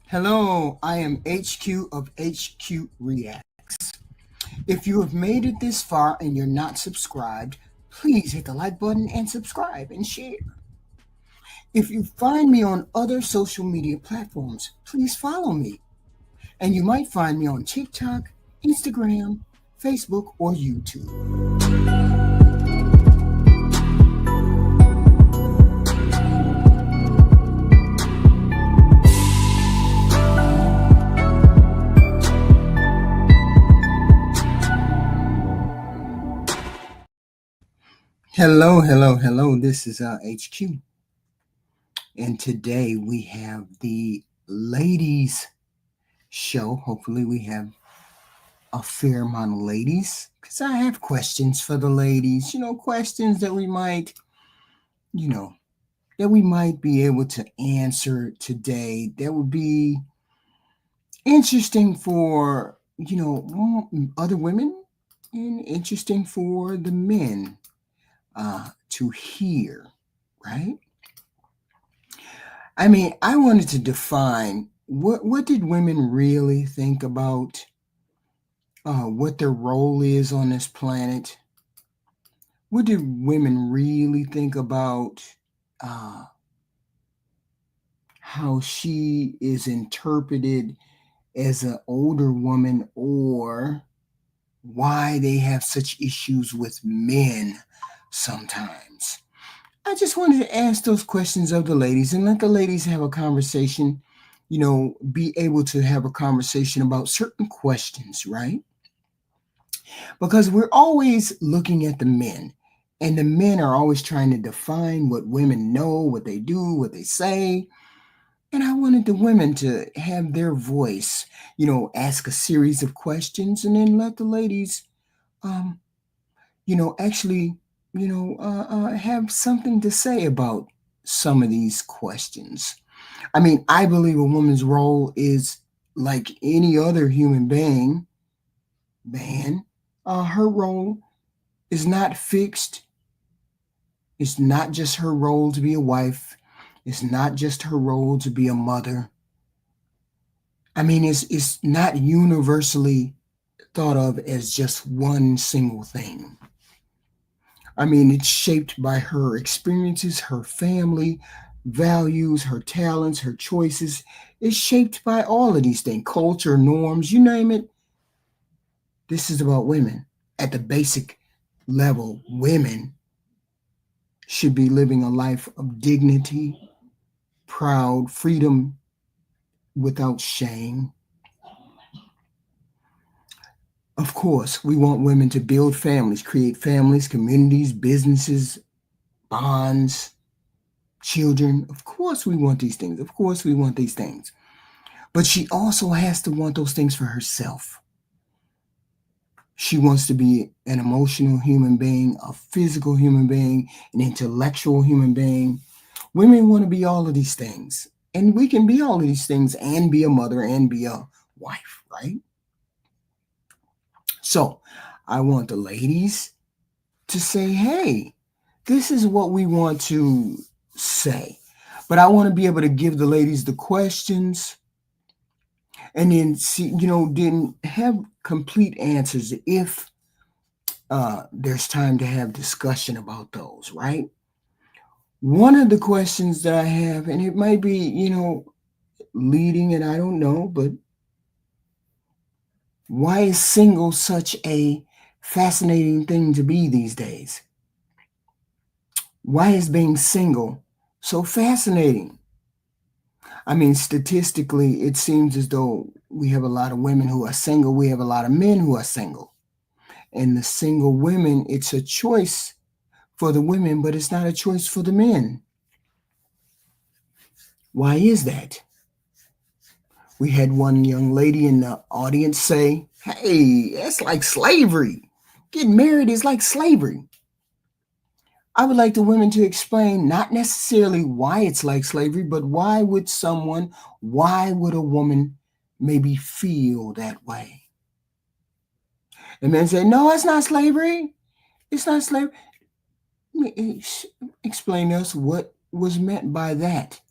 Hello, I am HQ of HQ Reacts. If you have made it this far and you're not subscribed, please hit the like button and subscribe and share. If you find me on other social media platforms, please follow me. And you might find me on TikTok, Instagram, Facebook, or YouTube. Hello. This is HQ. And today we have the ladies show. Hopefully, we have a fair amount of ladies because I have questions for the ladies. Questions that you know, we might be able to answer today. That would be interesting for other women and interesting for the men to hear, right? I mean, I wanted to define what did women really think about what their role is on this planet. What did women really think about uh, how she is interpreted as an older woman, or why they have such issues with men sometimes? I just wanted to ask those questions of the ladies and let the ladies have a conversation, be able to have a conversation about certain questions, right? Because we're always looking at the men, and the men are always trying to define what women know, what they do, what they say. And I wanted the women to have their voice, ask a series of questions and then let the ladies, um, actually, have something to say about some of these questions. I mean, I believe a woman's role is like any other human being, man. Her role is not fixed. It's not just her role to be a wife. It's not just her role to be a mother. I mean, it's not universally thought of as just one single thing. I mean, it's shaped by her experiences, her family, values, her talents, her choices. It's shaped by all of these things, culture, norms, you name it. This is about women. At the basic level, women should be living a life of dignity, proud, freedom without shame. Of course, we want women to build families, create families, communities, businesses, bonds, children. Of course, we want these things. Of course, we want these things. But she also has to want those things for herself. She wants to be an emotional human being, a physical human being, an intellectual human being. Women want to be all of these things. And we can be all of these things and be a mother and be a wife, right? So I want the ladies to say, hey, this is what we want to say. But I want to be able to give the ladies the questions and then see, then have complete answers if there's time to have discussion about those, right? One of the questions that I have, and it might be, leading, and I don't know, but why is single such a fascinating thing to be these days? Why is being single so fascinating? I mean, statistically, it seems as though we have a lot of women who are single. We have a lot of men who are single. And the single women, it's a choice for the women, but it's not a choice for the men. Why is that? We had one young lady in the audience say, hey, that's like slavery. Getting married is like slavery. I would like the women to explain not necessarily why it's like slavery, but why would a woman maybe feel that way? And men say, no, it's not slavery. It's not slavery. Explain to us what was meant by that.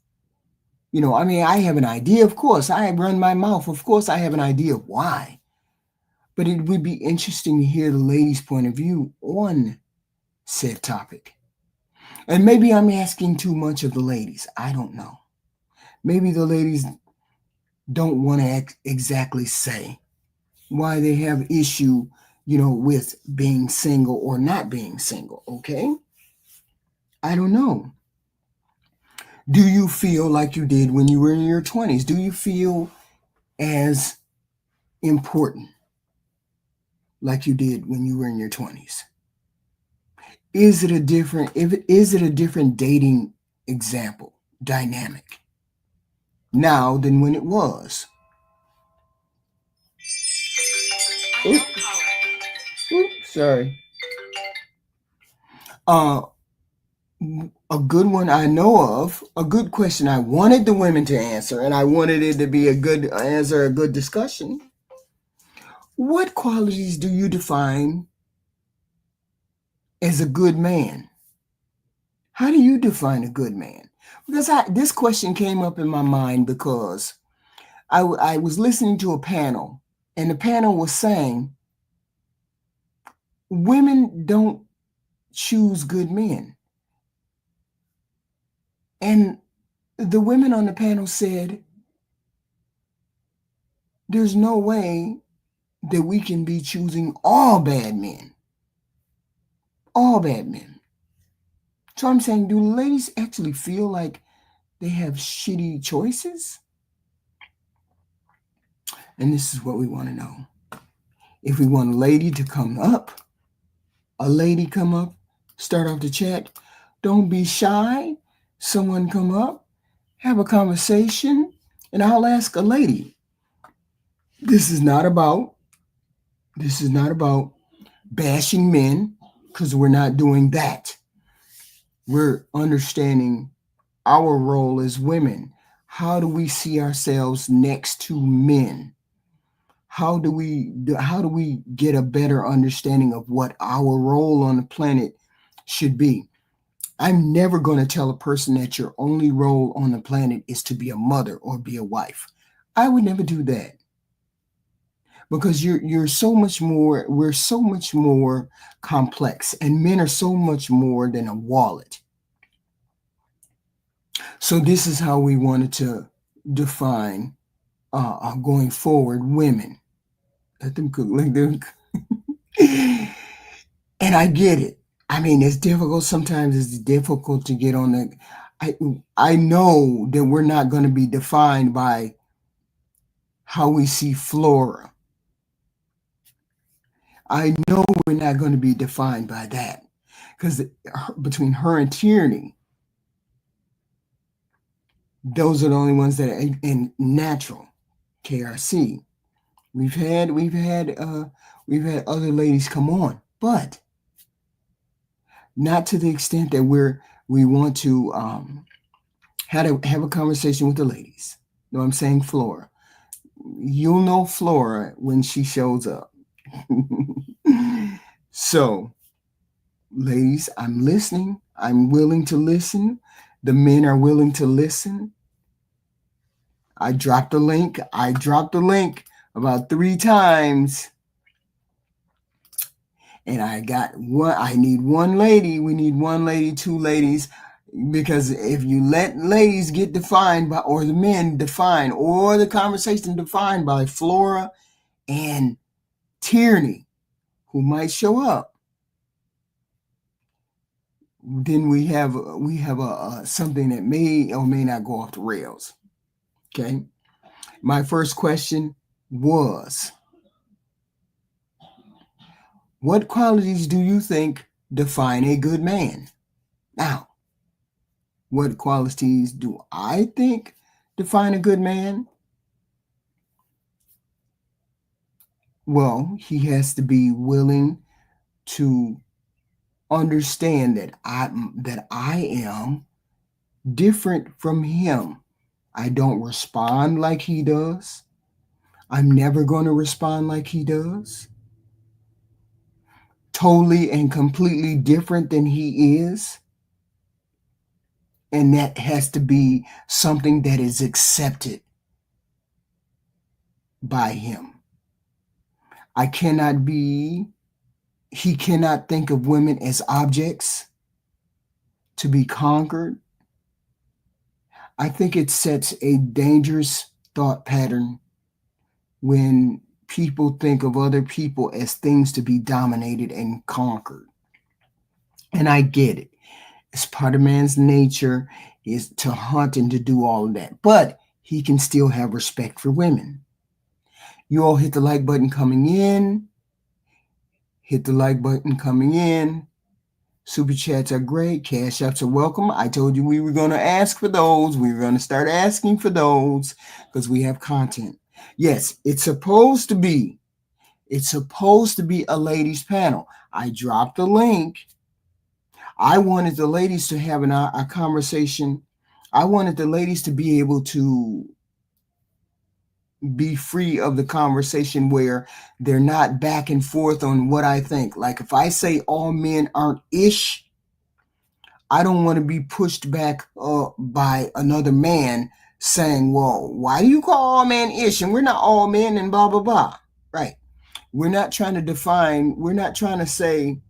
I mean, I have an idea, of course. I run my mouth. Of course, I have an idea of why. But it would be interesting to hear the ladies' point of view on said topic. And maybe I'm asking too much of the ladies. I don't know. Maybe the ladies don't want to exactly say why they have issue, with being single or not being single. Okay. I don't know. Do you feel like you did when you were in your 20s? Do you feel as important like you did when you were in your 20s? Is it a different dating example dynamic now than when it was? Oops, sorry. A good one I know of, a good question I wanted the women to answer, and I wanted it to be a good answer, a good discussion. What qualities do you define as a good man? How do you define a good man? Because this question came up in my mind because I was listening to a panel, and the panel was saying women don't choose good men. And the women on the panel said, there's no way that we can be choosing all bad men. All bad men. So I'm saying, do ladies actually feel like they have shitty choices? And this is what we want to know. If we want a lady to come up, start off the chat. Don't be shy. Someone come up, have a conversation, and I'll ask a lady. This is not about bashing men, because we're not doing that. We're understanding our role as women. How do we see ourselves next to men? How do we get a better understanding of what our role on the planet should be? I'm never going to tell a person that your only role on the planet is to be a mother or be a wife. I would never do that. Because you're so much more, we're so much more complex, and men are so much more than a wallet. So this is how we wanted to define going forward women. Let them cook, let them and I get it. I mean, it's difficult. Sometimes it's difficult to get on the. I know that we're not going to be defined by how we see Flora. I know we're not going to be defined by that, because between her and Tierney, those are the only ones that are in natural KRC. We've had other ladies come on, but not to the extent that we want to have a conversation with the ladies. No, I'm saying Flora. You'll know Flora when she shows up. So, ladies, I'm listening. I'm willing to listen. The men are willing to listen. I dropped the link about 3 times. And I got one. I need one lady. We need one lady, 2 ladies. Because if you let ladies get defined by, or the men define, or the conversation defined by Flora and Tierney, who might show up, then we have a something that may or may not go off the rails. Okay. My first question was, what qualities do you think define a good man? Now, what qualities do I think define a good man? Well, he has to be willing to understand that I am different from him. I don't respond like he does. I'm never going to respond like he does. totally and completely different than he is. And that has to be something that is accepted by him. He cannot think of women as objects to be conquered. I think it sets a dangerous thought pattern when people think of other people as things to be dominated and conquered. And I get it. It's part of man's nature is to hunt and to do all of that. But he can still have respect for women. You all hit the like button coming in. Hit the like button coming in. Super chats are great. Cash apps are welcome. I told you we were going to ask for those. We were going to start asking for those because we have content. Yes, it's supposed to be a ladies panel. I dropped the link. I wanted the ladies to have a conversation. I wanted the ladies to be able to be free of the conversation where they're not back and forth on what I think. Like if I say all men aren't ish, I don't want to be pushed back by another man saying, well, why do you call all men ish and we're not all men and blah, blah, blah. Right. We're not trying to define, we're not trying to say,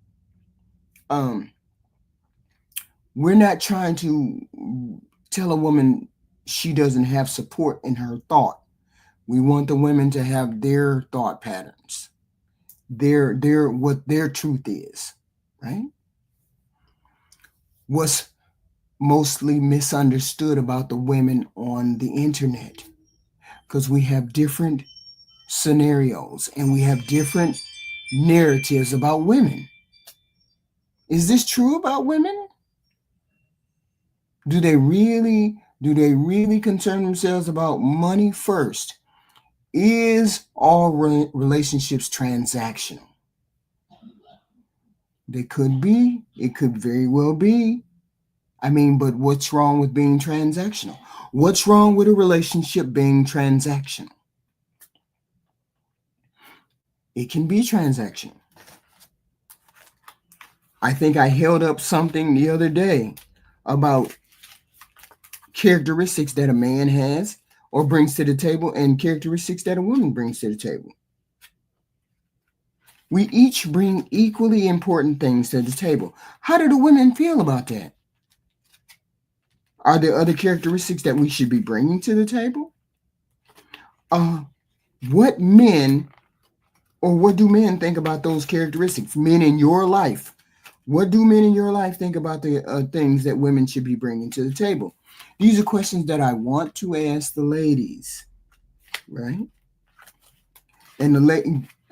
we're not trying to tell a woman she doesn't have support in her thought. We want the women to have their thought patterns, their what their truth is, right? What's mostly misunderstood about the women on the internet, because we have different scenarios and we have different narratives about women. Is this true about women? Do they really concern themselves about money first? Is all relationships transactional? They could be. It could very well be. I mean, but what's wrong with being transactional? What's wrong with a relationship being transactional? It can be transactional. I think I held up something the other day about characteristics that a man has or brings to the table and characteristics that a woman brings to the table. We each bring equally important things to the table. How do the women feel about that? Are there other characteristics that we should be bringing to the table? What men or what do men think about those characteristics? Men in your life. What do men in your life think about the things that women should be bringing to the table? These are questions that I want to ask the ladies, right? And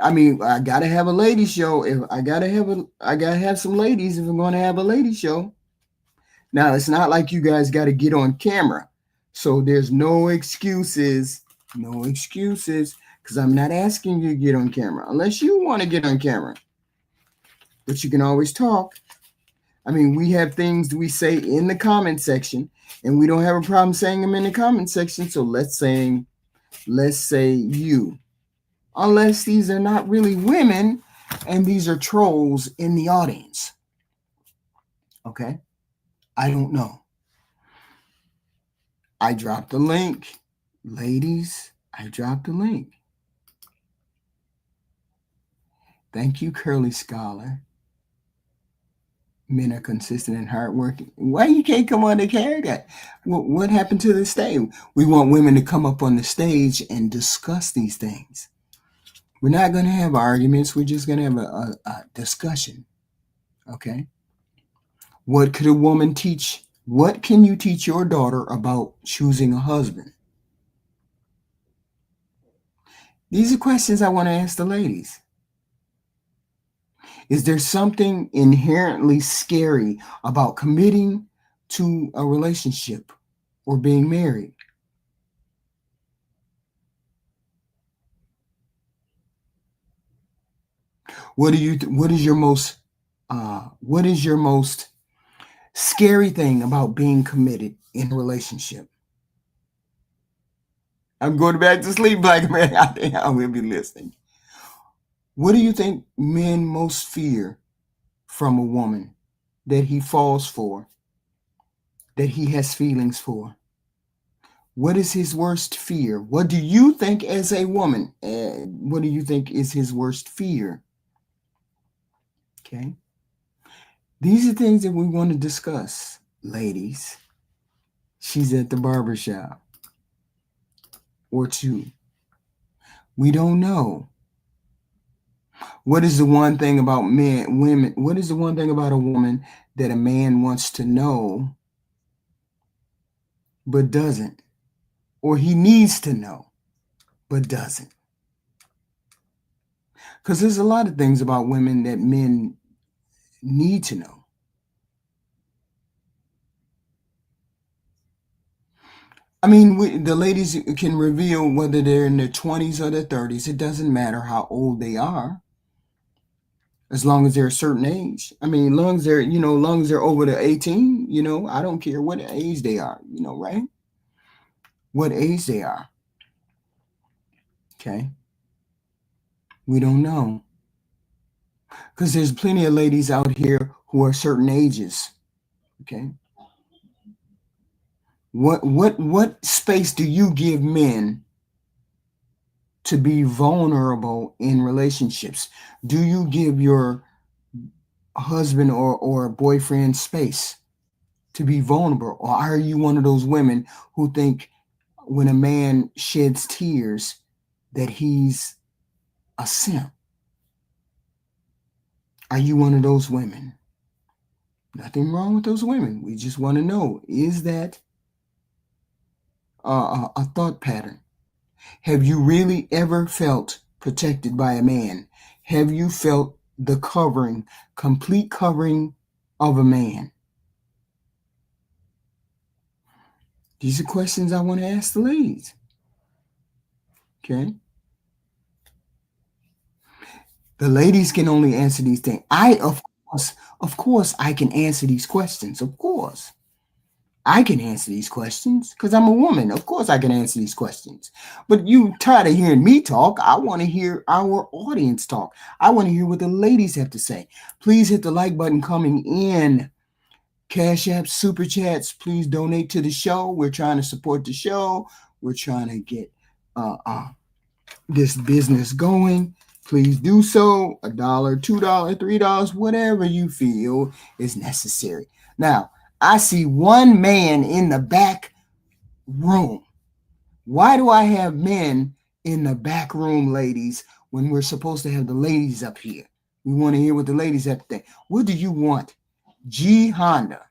I gotta have a lady show. If I gotta have some ladies if I'm gonna have a lady show. Now it's not like you guys got to get on camera, so there's no excuses, because I'm not asking you to get on camera unless you want to get on camera. But you can always talk. I mean, we have things we say in the comment section, and we don't have a problem saying them in the comment section. So let's say you, unless these are not really women and these are trolls in the audience. Okay, I don't know. I dropped the link, ladies. I dropped the link. Thank you, Curly Scholar. Men are consistent and hardworking. Why you can't come on the camera? What happened to the stage? We want women to come up on the stage and discuss these things. We're not going to have arguments. We're just going to have a discussion. Okay? What could a woman teach? What can you teach your daughter about choosing a husband? These are questions I want to ask the ladies. Is there something inherently scary about committing to a relationship or being married? What is your most scary thing about being committed in a relationship? I'm going back to sleep, Black man. I will be listening. What do you think men most fear from a woman that he falls for, that he has feelings for? What is his worst fear? What do you think as a woman? What do you think is his worst fear? Okay. These are things that we want to discuss, ladies. She's at the barbershop or two. We don't know. What is the one thing about men, women? What is the one thing about a woman that a man wants to know but doesn't? Or he needs to know but doesn't? Because there's a lot of things about women that men need to know. I mean, the ladies can reveal whether they're in their 20s or their 30s. It doesn't matter how old they are, as long as they're a certain age. I mean, long as they're over the 18, I don't care what age they are, right? What age they are. Okay. We don't know. Because there's plenty of ladies out here who are certain ages. Okay. What space do you give men to be vulnerable in relationships? Do you give your husband or boyfriend space to be vulnerable? Or are you one of those women who think when a man sheds tears that he's a simp? Are you one of those women? Nothing wrong with those women. We just want to know, is that a thought pattern? Have you really ever felt protected by a man? Have you felt the covering, complete covering of a man? These are questions I want to ask the ladies. Okay. The ladies can only answer these things. Of course, I can answer these questions. Of course. I can answer these questions because I'm a woman. Of course, I can answer these questions. But you tired of hearing me talk. I want to hear our audience talk. I want to hear what the ladies have to say. Please hit the like button coming in. Cash App, Super Chats, please donate to the show. We're trying to support the show. We're trying to get this business going. Please do so. $1, $2, $3, whatever you feel is necessary. Now, I see one man in the back room. Why do I have men in the back room, ladies, when we're supposed to have the ladies up here? We want to hear what the ladies have to think. What do you want? G Honda.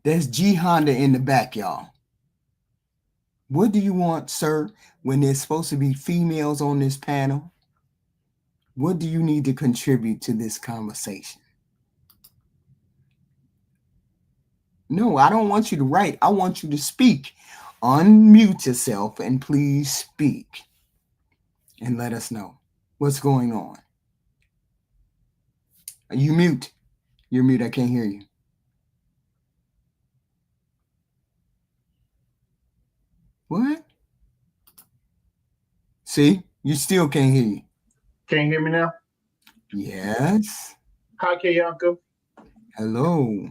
That's G Honda in the back, y'all. What do you want, sir, when there's supposed to be females on this panel? What do you need to contribute to this conversation? No, I don't want you to write. I want you to speak. Unmute yourself and please speak. And let us know what's going on. You mute. You're mute. I can't hear you. What? See? You still can't hear you. Can you hear me now? Yes. Hi, Kayanka. Hello.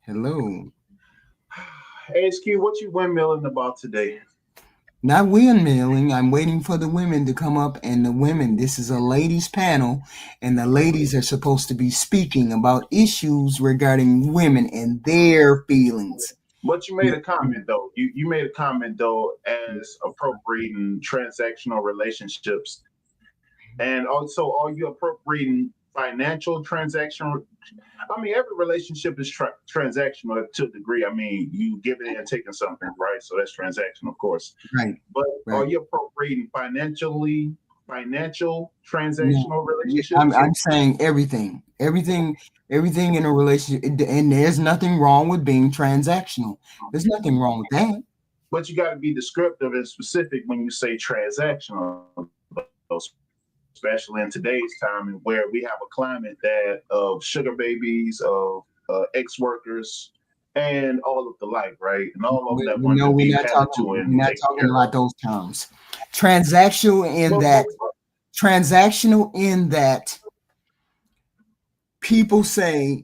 Hello. HQ, what you windmilling about today? Not windmilling. I'm waiting for the women to come up, and the women, this is a ladies panel, and the ladies are supposed to be speaking about issues regarding women and their feelings. But you made a comment though. You made a comment though as appropriating transactional relationships. And also, are you appropriating financial transaction? I mean, every relationship is transactional to a degree. I mean, you giving and taking something, right? So that's transactional, of course. Right. But are you appropriating financial transactional relationships? I'm saying everything in a relationship, and there's nothing wrong with being transactional. There's nothing wrong with that. But you got to be descriptive and specific when you say transactional, especially in today's time and where we have a climate that of sugar babies, of ex-workers, and all of the like, right? And all of them that want to be handed to and we're not talking about those terms. Transactional in that Transactional in that people say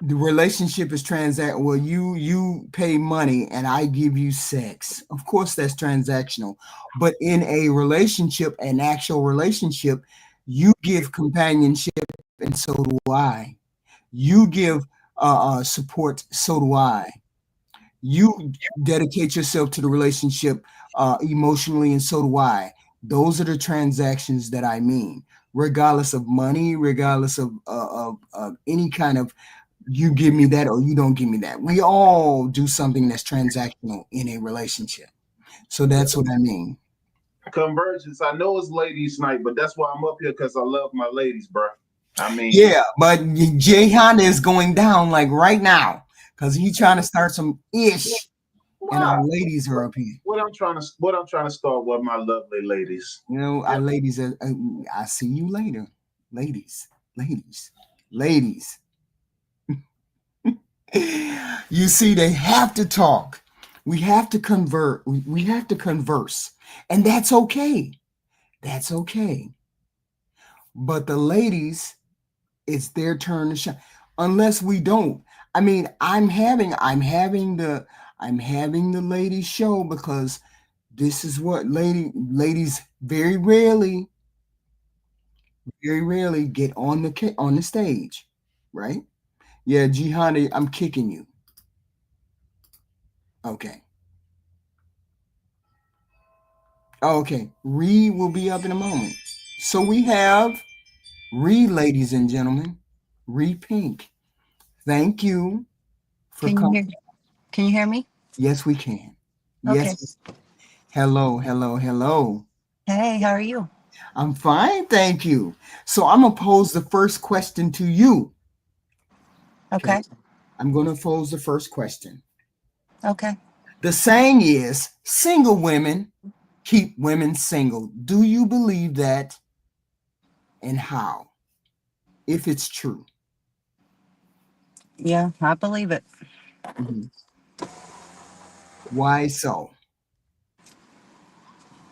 the relationship is transact. Well, you pay money and I give you sex. Of course, that's transactional. But in a relationship, an actual relationship, you give companionship, and so do I. You give support, so do I. You dedicate yourself to the relationship emotionally, and so do I. Those are the transactions that I mean, regardless of money, regardless of any kind of you give me that or you don't give me that. We all do something that's transactional in a relationship. So that's what I mean. Convergence. I know it's ladies' night, but that's why I'm up here because I love my ladies, bro. I mean, Yeah, but Jay Honda is going down like right now because he's trying to start some ish, and our why? ladies are up here. What I'm trying to start with my lovely ladies. You know, Yeah. our ladies are. I see you later, ladies, ladies, ladies. You see, they have to talk. We have to convert. We have to converse, and that's okay. That's okay. But the ladies, it's their turn to shine. Unless we don't. I mean, I'm having the ladies show because this is what ladies very rarely get on the stage, right? Yeah, Jihani, I'm kicking you. Okay. Okay. Ree will be up in a moment. So we have Ree, ladies and gentlemen. Ree Pink. Thank you for Can you coming. hear? Can you hear me? Yes, we can. Okay. Yes. Hello, hello, hello. Hey, how are you? I'm fine, thank you. So I'm gonna pose the first question to you. Okay. Okay. I'm gonna pose the first question. Okay. The saying is single women keep women single. Do you believe that and how? If it's true. Yeah, I believe it. Mhm. Why so?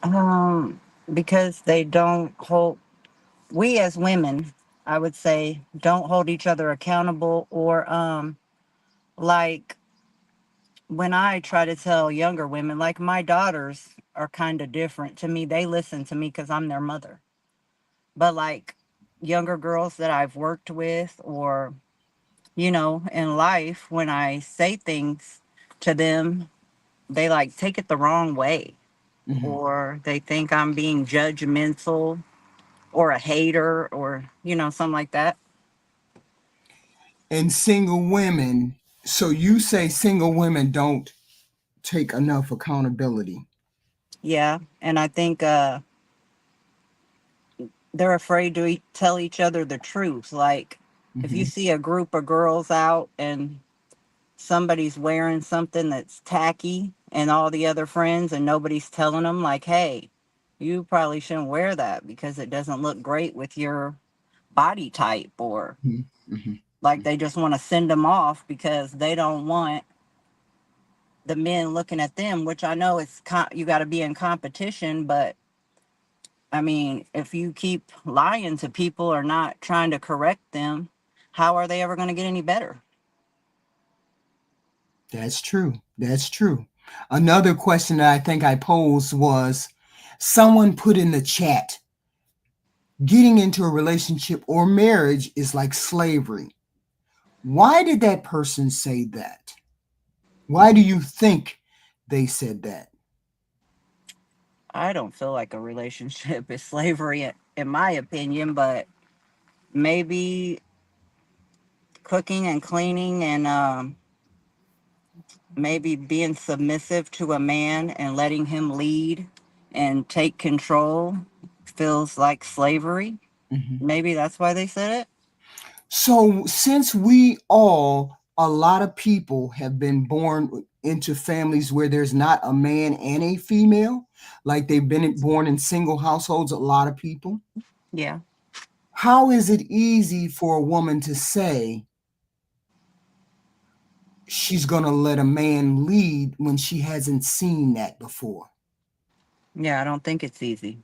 Um, because they don't hold we as women, I would say, don't hold each other accountable or like when I try to tell younger women, like my daughters are kind of different to me. They listen to me because I'm their mother. But like younger girls that I've worked with or in life, when I say things to them, they like take it the wrong way Mhm. or they think I'm being judgmental or a hater or, something like that. And single women, so you say single women don't take enough accountability. Yeah. And I think they're afraid to tell each other the truth. Like if you Mhm. see a group of girls out and somebody's wearing something that's tacky and all the other friends and nobody's telling them, like, hey, you probably shouldn't wear that because it doesn't look great with your body type, or Mhm. Mhm. like they just want to send them off because they don't want the men looking at them, which I know you got to be in competition, but I mean, if you keep lying to people or not trying to correct them, how are they ever going to get any better? That's true. That's true. Another question that I think I posed was someone put in the chat getting into a relationship or marriage is like slavery. Why did that person say that? Why do you think they said that? I don't feel like a relationship is slavery, in my opinion, but maybe cooking and cleaning and maybe being submissive to a man and letting him lead and take control feels like slavery. Mhm. Maybe that's why they said it. So, since a lot of people have been born into families where there's not a man and a female, like they've been born in single households, a lot of people, Yeah. how is it easy for a woman to say she's going to let a man lead when she hasn't seen that before? Yeah, I don't think it's easy.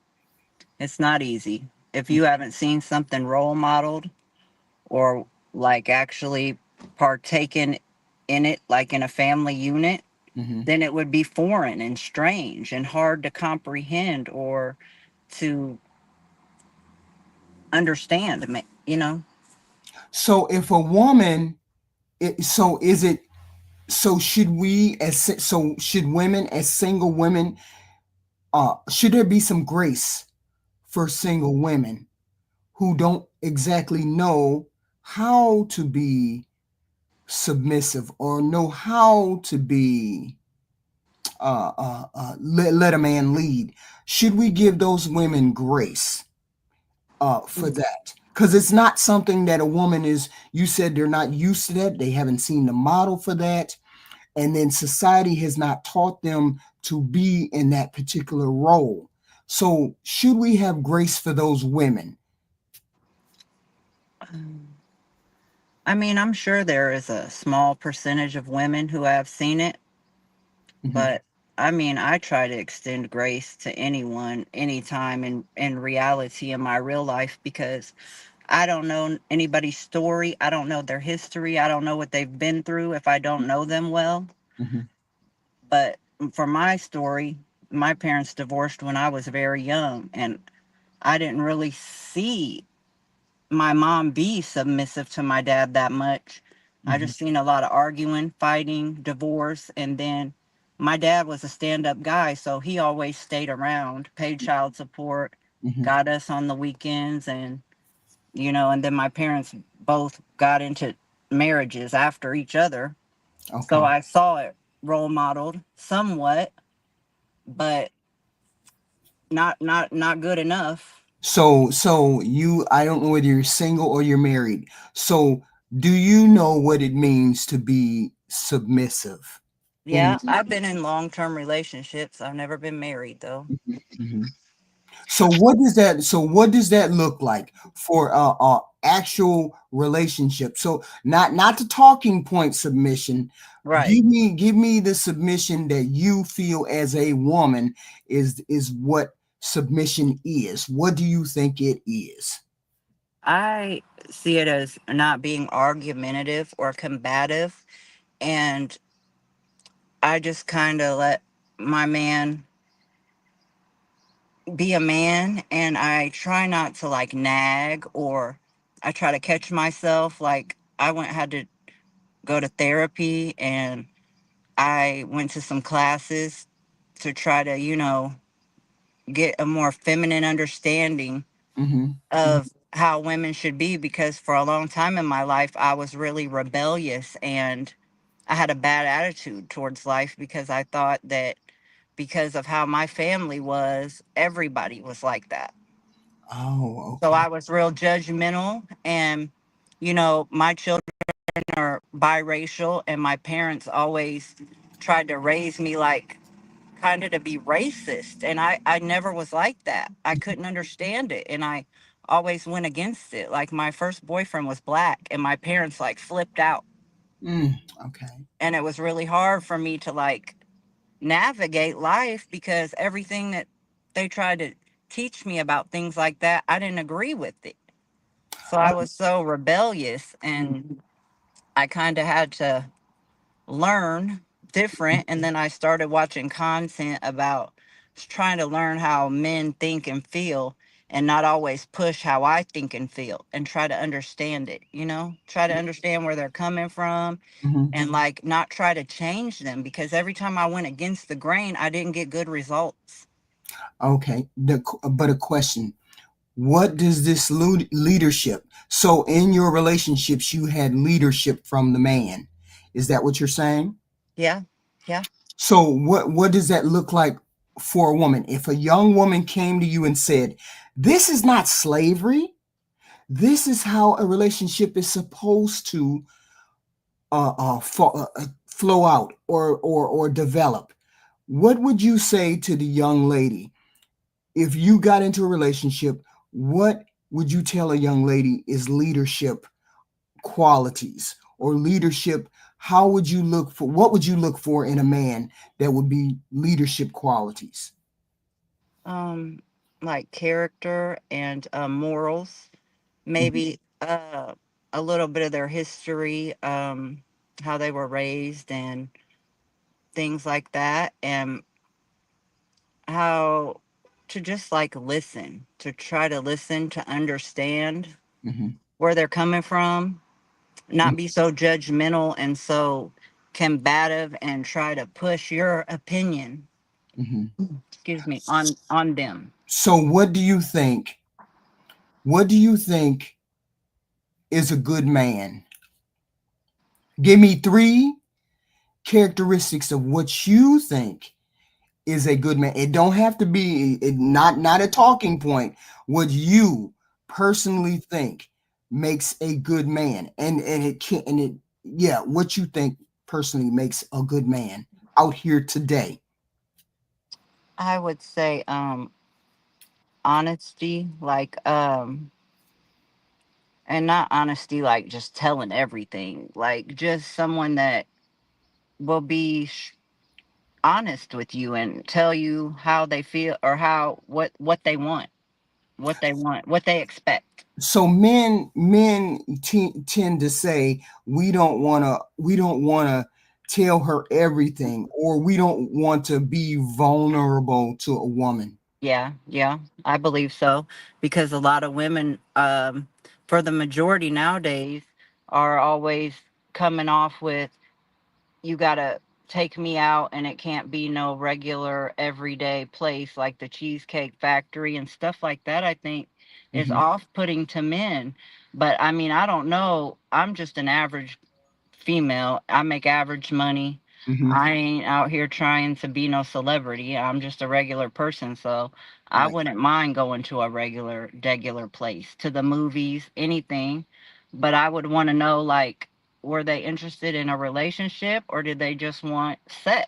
It's not easy. if you haven't seen something role modeled or like actually partaken in it, like in a family unit, Mm-hmm. then it would be foreign and strange and hard to comprehend or to understand, you know? So if a woman, so is it, so should we as so should women as single women, should there be some grace for single women who don't exactly know how to be submissive or know how to be let a man lead? Should we give those women grace for that? Because it's not something that a woman is, you said they're not used to that. They haven't seen the model for that. And then society has not taught them to be in that particular role. So should we have grace for those women? I mean, I'm sure there is a small percentage of women who have seen it, Mm-hmm. but I mean, I try to extend grace to anyone, anytime in reality in my real life because I don't know anybody's story. I don't know their history. I don't know what they've been through if I don't know them well. Mm-hmm. But for my story, my parents divorced when I was very young, and I didn't really see my mom be submissive to my dad that much. I Mm-hmm. just seen a lot of arguing, fighting, divorce, and then my dad was a stand-up guy, so he always stayed around, paid child support, Mm-hmm. got us on the weekends, and and then my parents both got into marriages after each other. So Okay. I saw it role modeled somewhat, but not good enough. So you, I don't know whether you're single or you're married. So do you know what it means to be submissive? In Yeah, I've been in long-term relationships. I've never been married though. Mhm. So what does that? So what does that look like for actual relationship? So not the talking point submission. Right. Give me the submission that you feel as a woman is what submission is. What do you think it is? I see it as not being argumentative or combative, and I just kind of let my man be a man, and I try not to like nag, or I try to catch myself. Like I had to go to therapy, and I went to some classes to try to, get a more feminine understanding Mm-hmm. of how women should be, because for a long time in my life I was really rebellious and I had a bad attitude towards life because I thought that because of how my family was, everybody was like that. Oh, So okay. I was real judgmental, and my children are biracial, and my parents always tried to raise me like kind of to be racist, and I never was like that. I couldn't understand it, and I always went against it. Like my first boyfriend was black, and my parents like flipped out, Mm, okay. and it was really hard for me to like navigate life because everything that they tried to teach me about things like that, I didn't agree with it. So I was so rebellious, and I kind of had to learn different. And then I started watching content about trying to learn how men think and feel, and not always push how I think and feel, and try to understand it, try to understand where they're coming from, Mm-hmm. and like not try to change them, because every time I went against the grain, I didn't get good results. Okay. But a question. What does this leadership? So in your relationships, you had leadership from the man. Is that what you're saying? Yeah. Yeah. So what does that look like for a woman? If a young woman came to you and said, "This is not slavery. This is how a relationship is supposed to flow out or develop," what would you say to the young lady? If you got into a relationship, what would you tell a young lady is leadership qualities or leadership? How would you look for, what would you look for in a man that would be leadership qualities? like character and morals, Mhm, maybe a little bit of their history, how they were raised and things like that, and how to just like listen, to try to listen, to understand mhm, where they're coming from, not be so judgmental and so combative and try to push your opinion, mhm. excuse me, on them. So what do you think? What do you think is a good man? Give me three characteristics of what you think is a good man. It don't have to be not a talking point. What you personally think makes a good man, and it can and it yeah, what you think personally makes a good man out here today. I would say honesty, like and not honesty like just telling everything, like just someone that will be honest with you and tell you how they feel or how what they want, what they expect. So men tend to say we don't want to tell her everything, or we don't want to be vulnerable to a woman. Yeah, yeah, I believe so, because a lot of women, for the majority nowadays, are always coming off with, you gotta take me out and it can't be no regular everyday place like the Cheesecake Factory and stuff like that. I think is Hmm. off putting to men. But I mean, I don't know, I'm just an average female. I make average money. Hmm. I ain't out here trying to be no celebrity. I'm just a regular person. So I Right. wouldn't mind going to a regular place, to the movies, anything. But I would want to know, like, were they interested in a relationship or did they just want sex?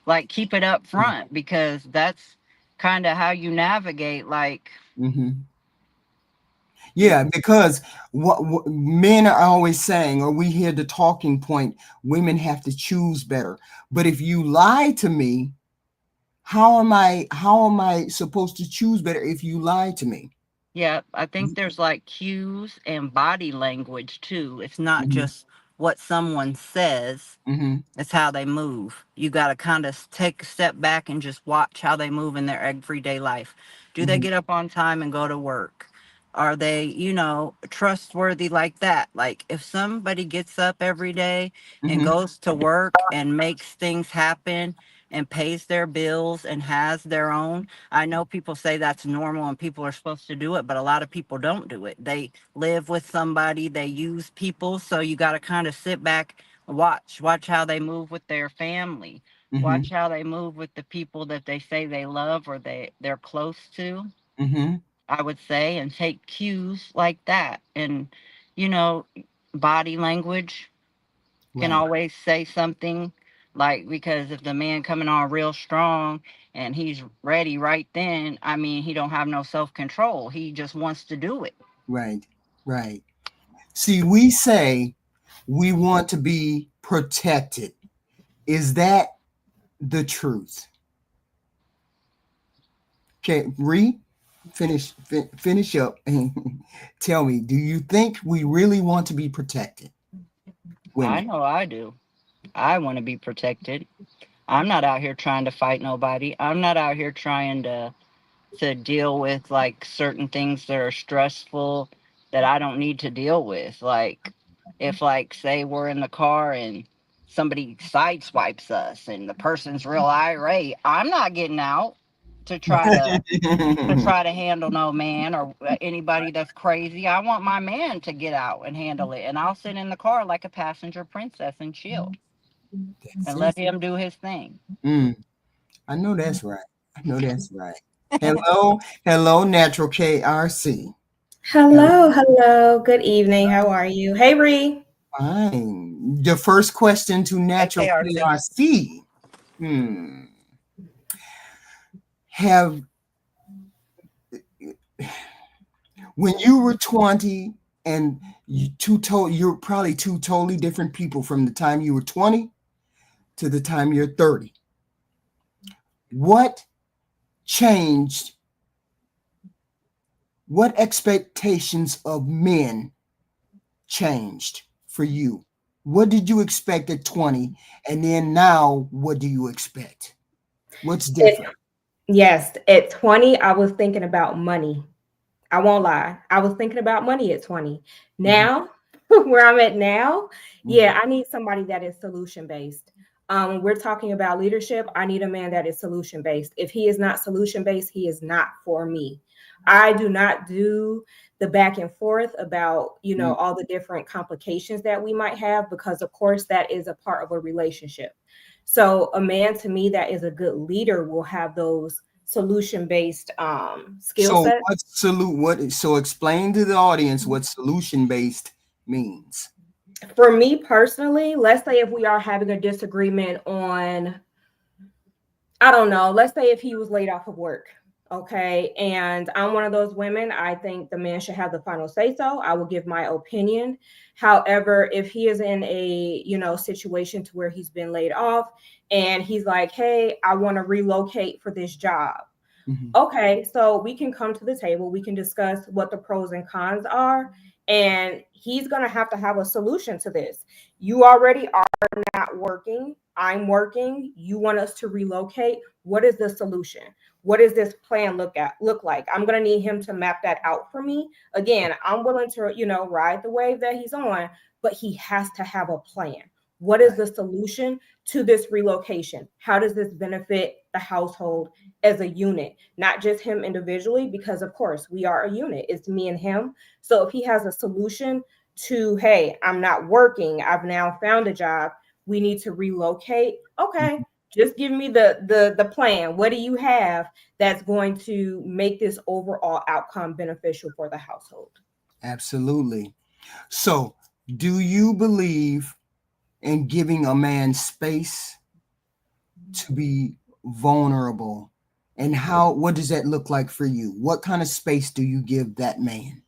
Like, keep it up front, because that's kind of how you navigate. Like, Hmm. you, Yeah, because what men are always saying, or we hear the talking point, women have to choose better. But if you lie to me, how am I supposed to choose better if you lie to me? yeah, I think there's like cues and body language too. It's not Hmm. just what someone says, Hmm. it's how they move. You got to kind of take a step back and just watch how they move in their everyday life. Do they Hmm. get up on time and go to work? Are they, trustworthy like that? Like, if somebody gets up every day and Hmm. goes to work and makes things happen and pays their bills and has their own, I know people say that's normal and people are supposed to do it, but a lot of people don't do it. They live with somebody, they use people. So you got to kind of sit back, watch how they move with their family, Hmm. watch how they move with the people that they say they love or they're close to, Hmm. I would say, and take cues like that. And you know body language can Right. always say something, like, because if the man coming on real strong and he's ready right then, I mean, he don't have no self-control, he just wants to do it. Right. Right. See, we say we want to be protected. Is that the truth? Okay, finish up and tell me, do you think we really want to be protected, I women? know I do. I want to be protected. I'm not out here trying to fight nobody. I'm not out here trying to deal with like certain things that are stressful that I don't need to deal with. Like, if, like, say we're in the car and somebody sideswipes us and the person's real irate, I'm not getting out to try to handle no man or anybody that's crazy. I want my man to get out and handle it, and I'll sit in the car like a passenger princess and chill That's and it. let him do his thing. Mm, I know that's right. I know that's right. Hello, hello, Natural KRC. Hello, Hello, hello. Good evening. How are you? Hey, Ree. fine. The first question to Hey, Natural KRC. KRC. Hmm. Have when you were 20 and you're probably two totally different people from the time you were 20 to the time you're 30. What changed what expectations of men changed for you? What did you expect at 20? And then now, what do you expect? What's It, different? yes, at 20, I was thinking about money. I won't lie. I was thinking about money at 20. Mhm, Now, where I'm at now, mhm, yeah, I need somebody that is solution based. When we're talking about leadership, I need a man that is solution based. If he is not solution based, he is not for me. I do not do the back and forth about, mhm. all the different complications that we might have, because of course that is a part of a relationship. So a man to me that is a good leader will have those solution based skill So sets. so explain to the audience what solution based means. For me personally, let's say if we are having a disagreement on, I don't know, let's say if he was laid off of work, okay, and I'm one of those women, I think the man should have the final say so. I will give my opinion. However, if he is in a, situation to where he's been laid off and he's like, hey, I want to relocate for this job. Mhm. Okay, so we can come to the table, we can discuss what the pros and cons are, and he's going to have a solution to this. You already are not working, I'm working, you want us to relocate. What is the solution? What does this plan look like? I'm going to need him to map that out for me. Again, I'm willing to, ride the wave that he's on, but he has to have a plan. What is Right. the solution to this relocation? How does this benefit the household as a unit, not just him individually? Because of course we are a unit, it's me and him. So if he has a solution to, hey, I'm not working, I've now found a job, we need to relocate. Okay, Mhm. just give me the plan. What do you have that's going to make this overall outcome beneficial for the household? Absolutely. So, do you believe in giving a man space to be vulnerable? And what does that look like for you? What kind of space do you give that man?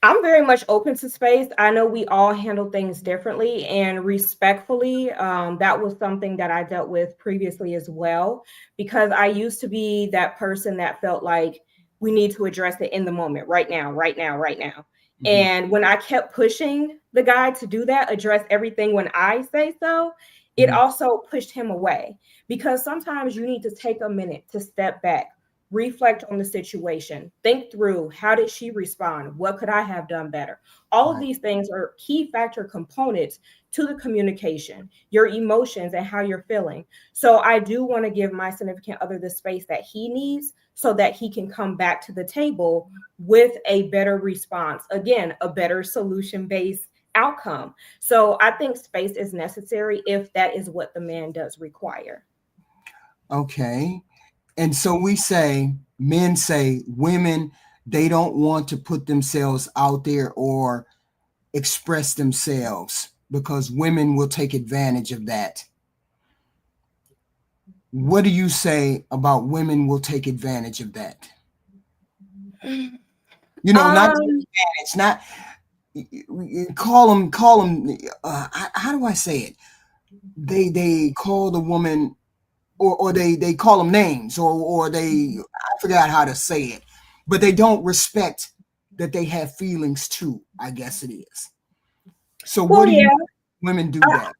I'm very much open to space. I know we all handle things differently and respectfully. That was something that I dealt with previously as well, because I used to be that person that felt like we need to address it in the moment, right now, right now, right now. Mhm. And when I kept pushing the guy to do that, address everything when I say so, it Mhm. also pushed him away, because sometimes you need to take a minute to step back, reflect on the situation, think through, how did she respond? What could I have done better? All of Right. these things are key factor components to the communication, your emotions, and how you're feeling. So I do want to give my significant other the space that he needs so that he can come back to the table with a better response. Again, a better solution based outcome. So I think space is necessary if that is what the man does require. Okay. And so men say women, they don't want to put themselves out there or express themselves because women will take advantage of that. What do you say about women will take advantage of that? Not Um, it's not call them how do I say it? They call the woman or they call them names or they I forgot how to say it, but they don't respect that they have feelings too, I guess it is. So what well, do yeah. you women do that?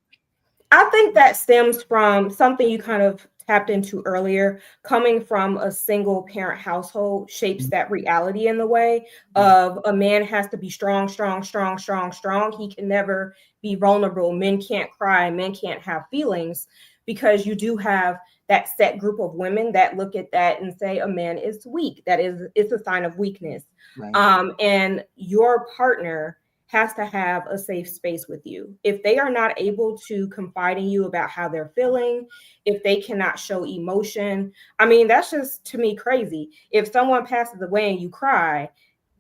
I think that stems from something you kind of tapped into earlier. Coming from a single parent household shapes that reality in the way Right. of a man has to be strong, strong, strong, strong, strong. He can never be vulnerable. Men can't cry. Men can't have feelings, because you do have that set group of women that look at that and say a man is weak. That is, it's a sign of weakness. Right. And your partner has to have a safe space with you. If they are not able to confide in you about how they're feeling, if they cannot show emotion, I mean, that's just to me crazy. If someone passes away and you cry,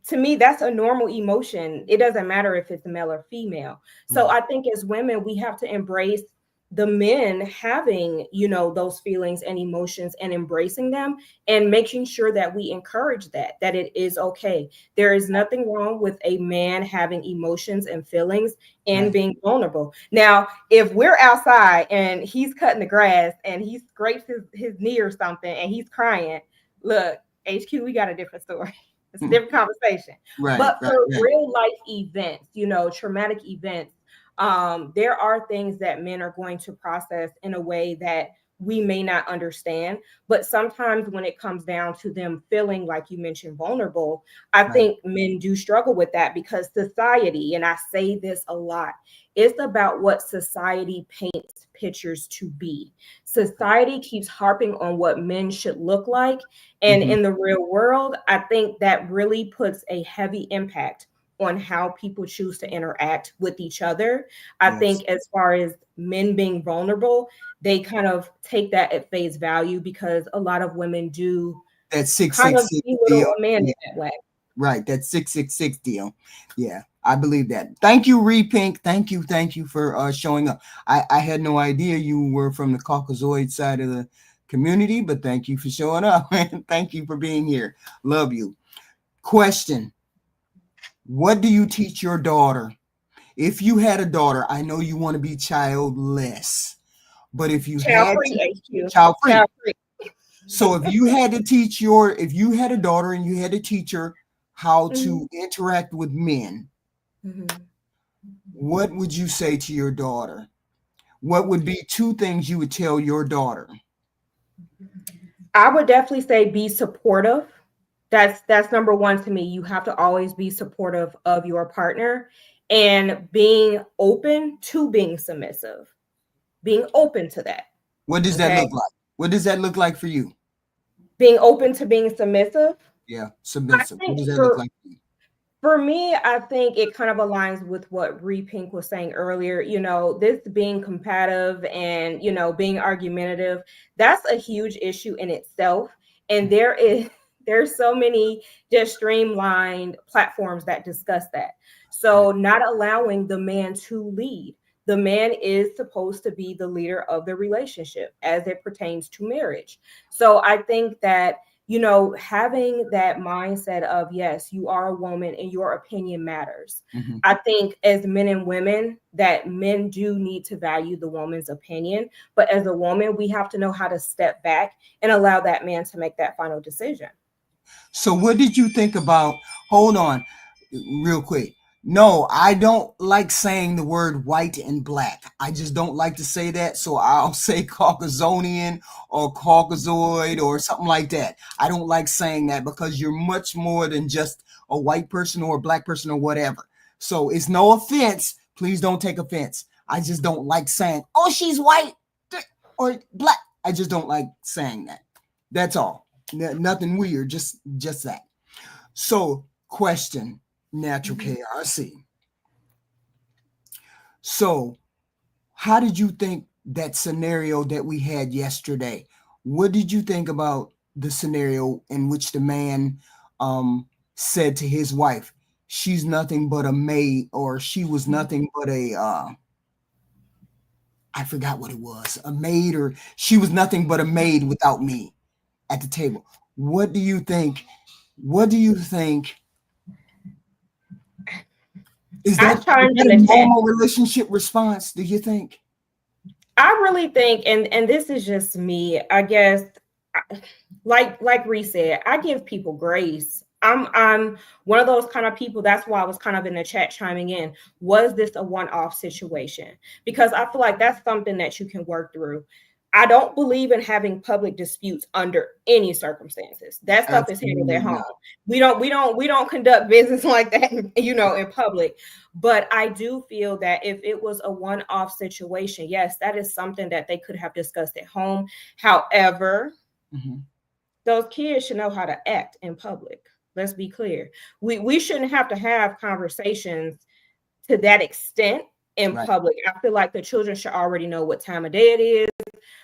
to me, that's a normal emotion. It doesn't matter if it's male or female. So Right. I think as women, we have to embrace the men having, those feelings and emotions and embracing them, and making sure that we encourage that it is okay. There is nothing wrong with a man having emotions and feelings and Right. being vulnerable. Now, if we're outside and he's cutting the grass and he scrapes his knee or something and he's crying, look, HQ, we got a different story. It's a different conversation. Right, But right, for right. real life events, traumatic events, there are things that men are going to process in a way that we may not understand. But sometimes when it comes down to them feeling, like you mentioned, vulnerable, I Right. think men do struggle with that because society, and I say this a lot, it's about what society paints pictures to be. Society keeps harping on what men should look like. And Mhm. in the real world, I think that really puts a heavy impact on how people choose to interact with each other. I Yes. think as far as men being vulnerable, they kind of take that at face value because a lot of women do That kind of 666 belittle deal. a man Yeah, in that way. right. That 666 deal. Yeah, I believe that. Thank you, Repink. Thank you for showing up. I had no idea you were from the Caucasoid side of the community, but thank you for showing up. And thank you for being here. Love you. Question: what do you teach your daughter? If you had a daughter, I know you want to be childless, but if you Child had free to, HQ. child free. Child free. So if you had a daughter and you had to teach her how to interact with men, Mhm. what would you say to your daughter? What would be two things you would tell your daughter? I would definitely say be supportive. That's number one to me. You have to always be supportive of your partner and being open to being submissive. Being open to that. What does that Okay. look like? What does that look like for you? Being open to being submissive. Yeah, I submissive. What think does that look for like for you? For me, I think it kind of aligns with what Ree Pink was saying earlier. This being combative and, being argumentative, that's a huge issue in itself. And there's so many just streamlined platforms that discuss that. Right. So not allowing the man to lead. The man is supposed to be the leader of the relationship as it pertains to marriage. So I think that having that mindset of, yes, you are a woman and your opinion matters. Mm-hmm. I think as men and women, that men do need to value the woman's opinion. But as a woman, we have to know how to step back and allow that man to make that final decision. So what did you think about, hold on, real quick. No, I don't like saying the word white and black. I just don't like to say that. So I'll say Caucasonian or Caucasoid or something like that. I don't like saying that because you're much more than just a white person or a black person or whatever. So it's no offense. Please don't take offense. I just don't like saying, oh, she's white or black. I just don't like saying that. That's all. Nothing weird, just that. So, question, Natural KRC. So, how did you think that scenario that we had yesterday? What did you think about the scenario in which the man said to his wife, she's nothing but a maid, or she was nothing but a I forgot what it was, a maid, or she was nothing but a maid without me at the table. What do you think? What do you think? Is I that chimed in a the chat. normal relationship response? Do you think? I really think, and this is just me, I guess, like Reese said, I give people grace. I'm one of those kind of people. That's why I was kind of in the chat chiming in. Was this a one-off situation? Because I feel like that's something that you can work through. I don't believe in having public disputes under any circumstances. That stuff is handled at Absolutely home. not. We don't conduct business like that, in public. But I do feel that if it was a one-off situation, yes, that is something that they could have discussed at home. However, those kids should know how to act in public. Let's be clear. We shouldn't have to have conversations to that extent in Right. public. I feel like the children should already know what time of day it is.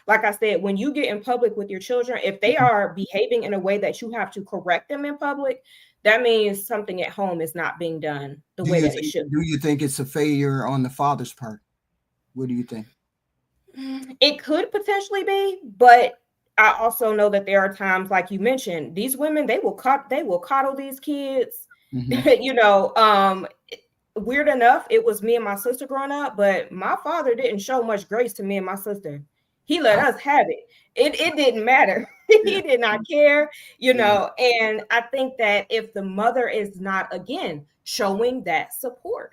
Like I said, when you get in public with your children, if they are behaving in a way that you have to correct them in public, that means something at home is not being done the way that it should. Do you think it's a failure on the father's part? What do you think? It could potentially be, but I also know that there are times, like you mentioned, these women, they will coddle these kids. Weird enough, it was me and my sister growing up, but my father didn't show much grace to me and my sister. He let I, us have it. It didn't matter. Yeah. He did not care, and I think that if the mother is not, again, showing that support,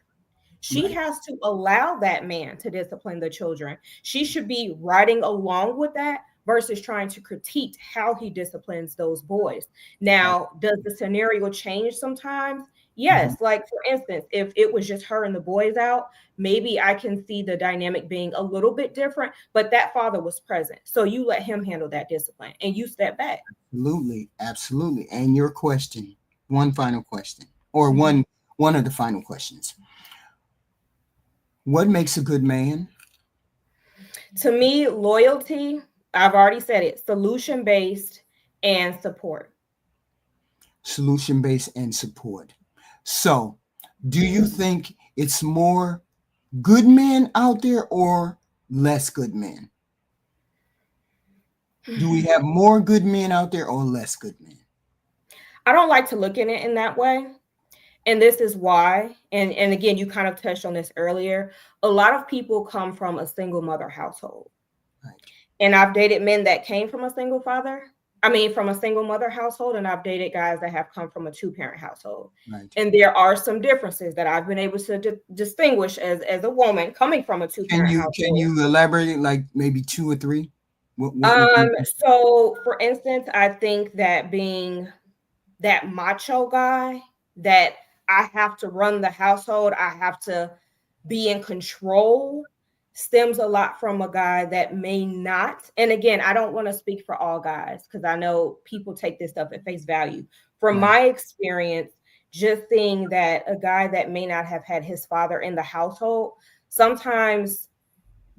she Right. has to allow that man to discipline the children. She should be riding along with that versus trying to critique how he disciplines those boys. Right. Now, does the scenario change sometimes? Mhm. Yes. Like, for instance, if it was just her and the boys out, maybe I can see the dynamic being a little bit different, but that father was present. So you let him handle that discipline and you step back. Absolutely. Absolutely. And your question, one final question, or Mhm. one of the final questions. What makes a good man? To me, loyalty, I've already said it, solution based and support. Solution based and support. So, do you think it's more good men out there or less good men? Do we have more good men out there or less good men? I don't like to look at it in that way. And this is why. And again, you kind of touched on this earlier. A lot of people come from a single mother household. Right. And I've dated men that came from a single father. I mean, from a single mother household, and I've dated guys that have come from a two-parent household. Right. And there are some differences that I've been able to distinguish as a woman coming from a Can two-parent you household. elaborate it, like maybe two or three? What would you? So for instance, I think that being that macho guy, that I have to run the household, I have to be in control, stems a lot from a guy that may not. And again, I don't want to speak for all guys because I know people take this stuff at face value. From Right. my experience, just seeing that a guy that may not have had his father in the household, sometimes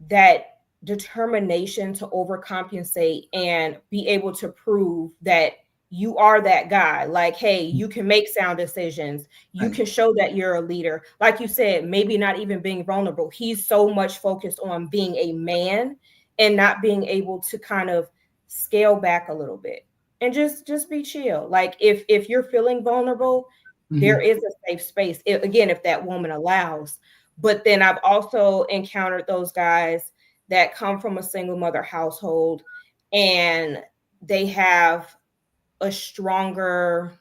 that determination to overcompensate and be able to prove that you are that guy. Like, hey, you can make sound decisions. You Right. can show that you're a leader. Like you said, maybe not even being vulnerable. He's so much focused on being a man and not being able to kind of scale back a little bit and just be chill. Like, if you're feeling vulnerable, there Mhm. is a safe space. Again, if that woman allows. But then I've also encountered those guys that come from a single mother household and they have a stronger,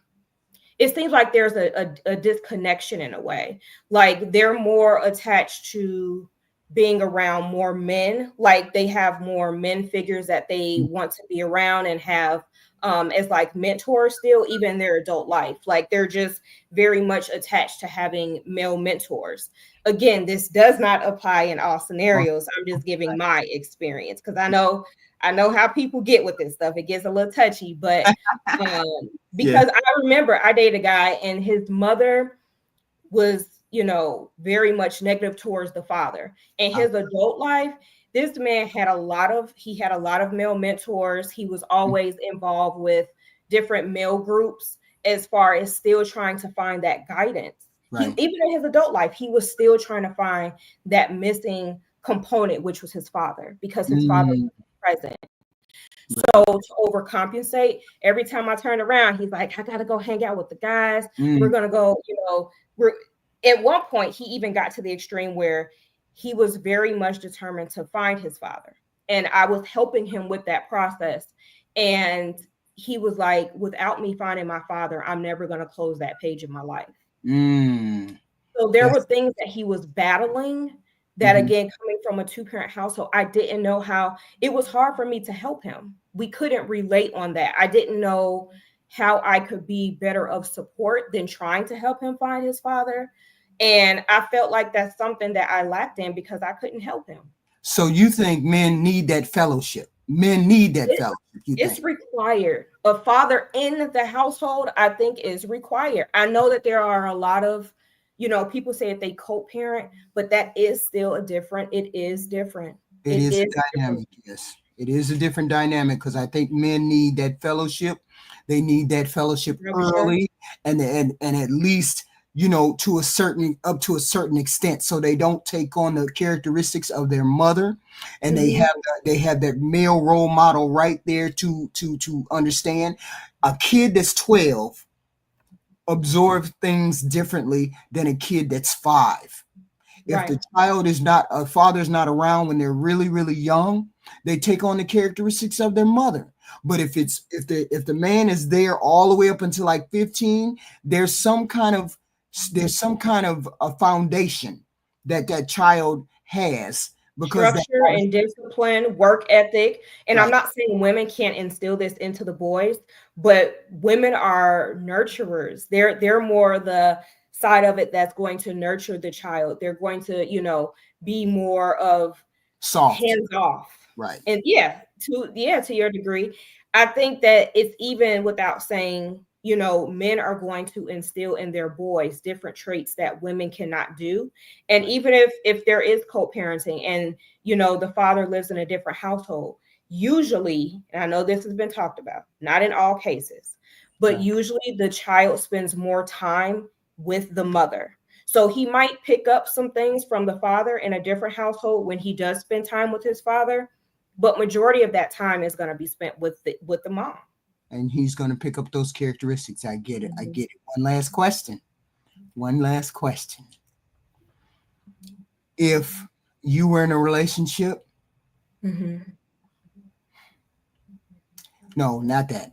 it seems like there's a disconnection in a way. Like they're more attached to being around more men. Like they have more men figures that they want to be around and have as like mentors still, even in their adult life. Like they're just very much attached to having male mentors. Again, this does not apply in all scenarios. I'm just giving my experience because I know how people get with this stuff. It gets a little touchy, but Yeah. because I remember I dated a guy and his mother was, very much negative towards the father. In his adult life, this man had a lot of male mentors. He was always involved with different male groups as far as still trying to find that guidance. He Right. even in his adult life, he was still trying to find that missing component, which was his father, because his father Mm, was present. right. So to overcompensate, every time I turn around, he's like, I gotta go hang out with the guys. We're Mm, gonna go, we're at one point he even got to the extreme where he was very much determined to find his father. And I was helping him with that process. And he was like, without me finding my father, I'm never gonna close that page in my life. mm. So there were That's things that he was battling that, mhm. again, coming from a two-parent household, I didn't know how. It was hard for me to help him. We couldn't relate on that. I didn't know how I could be better of support than trying to help him find his father. And I felt like that's something that I lacked in because I couldn't help him. So you think men need that fellowship? Men need that It's fellowship, you it's think? required. A father in the household, I think, is required. I know that there are a lot of, people say that they co-parent, but that is still it is different. It It is is a different dynamic, yes. It is a different dynamic because I think men need that fellowship. They need that fellowship structure. early and at least, to a certain up to a certain extent so they don't take on the characteristics of their mother and they Mhm. have that male role model right there to understand. A kid that's 12 absorbs things differently than a kid that's 5. If Right. the child is not, a father's not around when they're really, really young, they take on the characteristics of their mother. But if the man is there all the way up until like 15, there's some kind of a foundation that child has, because structure and discipline, work ethic. And I'm right. not saying women can't instill this into the boys, but women are nurturers. They're more the side of it that's going to nurture the child. They're going to, be more of Soft, hands off. right. And to your degree, I think that it's even without saying, men are going to instill in their boys different traits that women cannot do. And even if there is co-parenting and the father lives in a different household, usually, and I know this has been talked about, not in all cases, but Right. usually the child spends more time with the mother. So he might pick up some things from the father in a different household when he does spend time with his father, but majority of that time is going to be spent with the mom. And he's going to pick up those characteristics. I get it. I Mhm. get it. One last question. If you were in a relationship, Mhm. no, not that.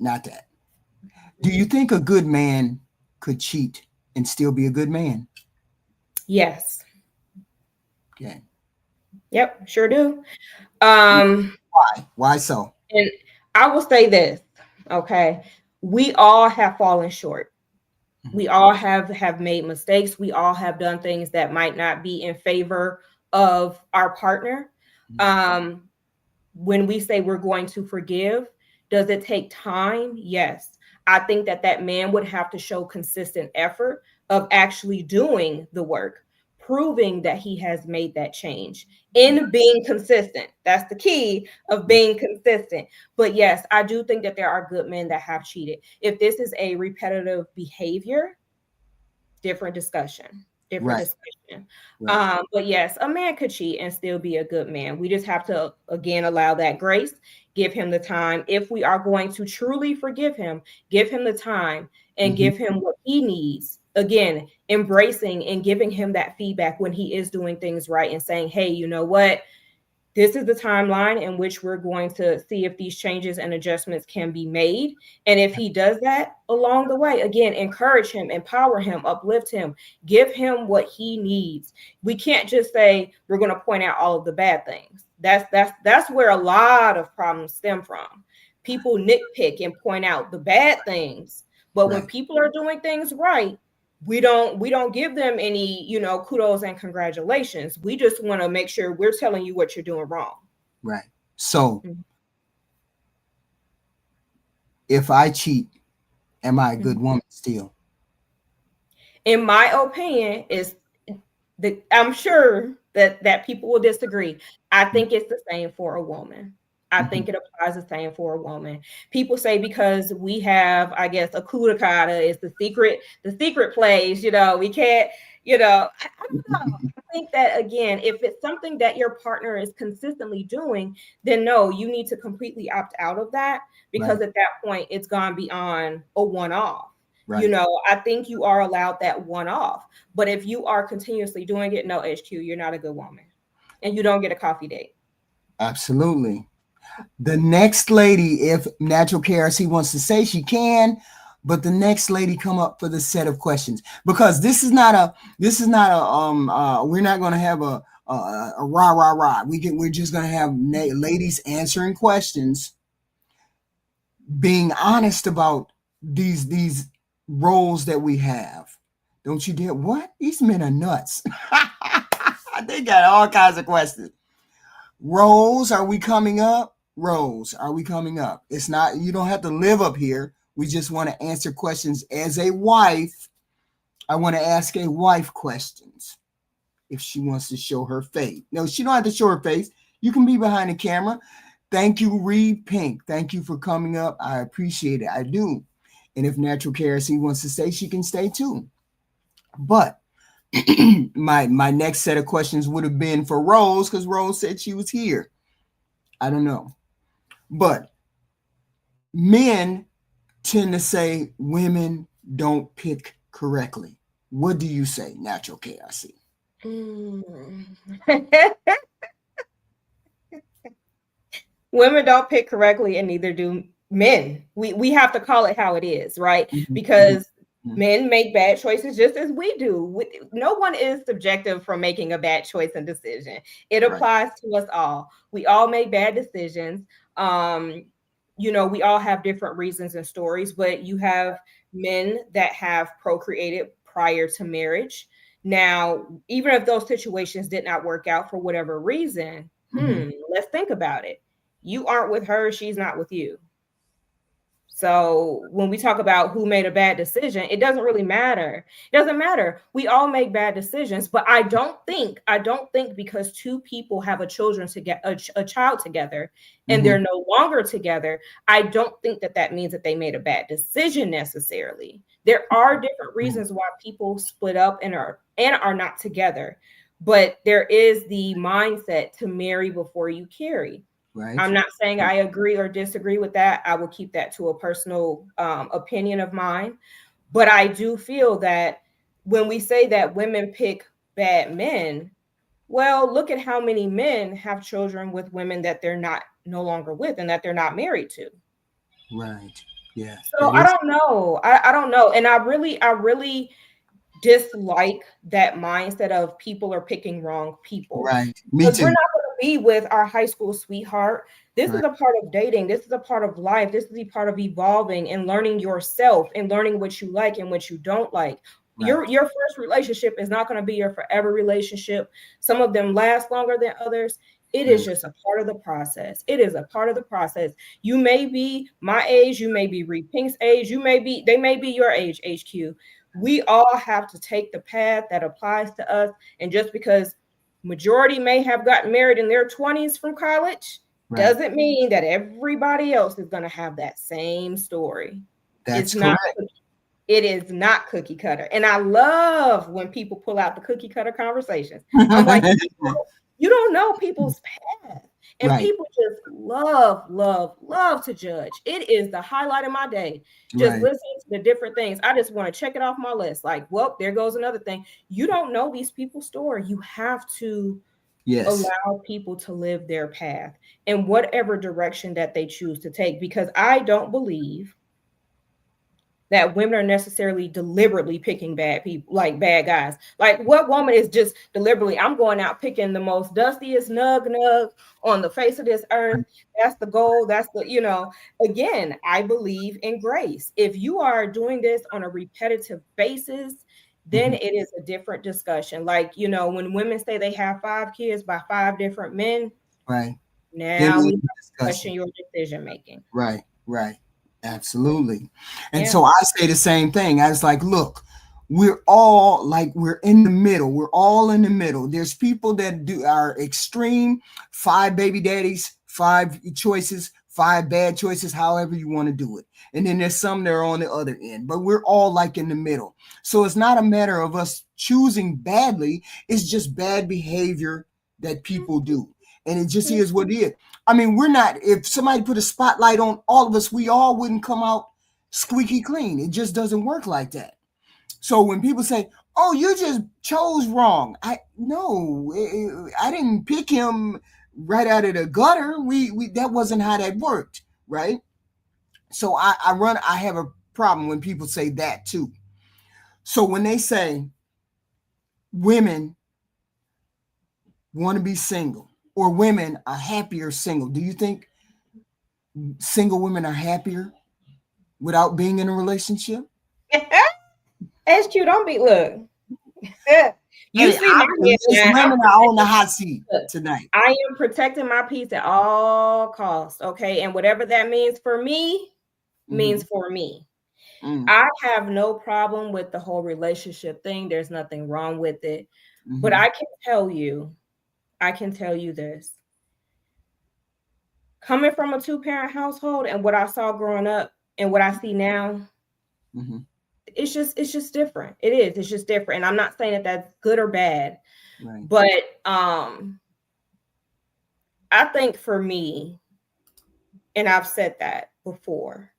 Do you think a good man could cheat and still be a good man? Yes. Okay. Yep, sure do. Um, Why so? and I will say this, okay? We all have fallen short. We all have made mistakes. We all have done things that might not be in favor of our partner. Um, when we say we're going to forgive, does it take time? Yes. I think that man would have to show consistent effort of actually doing the work, proving that he has made that change in being consistent. That's the key of being consistent. But yes, I do think that there are good men that have cheated. If this is a repetitive behavior, different discussion. Right. But yes, a man could cheat and still be a good man. We just have to again allow that grace, give him the time. If we are going to truly forgive him, give him the time and give him what he needs. Again, embracing and giving him that feedback when he is doing things right and saying, hey, you know what? This is the timeline in which we're going to see if these changes and adjustments can be made. And if he does that along the way, again, encourage him, empower him, uplift him, give him what he needs. We can't just say we're going to point out all of the bad things. That's where a lot of problems stem from. People nitpick and point out the bad things, but when Right. people are doing things right, we don't give them any kudos and congratulations. We just want to make sure we're telling you what you're doing wrong. Right. So Mhm. if I cheat, am I a good Mhm. woman still? In my opinion, I'm sure that people will disagree. I think it's the same for a woman. I think it applies the same for a woman. People say because we have, I guess, a kudakata is the secret place. We can't, I don't know. I think that again, if it's something that your partner is consistently doing, then no, you need to completely opt out of that because Right. at that point it's gone beyond a one-off. Right. I think you are allowed that one-off. But if you are continuously doing it, no, HQ, you're not a good woman. And you don't get a coffee date. Absolutely. The next lady, if Natural KRC wants to say, she can, but the next lady come up for the set of questions, because this is not a we're not going to have a rah rah rah. We're just going to have ladies answering questions, being honest about these roles that we have. Don't you dare. What? These men are nuts. They got all kinds of questions. Rose, are we coming up? Rose, are we coming up? It's not, you don't have to live up here. We just want to answer questions as a wife. I want to ask a wife questions if she wants to show her face. No, she don't have to show her face. You can be behind the camera. Thank you, Reed Pink. Thank you for coming up. I appreciate it. I do. And if Natural KRC wants to stay, she can stay too. But my next set of questions would have been for Rose, because Rose said she was here. I don't know. But men tend to say women don't pick correctly. What do you say, Natural KRC? Mm. Women don't pick correctly, and neither do men. We have to call it how it is, right? Mhm, Because mhm. men make bad choices just as we do. No one is subjective from making a bad choice and decision. It Right. applies to us all. We all make bad decisions. Um, we all have different reasons and stories, but you have men that have procreated prior to marriage. Now, even if those situations did not work out for whatever reason, Mhm. let's think about it. You aren't with her, she's not with you. So when we talk about who made a bad decision, it doesn't really matter. It doesn't matter. We all make bad decisions, but I don't think because two people have a child together and Mhm. they're no longer together, I don't think that means that they made a bad decision necessarily. There are different Mhm. reasons why people split up and are not together, but there is the mindset to marry before you carry. Right. I'm not saying I agree or disagree with that. I will keep that to a personal opinion of mine. But I do feel that when we say that women pick bad men, well, look at how many men have children with women that they're not no longer with and that they're not married to. Right. Yeah. So That I is don't know. I don't know. And I really dislike that mindset of people are picking wrong people. right. Me Because we're too. not going to be with our high school sweetheart. This is Right. a part of dating. This is a part of life. This is a part of evolving and learning yourself and learning what you like and what you don't like. Your Right. your first relationship is not going to be your forever relationship. Some of them last longer than others. It is Right. just a part of the process. It is a part of the process. You may be my age, you may be Reed Pink's age, they may be your age, HQ. We all have to take the path that applies to us. And just because majority may have gotten married in their 20s from college Right. doesn't mean that everybody else is going to have that same story. It's That's not correct. it is not cookie cutter. And I love when people pull out the cookie cutter conversations. I'm like, you don't know people's path. And right. people just love, love, love to judge. It is the highlight of my day. Just Right. listening to the different things. I just want to check it off my list. Like, well, there goes another thing. You don't know these people's story. You have to Yes. allow people to live their path in whatever direction that they choose to take. Because I don't believe that women are necessarily deliberately picking bad people, like bad guys. Like, what woman is just deliberately, I'm going out picking the most dustiest nug on the face of this earth? That's the goal. That's again, I believe in grace. If you are doing this on a repetitive basis, then Mhm. it is a different discussion. Like, when women say they have 5 kids by 5 different men, Right. Then now we we have have a to question discussion. your decision making. Right, right. Absolutely. And Yeah. so I say the same thing. I was like, look, we're in the middle. We're all in the middle. There's people that are extreme, 5 baby daddies, 5 choices, 5 bad choices, however you want to do it. And then there's some that are on the other end, but we're all like in the middle. So it's not a matter of us choosing badly, it's just bad behavior that people do. And it just is what it is. I mean, we're not, if somebody put a spotlight on all of us, we all wouldn't come out squeaky clean. It just doesn't work like that. So when people say, oh, you just chose wrong, I didn't pick him right out of the gutter. We that wasn't how that worked, right? So I have a problem when people say that too. So when they say women want to be single or women are happier single, do you think single women are happier without being in a relationship? HQ, don't be look. You Hey, see my head it's line. women are on the hot seat tonight. I am protecting my peace at all costs. Okay. And whatever that means for me Mm-hmm. means for me. Mm-hmm. I have no problem with the whole relationship thing. There's nothing wrong with it. But Mm-hmm. I can tell you this. Coming from a two-parent household and what I saw growing up and what I see now, Mm-hmm. it's just different. It is. It's just different. And I'm not saying that that's good or bad, Right. but I think for me, and I've said that before,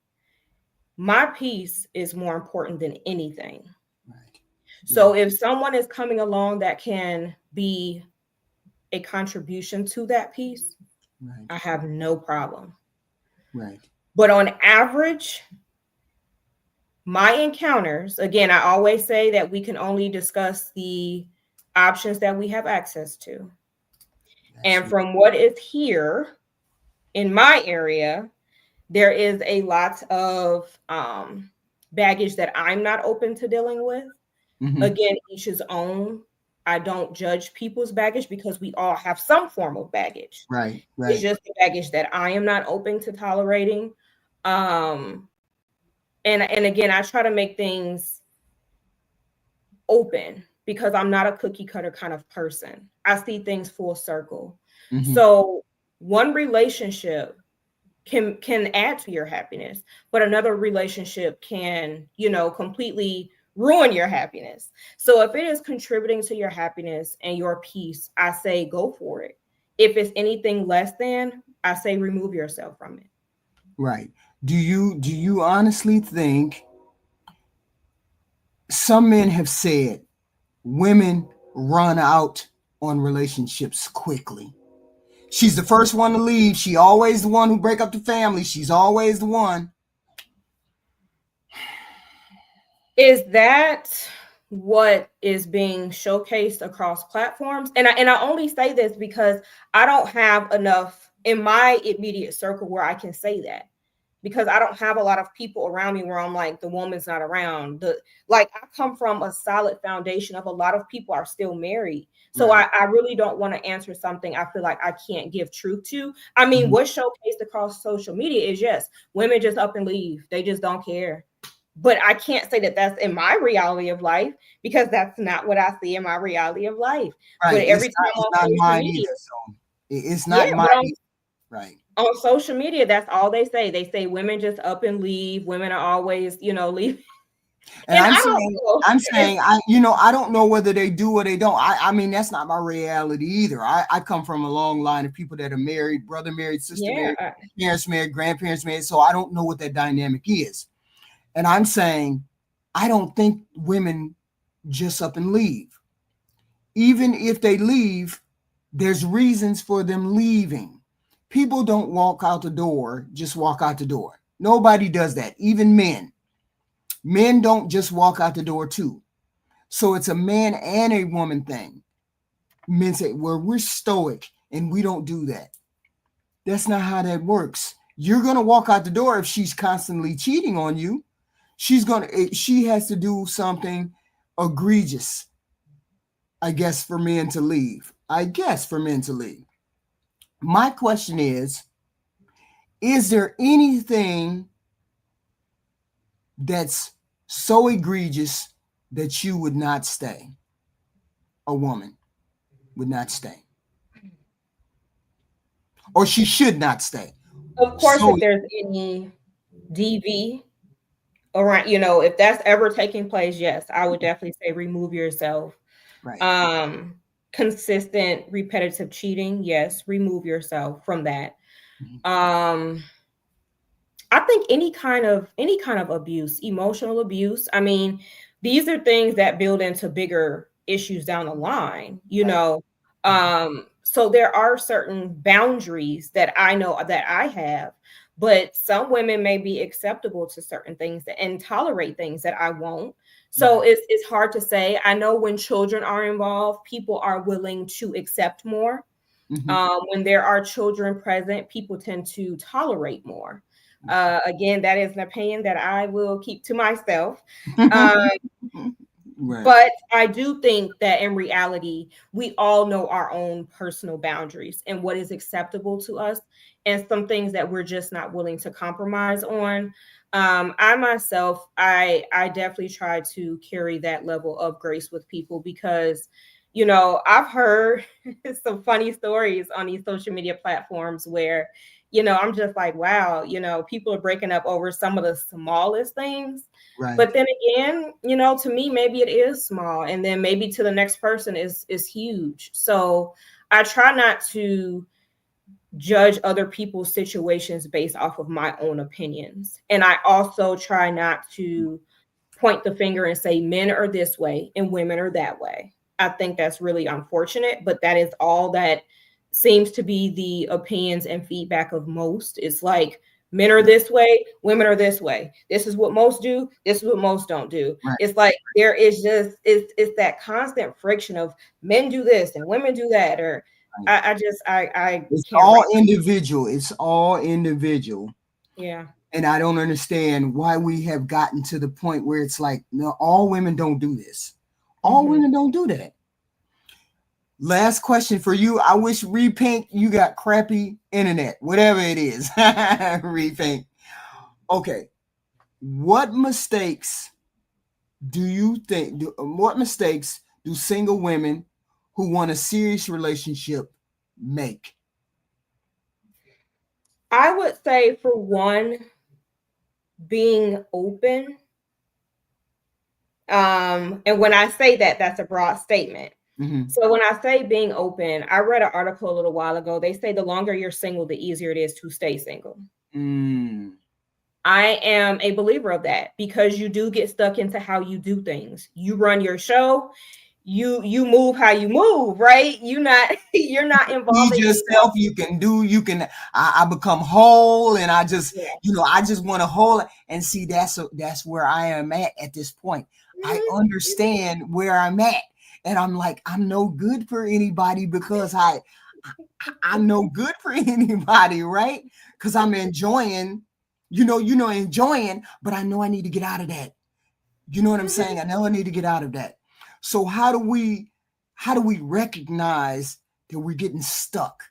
my peace is more important than anything. Right. Yeah. So if someone is coming along that can be a contribution to that peace, Right. I have no problem. Right. But on average, my encounters, again, I always say that we can only discuss the options that we have access to. And from what is here in my area, there is a lot of baggage that I'm not open to dealing with. Mm-hmm. Again, each his own. I don't judge people's baggage because we all have some form of baggage. Right. It's just the baggage that I am not open to tolerating. And again, I try to make things open because I'm not a cookie cutter kind of person. I see things full circle. Mm-hmm. So one relationship can add to your happiness, but another relationship can, completely ruin your happiness. So if it is contributing to your happiness and your peace, I say go for it. If it's anything less than, I say remove yourself from it. Right. Do you honestly think some men have said women run out on relationships quickly? She's the first one to leave. She always the one who break up the family. She's always the one. Is that what is being showcased across platforms? And I only say this because I don't have enough in my immediate circle where I can say that. Because I don't have a lot of people around me where I'm like, the woman's not around. I come from a solid foundation of a lot of people are still married. So Right. I really don't want to answer something I feel like I can't give truth to. I mean, what's showcased across social media is, yes, women just up and leave. They just don't care. But I can't say that that's in my reality of life because that's not what I see in my reality of life. Right. But every time on social media, either, so it's not mine. Right. On social media, that's all they say. They say women just up and leave. Women are always, leave. And I'm saying, I don't know whether they do or they don't. I mean, that's not my reality either. I come from a long line of people that are married, brother married, sister married, parents married, grandparents married. So I don't know what that dynamic is. And I'm saying, I don't think women just up and leave. Even if they leave, there's reasons for them leaving. People don't walk out the door, just walk out the door. Nobody does that, even men. Men don't just walk out the door too. So it's a man and a woman thing. Men say, well, we're stoic and we don't do that. That's not how that works. You're going to walk out the door if she's constantly cheating on you. She has to do something egregious, I guess, for men to leave. My question is there anything that's so egregious that you would not stay? A woman would not stay. Or she should not stay. Of course, if there's any DV around, if that's ever taking place, yes, I would definitely say remove yourself. Right. Consistent, repetitive cheating, yes, remove yourself from that. I think any kind of abuse, emotional abuse, I mean, these are things that build into bigger issues down the line, so there are certain boundaries that I know that I have, but some women may be acceptable to certain things and tolerate things that I won't. So it's hard to say. I know when children are involved, people are willing to accept more. When there are children present, people tend to tolerate more. Again, that is an opinion that I will keep to myself. Right. But I do think that in reality, we all know our own personal boundaries and what is acceptable to us and some things that we're just not willing to compromise on. I myself, I definitely try to carry that level of grace with people because, I've heard some funny stories on these social media platforms where, I'm just like, wow, people are breaking up over some of the smallest things. Right. But then again, to me, maybe it is small. And then maybe to the next person is huge. So I try not to judge other people's situations based off of my own opinions. And I also try not to point the finger and say men are this way and women are that way. I think that's really unfortunate, but that is all that seems to be the opinions and feedback of most. It's like Men are this way, women are this way. This is what most do, this is what most don't do. Right. It's like there is just it's that constant friction of men do this and women do that, or Right. I It's can't all wrap. individual. It's all individual. Yeah. And I don't understand why we have gotten to the point where it's like, no, all women don't do this. All women don't do that. Last question for you. I wish Repaint, you got crappy internet, whatever it is. Repaint. Okay. What mistakes what mistakes do single women who want a serious relationship make? I would say, for one, being open. And when I say that, that's a broad statement. So when I say being open, I read an article a little while ago. They say the longer you're single, the easier it is to stay single. I am a believer of that, because you do get stuck into how you do things. You run your show, you move how you move, right? You're not involving yourself. I become whole, and I just I just want to hold. And see, that's where I am at this point. I understand where I'm at, and I'm like, I'm no good for anybody, because I'm no good for anybody, right? Because I'm enjoying, enjoying, but I know I need to get out of that. You know what I'm saying? I know I need to get out of that. So how do we recognize that we're getting stuck,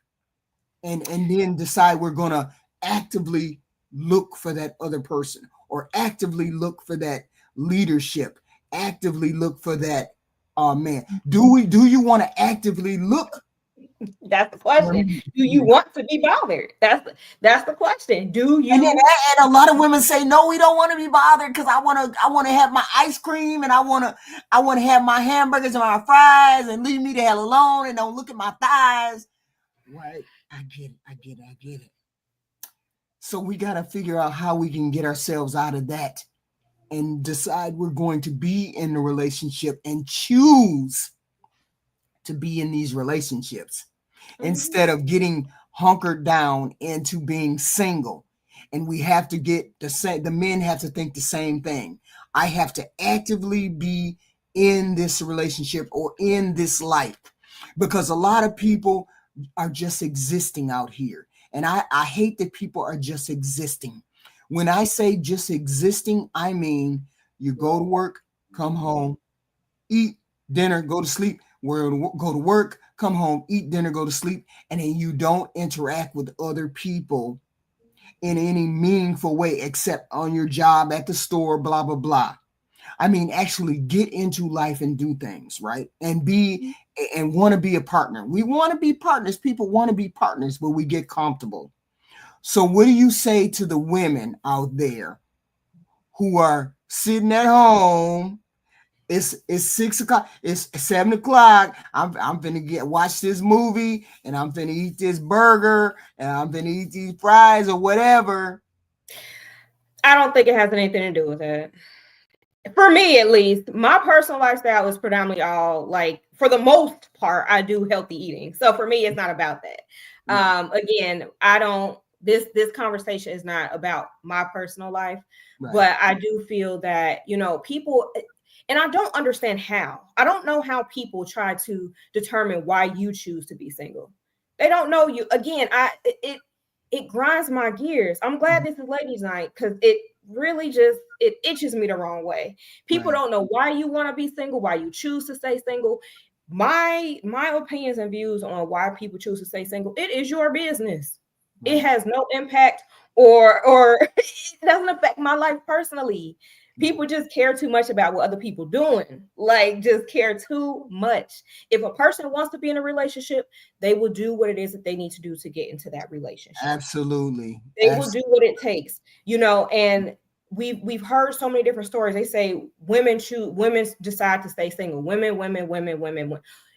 and then decide we're gonna actively look for that other person, or actively look for that leadership, actively look for that man? Do you want to actively look? That's the question. Do you want to be bothered? That's the question. Do you? And a lot of women say, no, we don't want to be bothered, because I want to have my ice cream, and I want to have my hamburgers and my fries, and leave me the hell alone, and don't look at my thighs. Right? I get it. So we got to figure out how we can get ourselves out of that, and decide we're going to be in the relationship, and choose to be in these relationships, instead of getting hunkered down into being single. And we have to get the men have to think the same thing. I have to actively be in this relationship, or in this life, because a lot of people are just existing out here. And I hate that people are just existing. When I say just existing, I mean, you go to work, come home, eat dinner, go to sleep, go to work, come home, eat dinner, go to sleep, and then you don't interact with other people in any meaningful way, except on your job, at the store, blah, blah, blah. I mean, actually get into life and do things, right? And want to be a partner. We want to be partners. People want to be partners, but we get comfortable. So what do you say to the women out there who are sitting at home? It's 6 o'clock. It's 7 o'clock. I'm finna watch this movie, and I'm finna eat this burger, and I'm finna eat these fries or whatever. I don't think it has anything to do with it. For me, at least, my personal lifestyle is predominantly all, like, for the most part, I do healthy eating. So for me, it's not about that. Again, I don't. This conversation is not about my personal life, but I do feel that people. And I don't understand how. I don't know how people try to determine why you choose to be single. They don't know you. Again, it grinds my gears. I'm glad this is ladies' night, because it really just it itches me the wrong way. People don't know why you want to be single, why you choose to stay single. My opinions and views on why people choose to stay single, it is your business. It has no impact, or it doesn't affect my life personally. People just care too much about what other people doing. Like, just care too much. If a person wants to be in a relationship, they will do what it is that they need to do to get into that relationship. Absolutely. They will do what it takes, and we've heard so many different stories. They say women decide to stay single. Women.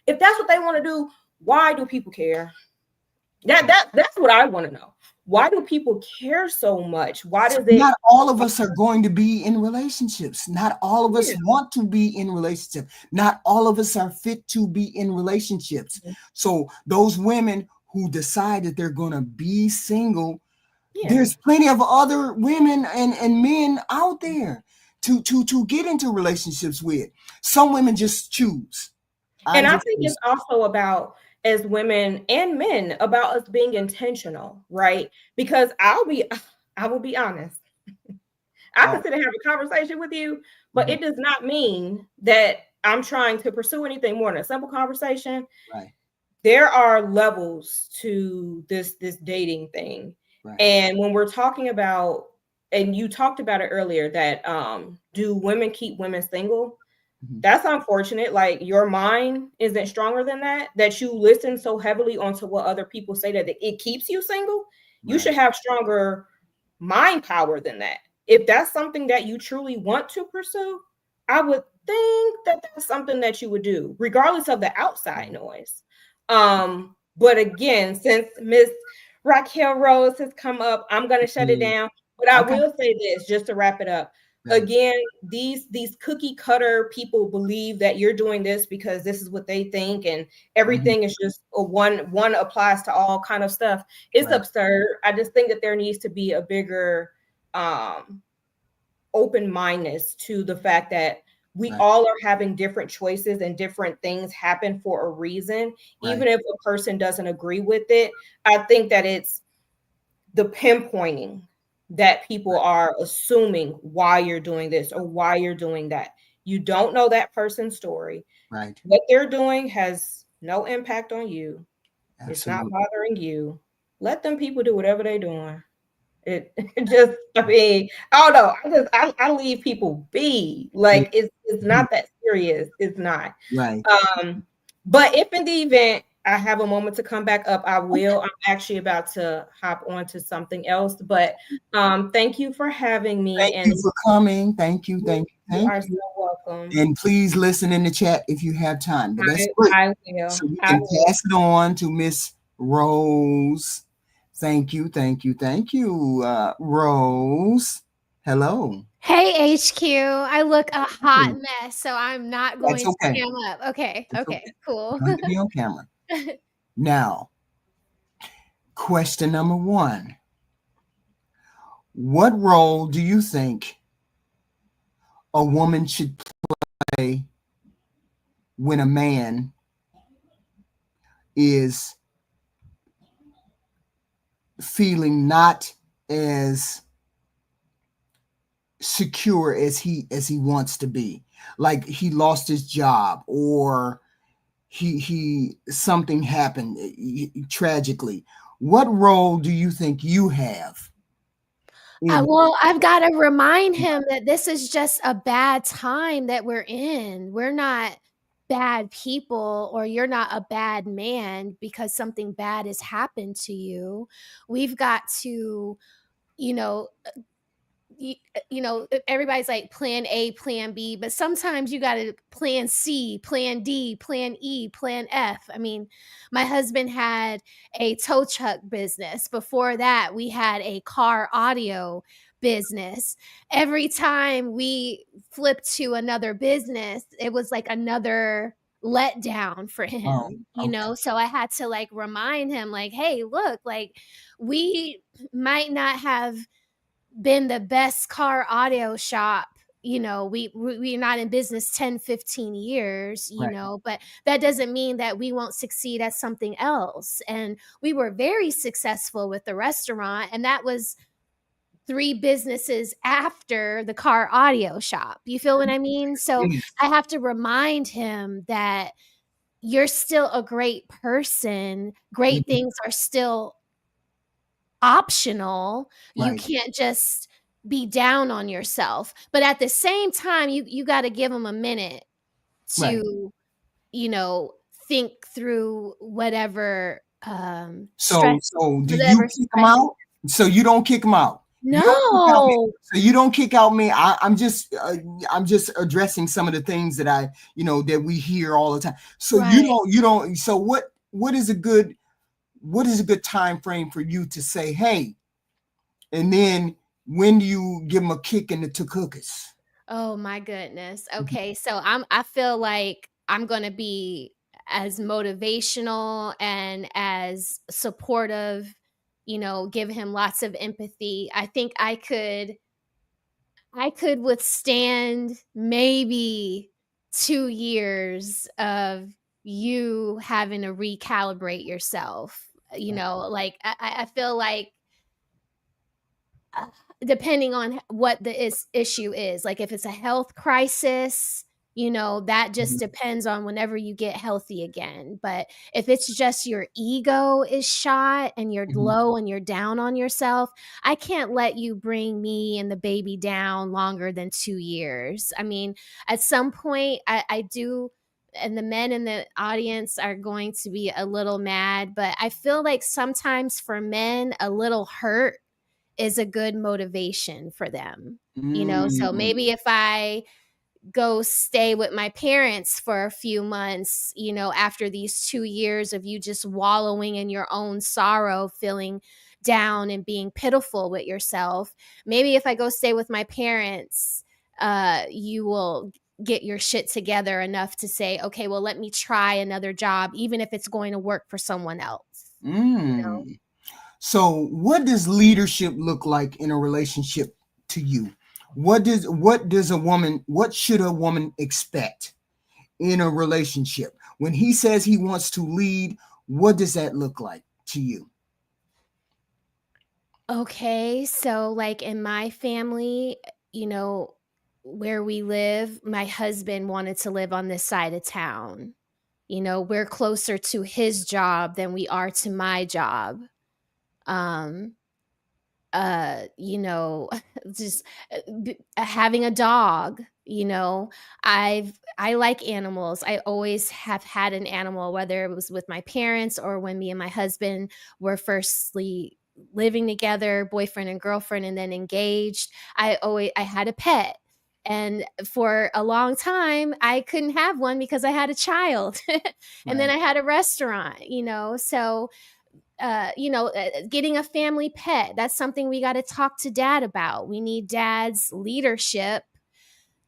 If that's what they want to do, why do people care? That's what I want to know. Why do people care so much? Why does it? Not all of us are going to be in relationships. Not all of us want to be in relationships. Not all of us are fit to be in relationships. So those women who decide that they're going to be single, Yeah. There's plenty of other women and men out there to get into relationships with. Some women just choose. And I'm I just think it's also about, as women and men, about us being intentional, right? Because I will be honest. I can oh sit and have a conversation with you, but mhm, it does not mean that I'm trying to pursue anything more than a simple conversation. right, There are levels to this dating thing. right. And when we're talking about, and you talked about it earlier, that do women keep women single? Mhm, That's unfortunate. Like, your mind isn't stronger than that, that you listen so heavily onto what other people say that it keeps you single. You right, should have stronger mind power than that. If that's something that you truly want to pursue, I would think that that's something that you would do, regardless of the outside right. noise. But again, since Miss Raquel Rose has come up, I'm gonna shut it Yeah. down. But I Okay. will say this just to wrap it up. Right. Again, these cookie cutter people believe that you're doing this because this is what they think, and Mhm, everything is just a one applies to all kind of stuff. It's right. absurd. I just think that there needs to be a bigger um open mindedness to the fact that we Right. all are having different choices and different things happen for a reason. Even Right. if a person doesn't agree with it, I think that it's the pinpointing that people are assuming why you're doing this or why you're doing that. You don't know that person's story. Right. What they're doing has no impact on you. It's not Absolutely. bothering you. Let them people do whatever they're doing. It just, I mean, I don't know. I leave people be. Yeah. Like, it's Mhm, not that serious. It's not. right. Um, but if in the event I have a moment to come back up, I will. I'm actually about to hop on to something else. But thank you for having me, Thank and you for coming. Thank you. you, Thank you. you Thank are you. so welcome. And please listen in the chat if you have time. But that's I great. I will. So we I can will. pass it on to Miss Rose. Thank you. Thank you. Thank you, Rose. Hello. Hey HQ, I look a hot Hey, mess, so I'm not that's going to okay. cam up. Okay, It's okay. okay, cool. Going to be on camera. Now, question number one. What role do you think a woman should play when a man is feeling not as secure as he wants to be, like he lost his job, or he something happened tragically? What role do you think you have in? Well, I've got to remind him that this is just a bad time that we're in. We're not bad people, or you're not a bad man because something bad has happened to you. We've got to, you know, everybody's like plan A, plan B, but sometimes you got to plan C, plan D, plan E, plan F. I mean, my husband had a tow truck business. Before that, we had a car audio business. Every time we flipped to another business, it was like another letdown for Oh, him, okay. so I had to like remind him, like, hey, look, like, we might not have been the best car audio shop. We're not in business 10, 15 years, Right. but that doesn't mean that we won't succeed at something else. And we were very successful with the restaurant, and that was 3 businesses after the car audio shop. You feel what I mean? So Yes. I have to remind him that you're still a great person. Great Mhm. things are still optional. You Right. can't just be down on yourself. But at the same time, you got to give them a minute Right. to, you know, think through So so do you whatever kick him stress. out? So you don't kick him out. You don't kick out me. No. So you don't kick out me. I'm just addressing some of the things that that we hear all the time. So Right. you don't. So what is a good time frame for you to say, hey, and then when do you give them a kick in the cookies? Oh my goodness. Okay, so I feel like I'm going to be as motivational and as supportive give him lots of empathy. I think I could withstand maybe 2 years of you having to recalibrate yourself. Like I feel like uh, depending on what the issue is, like if it's a health crisis, that just Mhm. depends on whenever you get healthy again. But if it's just your ego is shot and you're Mhm. low and you're down on yourself, I can't let you bring me and the baby down longer than 2 years. I mean, at some point, I do. And the men in the audience are going to be a little mad, but I feel like sometimes for men, a little hurt is a good motivation for them. So Mm. maybe if I go stay with my parents for a few months, after these 2 years of you just wallowing in your own sorrow, feeling down and being pitiful with yourself, maybe if I go stay with my parents, you will get your shit together enough to say, okay, well, let me try another job, even if it's going to work for someone else. Mm. So, what does leadership look like in a relationship to you? What should a woman expect in a relationship? When he says he wants to lead, what does that look like to you? Okay, so like in my family, you know, where we live, my husband wanted to live on this side of town. We're closer to his job than we are to my job. Um, you know, just having a dog, I like animals. I always have had an animal, whether it was with my parents or when me and my husband were firstly living together, boyfriend and girlfriend, and then engaged. I had a pet. And for a long time, I couldn't have one because I had a child. And then Right. I had a restaurant, so getting a family pet, that's something we got to talk to dad about. We need dad's leadership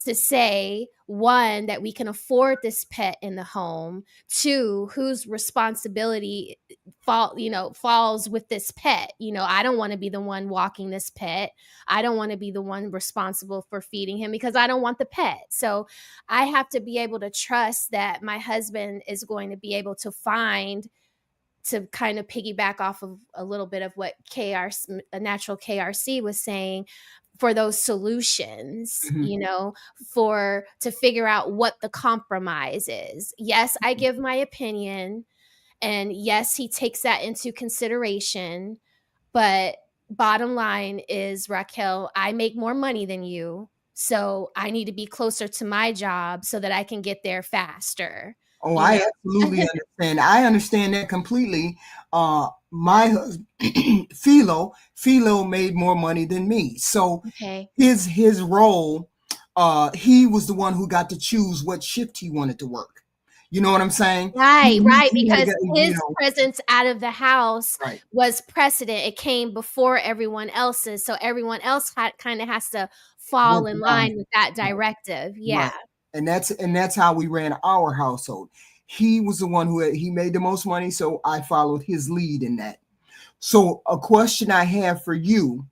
to say, one, that we can afford this pet in the home, two, whose responsibility falls with this pet. I don't want to be the one walking this pet. I don't want to be the one responsible for feeding him because I don't want the pet. So I have to be able to trust that my husband is going to be able to find, to kind of piggyback off of a little bit of what a natural KRC was saying, for those solutions, Mhm. for to figure out what the compromise is. Yes, I give my opinion, and yes, he takes that into consideration, but bottom line is, Raquel, I make more money than you, so I need to be closer to my job so that I can get there faster. Oh, You I know, absolutely understand. I understand that completely. My husband, Philo made more money than me. So okay. his role, he was the one who got to choose what shift he wanted to work. You know what I'm saying? Right, right, He had to because get, his presence out of the house right. was precedent. It came before everyone else's, so everyone else kind of has to fall Work in around line it. with that Right. directive. Right. Yeah. And that's how we ran our household. He was the one he made the most money, so I followed his lead in that. So a question I have for you,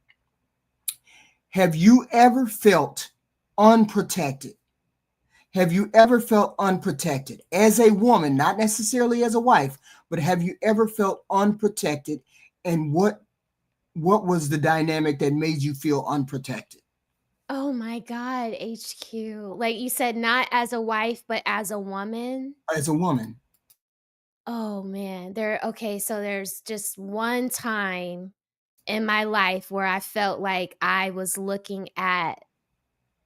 have you ever felt unprotected? Have you ever felt unprotected as a woman, not necessarily as a wife, but have you ever felt unprotected? And what was the dynamic that made you feel unprotected Oh my God, HQ. Like you said, not as a wife, but as a woman. as a woman? Oh man, okay, so there's just one time in my life where I felt like I was looking at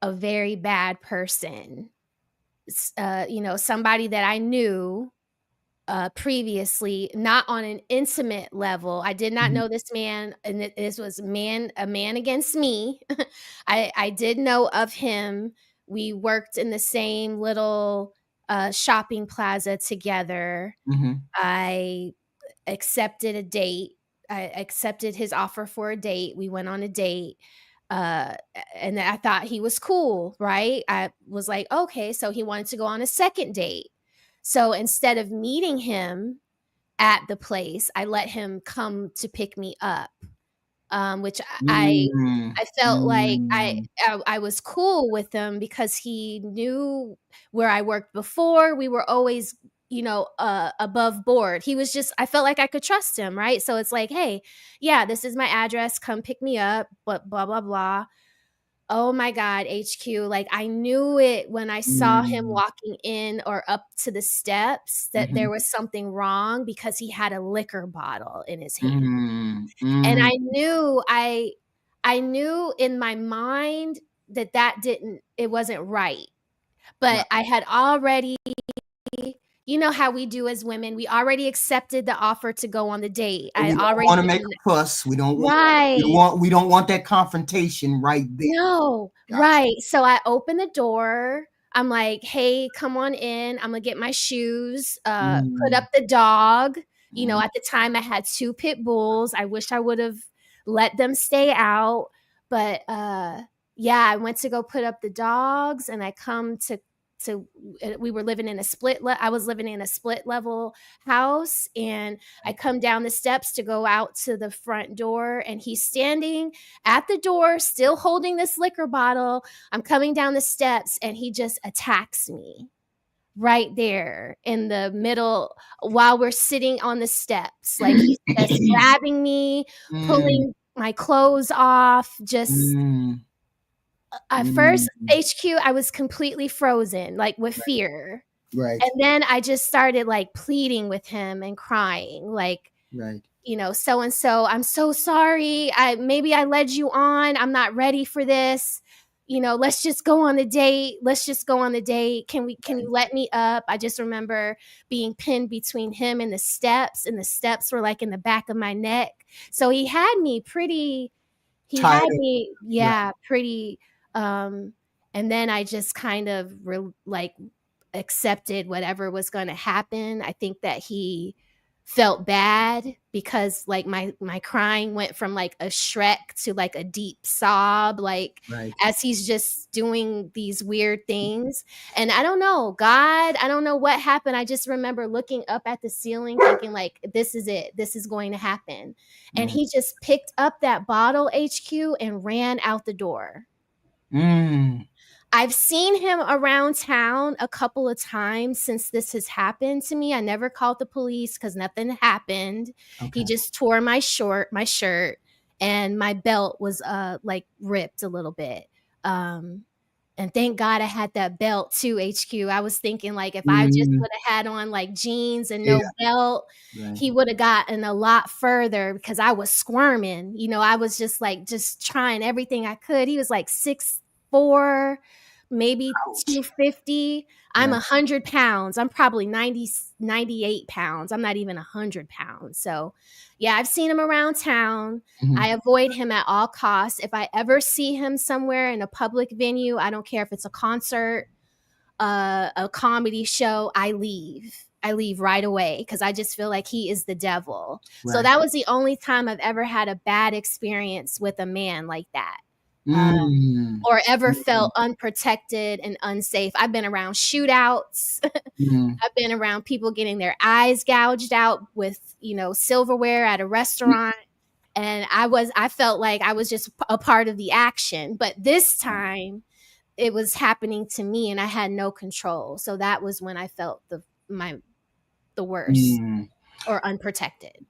a very bad person. Somebody that I knew previously, not on an intimate level. I did not Mhm. know this man, and this was a man against me. I did know of him. We worked in the same little shopping plaza together. Mhm. I accepted a date. I accepted his offer for a date. We went on a date. Uh, and I thought he was cool, right? I was like, okay, so he wanted to go on a second date. So instead of meeting him at the place. I let him come to pick me up, which Mm, I felt like mm, I was cool with him because he knew where I worked before. We were always, above board. He was just, I felt like I could trust him, right? So it's like, hey, yeah, this is my address. Come pick me up. But blah blah blah. Oh my God, HQ. Like I knew it when I saw him mm, walking in or up to the steps that there mhm, was something wrong because he had a liquor bottle in his hand. mm, And mm. I knew in my mind that it wasn't right. But Right. I had already, you know how we do as women, we already accepted the offer to go on the date. I We had don't already want to make done. a fuss. Right. We don't want that confrontation right there. No, Gotcha. right. So I open the door. I'm like, "Hey, come on in. I'm gonna get my shoes, put up Mm, the dog." mm, At the time I had 2 pit bulls. I wish I would have let them stay out, but yeah, I went to go put up the dogs and I come to we were living in a I was living in a split level house, and I come down the steps to go out to the front door and he's standing at the door, still holding this liquor bottle. I'm coming down the steps and he just attacks me right there in the middle while we're sitting on the steps. Like he's just grabbing me, mm, pulling my clothes off. Just mm, at first, mm. HQ, I was completely frozen, like with fear. Right, And then I just started like pleading with him and crying, like, right. so and so, I'm so sorry. Maybe I led you on. I'm not ready for this. Let's just go on the date. Let's just go on the date. Can you let me up? I just remember being pinned between him and the steps were like in the back of my neck. So he Tired had of me, right. yeah, pretty and then I just kind of like accepted whatever was going to happen. I think that he felt bad because like my crying went from like a Shrek to like a deep sob, like Right. as he's just doing these weird things. And I don't know, God, I don't know what happened. I just remember looking up at the ceiling thinking like, this is it, this is going to happen. And Yeah. he just picked up that bottle, HQ, and ran out the door. Mm, I've seen him around town a couple of times since this has happened to me. I never called the police because nothing happened. He okay. just tore my shirt, and my belt was like ripped a little bit. And thank God I had that belt too, HQ. I was thinking like if I just Mm, would have had on like jeans and yeah, no belt, right. he would have gotten a lot further because I was squirming. I was just trying everything I could. He was like 6'4", maybe Ouch. 250. I'm Right. 100 pounds. I'm probably 98 pounds. I'm not even 100 pounds. So yeah, I've seen him around town. I Mhm. avoid him at all costs. If I ever see him somewhere in a public venue, I don't care if it's a concert, a comedy show, I leave. I leave right away because I just feel like he is the devil. So Right. that was the only time I've ever had a bad experience with a man like that. Uh, Mm, or ever mm, felt unprotected and unsafe. I've been around shootouts. mm. I've been around people getting their eyes gouged out with, silverware at a restaurant. And I felt like I was just a part of the action. But this time it was happening to me and I had no control. So that was when I felt the worst Mm. or unprotected.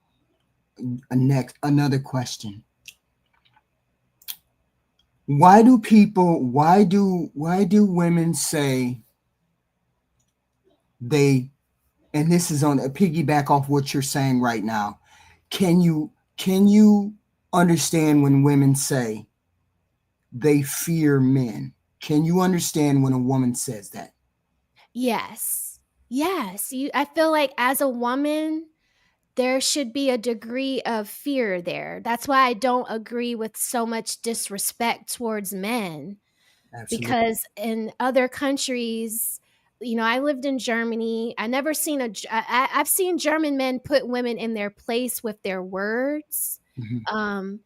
Another question. Why do women say they, and this is on a piggyback off what you're saying right now. Can you understand when women say they fear men? Can you understand when a woman says that? Yes. Yes. I feel like as a woman, there should be a degree of fear there. That's why I don't agree with so much disrespect towards men, Absolutely. because in other countries, I lived in Germany. I never seen I've seen German men put women in their place with their words. Mhm. Um,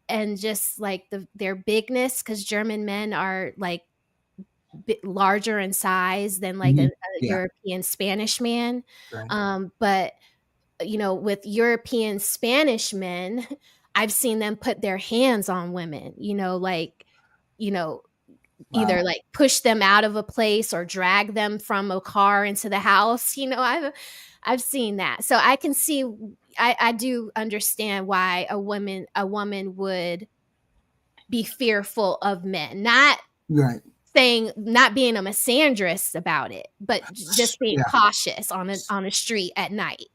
and just like their bigness, because German men are like larger in size than like a Mhm. Yeah, European Spanish man. right. But with European Spanish men, I've seen them put their hands on women, like, you know, Wow. either like push them out of a place or drag them from a car into the house. I've seen that. So I can see, I do understand why a woman would be fearful of men. Not Right. saying, not being a misandrist about it, but just being Yeah. cautious on a street at night.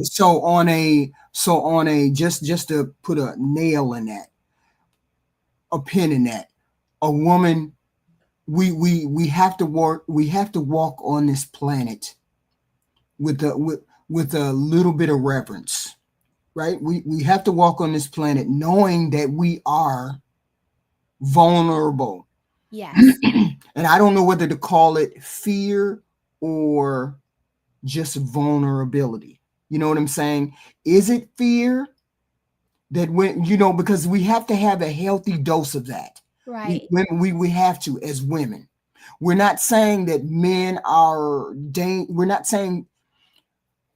So on a just to put a nail in that, a pin in that, a woman, we have to walk on this planet with a little bit of reverence, right? We have to walk on this planet knowing that we are vulnerable. Yes. And I don't know whether to call it fear or just vulnerability. You know what I'm saying? Is it fear that because we have to have a healthy dose of that. Right. We have to, as women. We're not saying that men are we're not saying,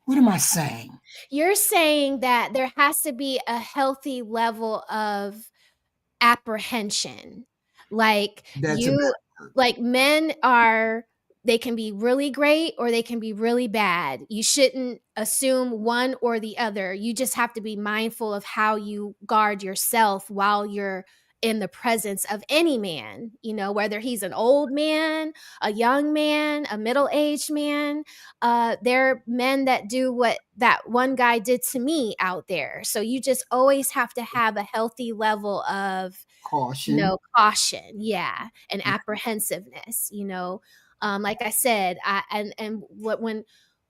what am I saying? You're saying that there has to be a healthy level of apprehension. Like That's a better word. like men they can be really great or they can be really bad. You shouldn't assume one or the other. You just have to be mindful of how you guard yourself while you're in the presence of any man, whether he's an old man, a young man, a middle-aged man. There are men that do what that one guy did to me out there. So you just always have to have a healthy level of Caution. Caution, yeah, and apprehensiveness. Like I said,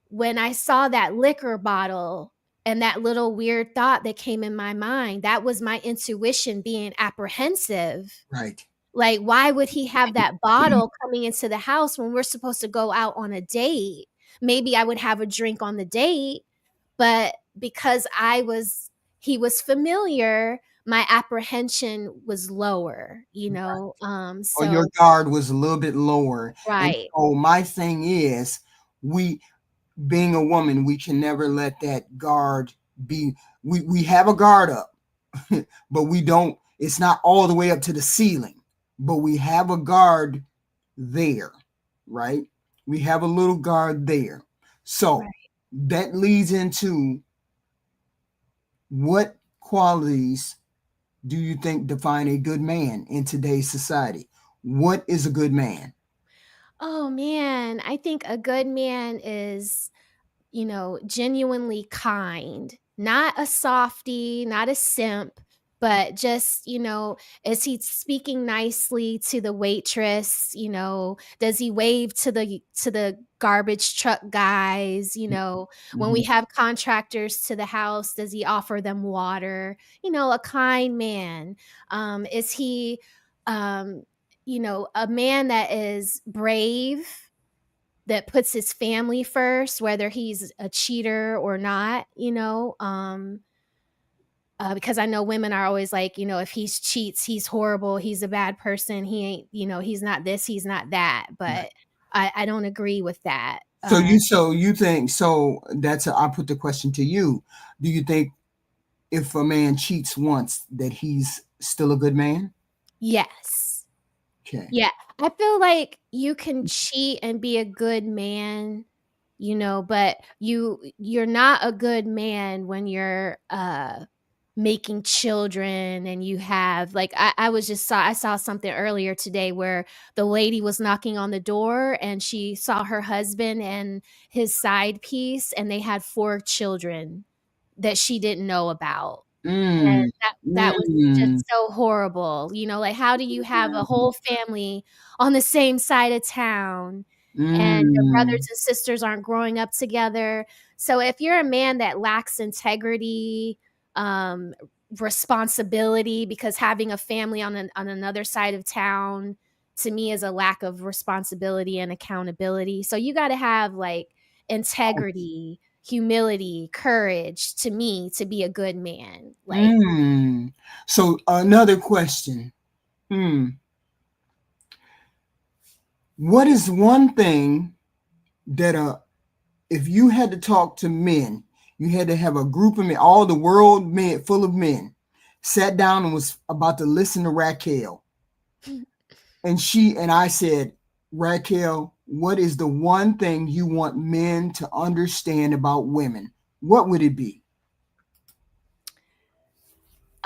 when I saw that liquor bottle and that little weird thought that came in my mind, that was my intuition being apprehensive. Right. Like, why would he have that bottle coming into the house when we're supposed to go out on a date? Maybe I would have a drink on the date, but because he was familiar, my apprehension was lower, Or so your guard was a little bit lower. And right. so my thing is, being a woman, we can never let that guard be. We have a guard up, but it's not all the way up to the ceiling, but we have a guard there, right? We have a little guard there. So Right. that leads into, what qualities do you think define a good man in today's society? What is a good man? Oh man, I think a good man is, genuinely kind, not a softie, not a simp, but just, is he speaking nicely to the waitress? Does he wave to the garbage truck guys? When we have contractors to the house, does he offer them water? A kind man. Is he, a man that is brave, that puts his family first, whether he's a cheater or not, because I know women are always like, if he cheats, he's horrible, he's a bad person, he ain't, he's not this, he's not that. But I don't agree with that. So you think, I put the question to you. Do you think if a man cheats once that he's still a good man? Yes. Okay. Yeah. I feel like you can cheat and be a good man, but you're not a good man when you're making children and you have, like, I saw something earlier today where the lady was knocking on the door and she saw her husband and his side piece and they had 4 children that she didn't know about. And that was just so horrible. Like, how do you have a whole family on the same side of town and the brothers and sisters aren't growing up together? So if you're a man that lacks integrity, responsibility, because having a family on another side of town to me is a lack of responsibility and accountability. So you got to have like integrity, humility, courage, to me, to be a good man. Like, So another question. What is one thing that if you had to talk to men You had to have a group of men, all the world men, full of men, sat down and was about to listen to Raquel. And I said, Raquel, what is the one thing you want men to understand about women? What would it be?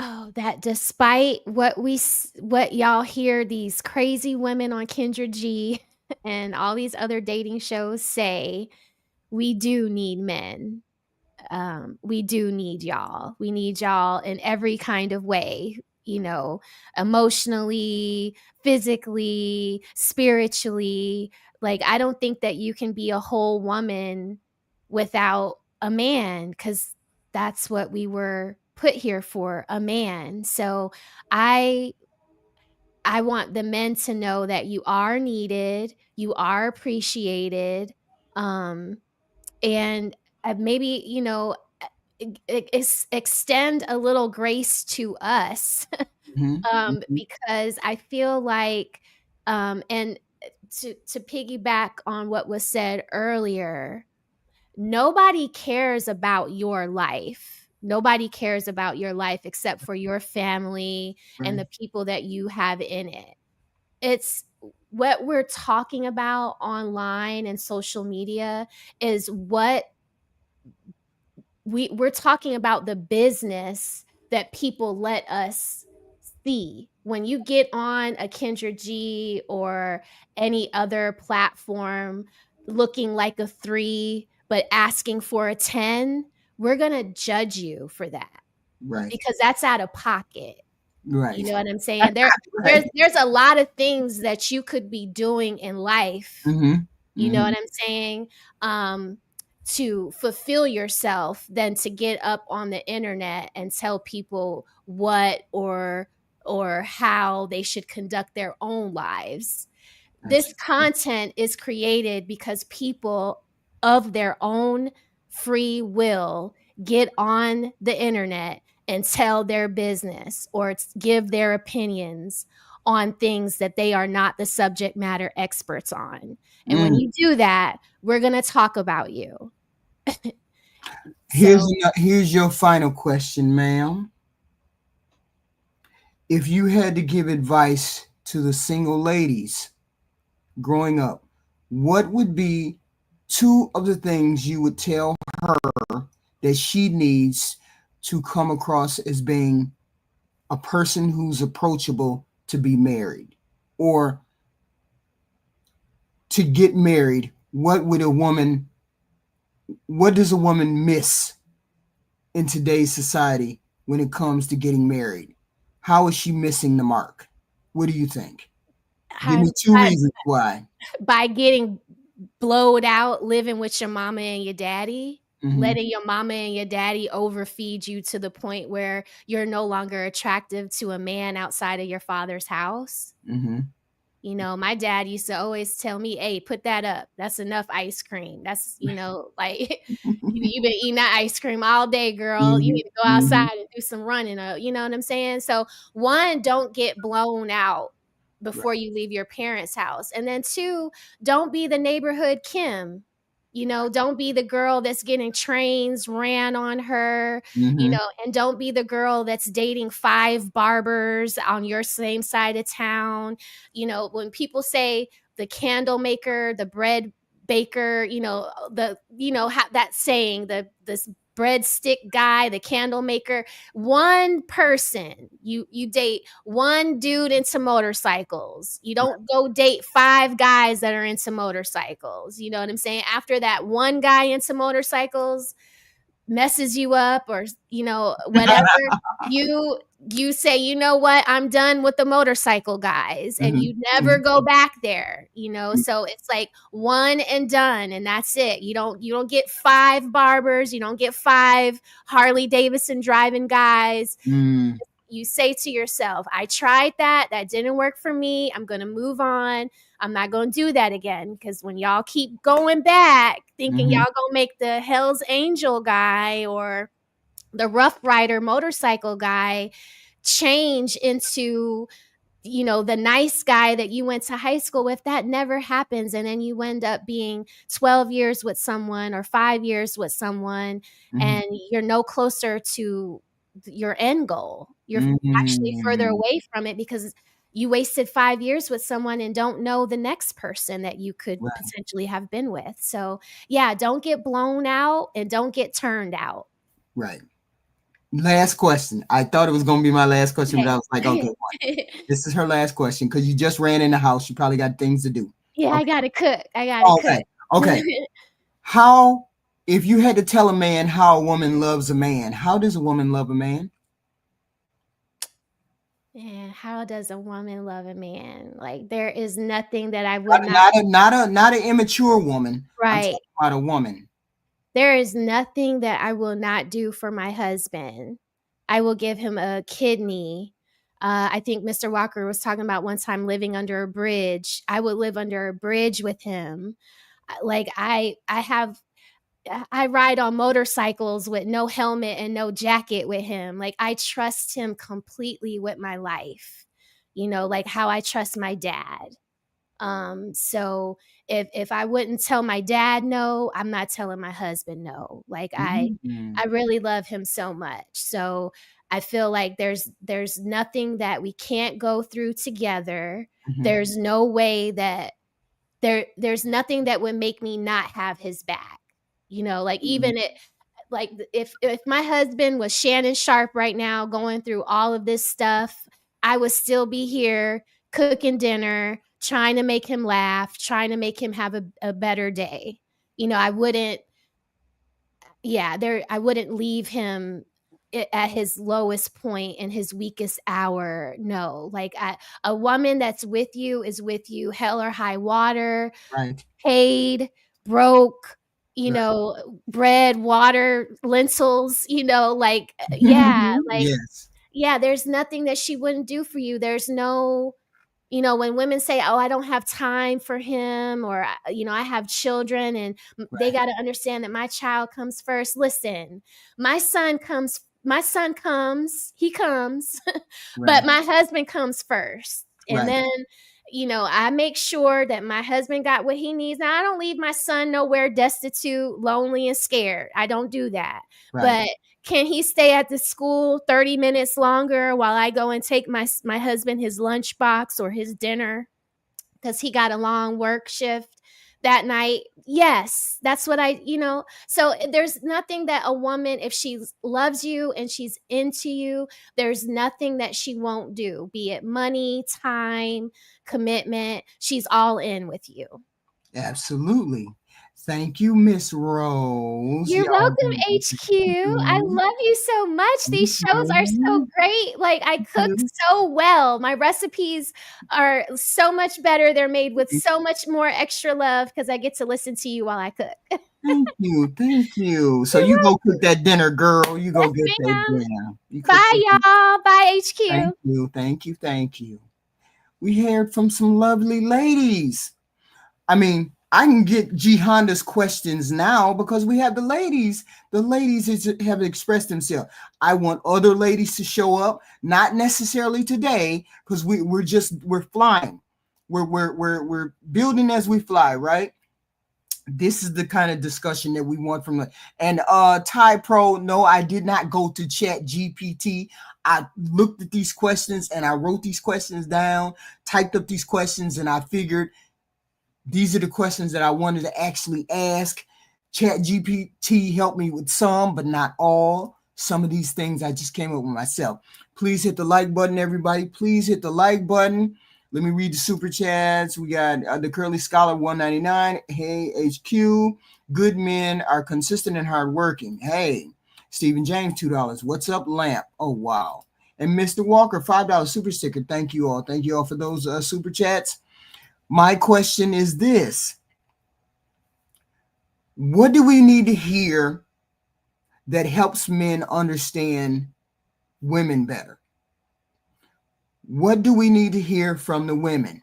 Oh, that despite what y'all hear these crazy women on Kendra G and all these other dating shows say, we do need men. We do need y'all. We need y'all in every kind of way, emotionally, physically, spiritually. Like, I don't think that you can be a whole woman without a man, because that's what we were put here for, a man. So I want the men to know that you are needed, you are appreciated, and maybe extend a little grace to us. Because I feel like, and to piggyback on what was said earlier, nobody cares about your life. Nobody cares about your life except for your family and Right. the people that you have in it. It's what we're talking about online and social media is what we're talking about, the business that people let us see. When you get on a Kendra G or any other platform looking like a 3 but asking for a 10, we're going to judge you for that, Right. because that's out of pocket. Right. You know what I'm saying? Right. There's a lot of things that you could be doing in life. Mm-hmm. You know what I'm saying? To fulfill yourself than to get up on the internet and tell people what or how they should conduct their own lives. This content is created because people of their own free will get on the internet and tell their business or give their opinions on things that they are not the subject matter experts on. And when you do that, we're going to talk about you. Here's your final question, ma'am. If you had to give advice to the single ladies growing up, what would be 2 of the things you would tell her that she needs to come across as being a person who's approachable to be married? Or to get married, what does a woman miss in today's society when it comes to getting married? How is she missing the mark? What do you think? Give me 2 reasons why. By getting blowed out, living with your mama and your daddy, letting your mama and your daddy overfeed you to the point where you're no longer attractive to a man outside of your father's house. My dad used to always tell me, hey, put that up. That's enough ice cream. That's, like, you've been eating that ice cream all day, girl. You need to go outside and do some running. You know what I'm saying? So 1, don't get blown out before you leave your parents' house. And then 2, don't be the neighborhood Kim. Don't be the girl that's getting trains ran on her, and don't be the girl that's dating 5 barbers on your same side of town. When people say the candle maker, the bread baker, that saying, this breadstick guy, the candle maker, one person, you date one dude into motorcycles. You don't go date 5 guys that are into motorcycles. You know what I'm saying? After that one guy into motorcycles messes you up or whatever, you say, you know what, I'm done with the motorcycle guys, and you never go back there. So it's like one and done, and that's it. You don't get 5 barbers, you don't get 5 Harley Davidson driving guys. You say to yourself, I tried that didn't work for me, I'm gonna move on. I'm not going to do that again, because when y'all keep going back thinking y'all going to make the Hell's Angel guy or the Rough Rider motorcycle guy change into, you know, the nice guy that you went to high school with, that never happens. And then you end up being 12 years with someone or 5 years with someone, and you're no closer to your end goal. You're actually further away from it because you wasted 5 years with someone and don't know the next person that you could Right. potentially have been with. So yeah, don't get blown out and don't get turned out. Right. Last question. I thought it was going to be my last question, but I Okay. was like, okay, this is her last question because you just ran in the house. You probably got things to do. Yeah, Okay. I gotta cook. I gotta cook. Okay. How, if you had to tell a man how a woman loves a man, how does a woman love a man? And how does a woman love a man? Like, there is nothing that I would not. Not an immature woman. I'm Right. talking about a woman. There is nothing that I will not do for my husband. I will give him a kidney. I think Mr. Walker was talking about one time living under a bridge. I would live under a bridge with him. Like I ride on motorcycles with no helmet and no jacket with him. Like, I trust him completely with my life, you know, like how I trust my dad. So if I wouldn't tell my dad no, I'm not telling my husband no. Like I really love him so much. So I feel like there's nothing that we can't go through together. There's no way that there's nothing that would make me not have his back. You know, like even like if my husband was Shannon Sharp right now going through all of this stuff, I would still be here cooking dinner, trying to make him laugh, trying to make him have a better day. You know, I wouldn't leave him at his lowest point in his weakest hour. No, like a woman that's with you is with you hell or high water, Right. paid, broke, you know, bread, water, lentils, you know, like, yeah, like, yes. yeah, there's nothing that she wouldn't do for you. There's no, you know, when women say, oh, I don't have time for him, or, you know, I have children and they got to understand that my child comes first. Listen, my son comes, he comes, but my husband comes first. And then, you know, I make sure that my husband got what he needs. Now, I don't leave my son nowhere destitute, lonely, and scared. I don't do that. But can he stay at the school 30 minutes longer while I go and take my husband his lunchbox or his dinner because he got a long work shift that night? Yes, that's what you know. So there's nothing that a woman, if she loves you and she's into you, there's nothing that she won't do, be it money, time, commitment. She's all in with you. Absolutely. Thank you, Miss Rose. You're welcome, HQ. I love you so much. These shows are so great. Like, I cook so well. My recipes are so much better. They're made with so much more extra love because I get to listen to you while I cook. Thank you. Thank you. So you go cook that dinner, girl. You go get that dinner. Bye, y'all. Bye, HQ. Thank you. Thank you. Thank you. We heard from some lovely ladies. I mean, I can get G Honda's questions now because we have the ladies. The ladies have expressed themselves. I want other ladies to show up, not necessarily today, because we're flying. We're building as we fly, right? This is the kind of discussion that we want from and Ty Pro. No, I did not go to Chat GPT. I looked at these questions and I wrote these questions down, typed up these questions, and I figured these are the questions that I wanted to actually ask. Chat GPT helped me with some, but not all. Some of these things I just came up with myself. Please hit the like button, everybody. Please hit the like button. Let me read the super chats. We got the Curly Scholar 199. Hey, HQ. Good men are consistent and hardworking. Hey, Stephen James, $2. What's up, Lamp? Oh, wow. And Mr. Walker, $5 super sticker. Thank you all. Thank you all for those super chats. My question is this. What do we need to hear that helps men understand women better? What do we need to hear from the women?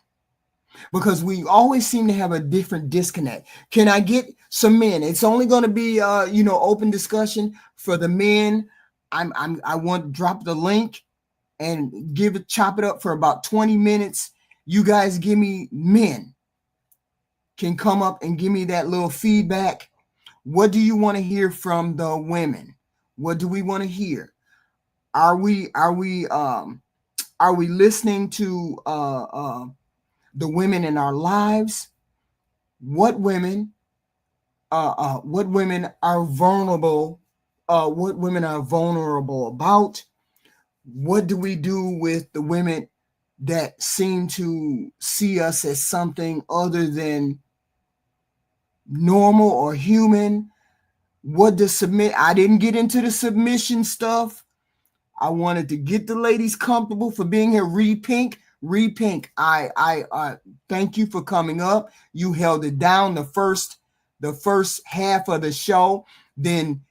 Because we always seem to have a different disconnect. Can I get some men? It's only going to be open discussion for the men. I want to drop the link and chop it up for about 20 minutes. You guys give me, men can come up and give me that little feedback. What do you want to hear from the women? What do we want to hear? Are we listening to the women in our lives? What women are vulnerable? What women are vulnerable about? What do we do with the women that seem to see us as something other than normal or human? What does submit? I didn't get into the submission stuff. I wanted to get the ladies comfortable for being here. Repink, I thank you for coming up. You held it down the first half of the show. Then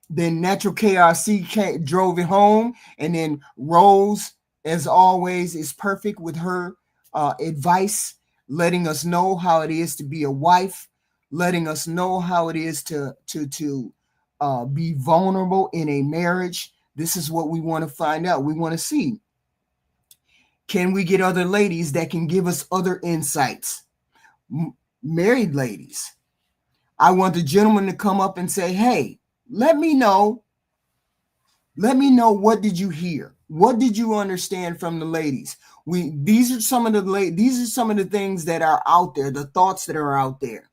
Natural KRC drove it home, and then Rose, as always, is perfect with her advice, letting us know how it is to be a wife, letting us know how it is to be vulnerable in a marriage. This is what we want to find out. We want to see, can we get other ladies that can give us other insights? Married ladies, I want the gentleman to come up and say, hey, let me know what did you hear? What did you understand from the ladies? These are some of the things that are out there, the thoughts that are out there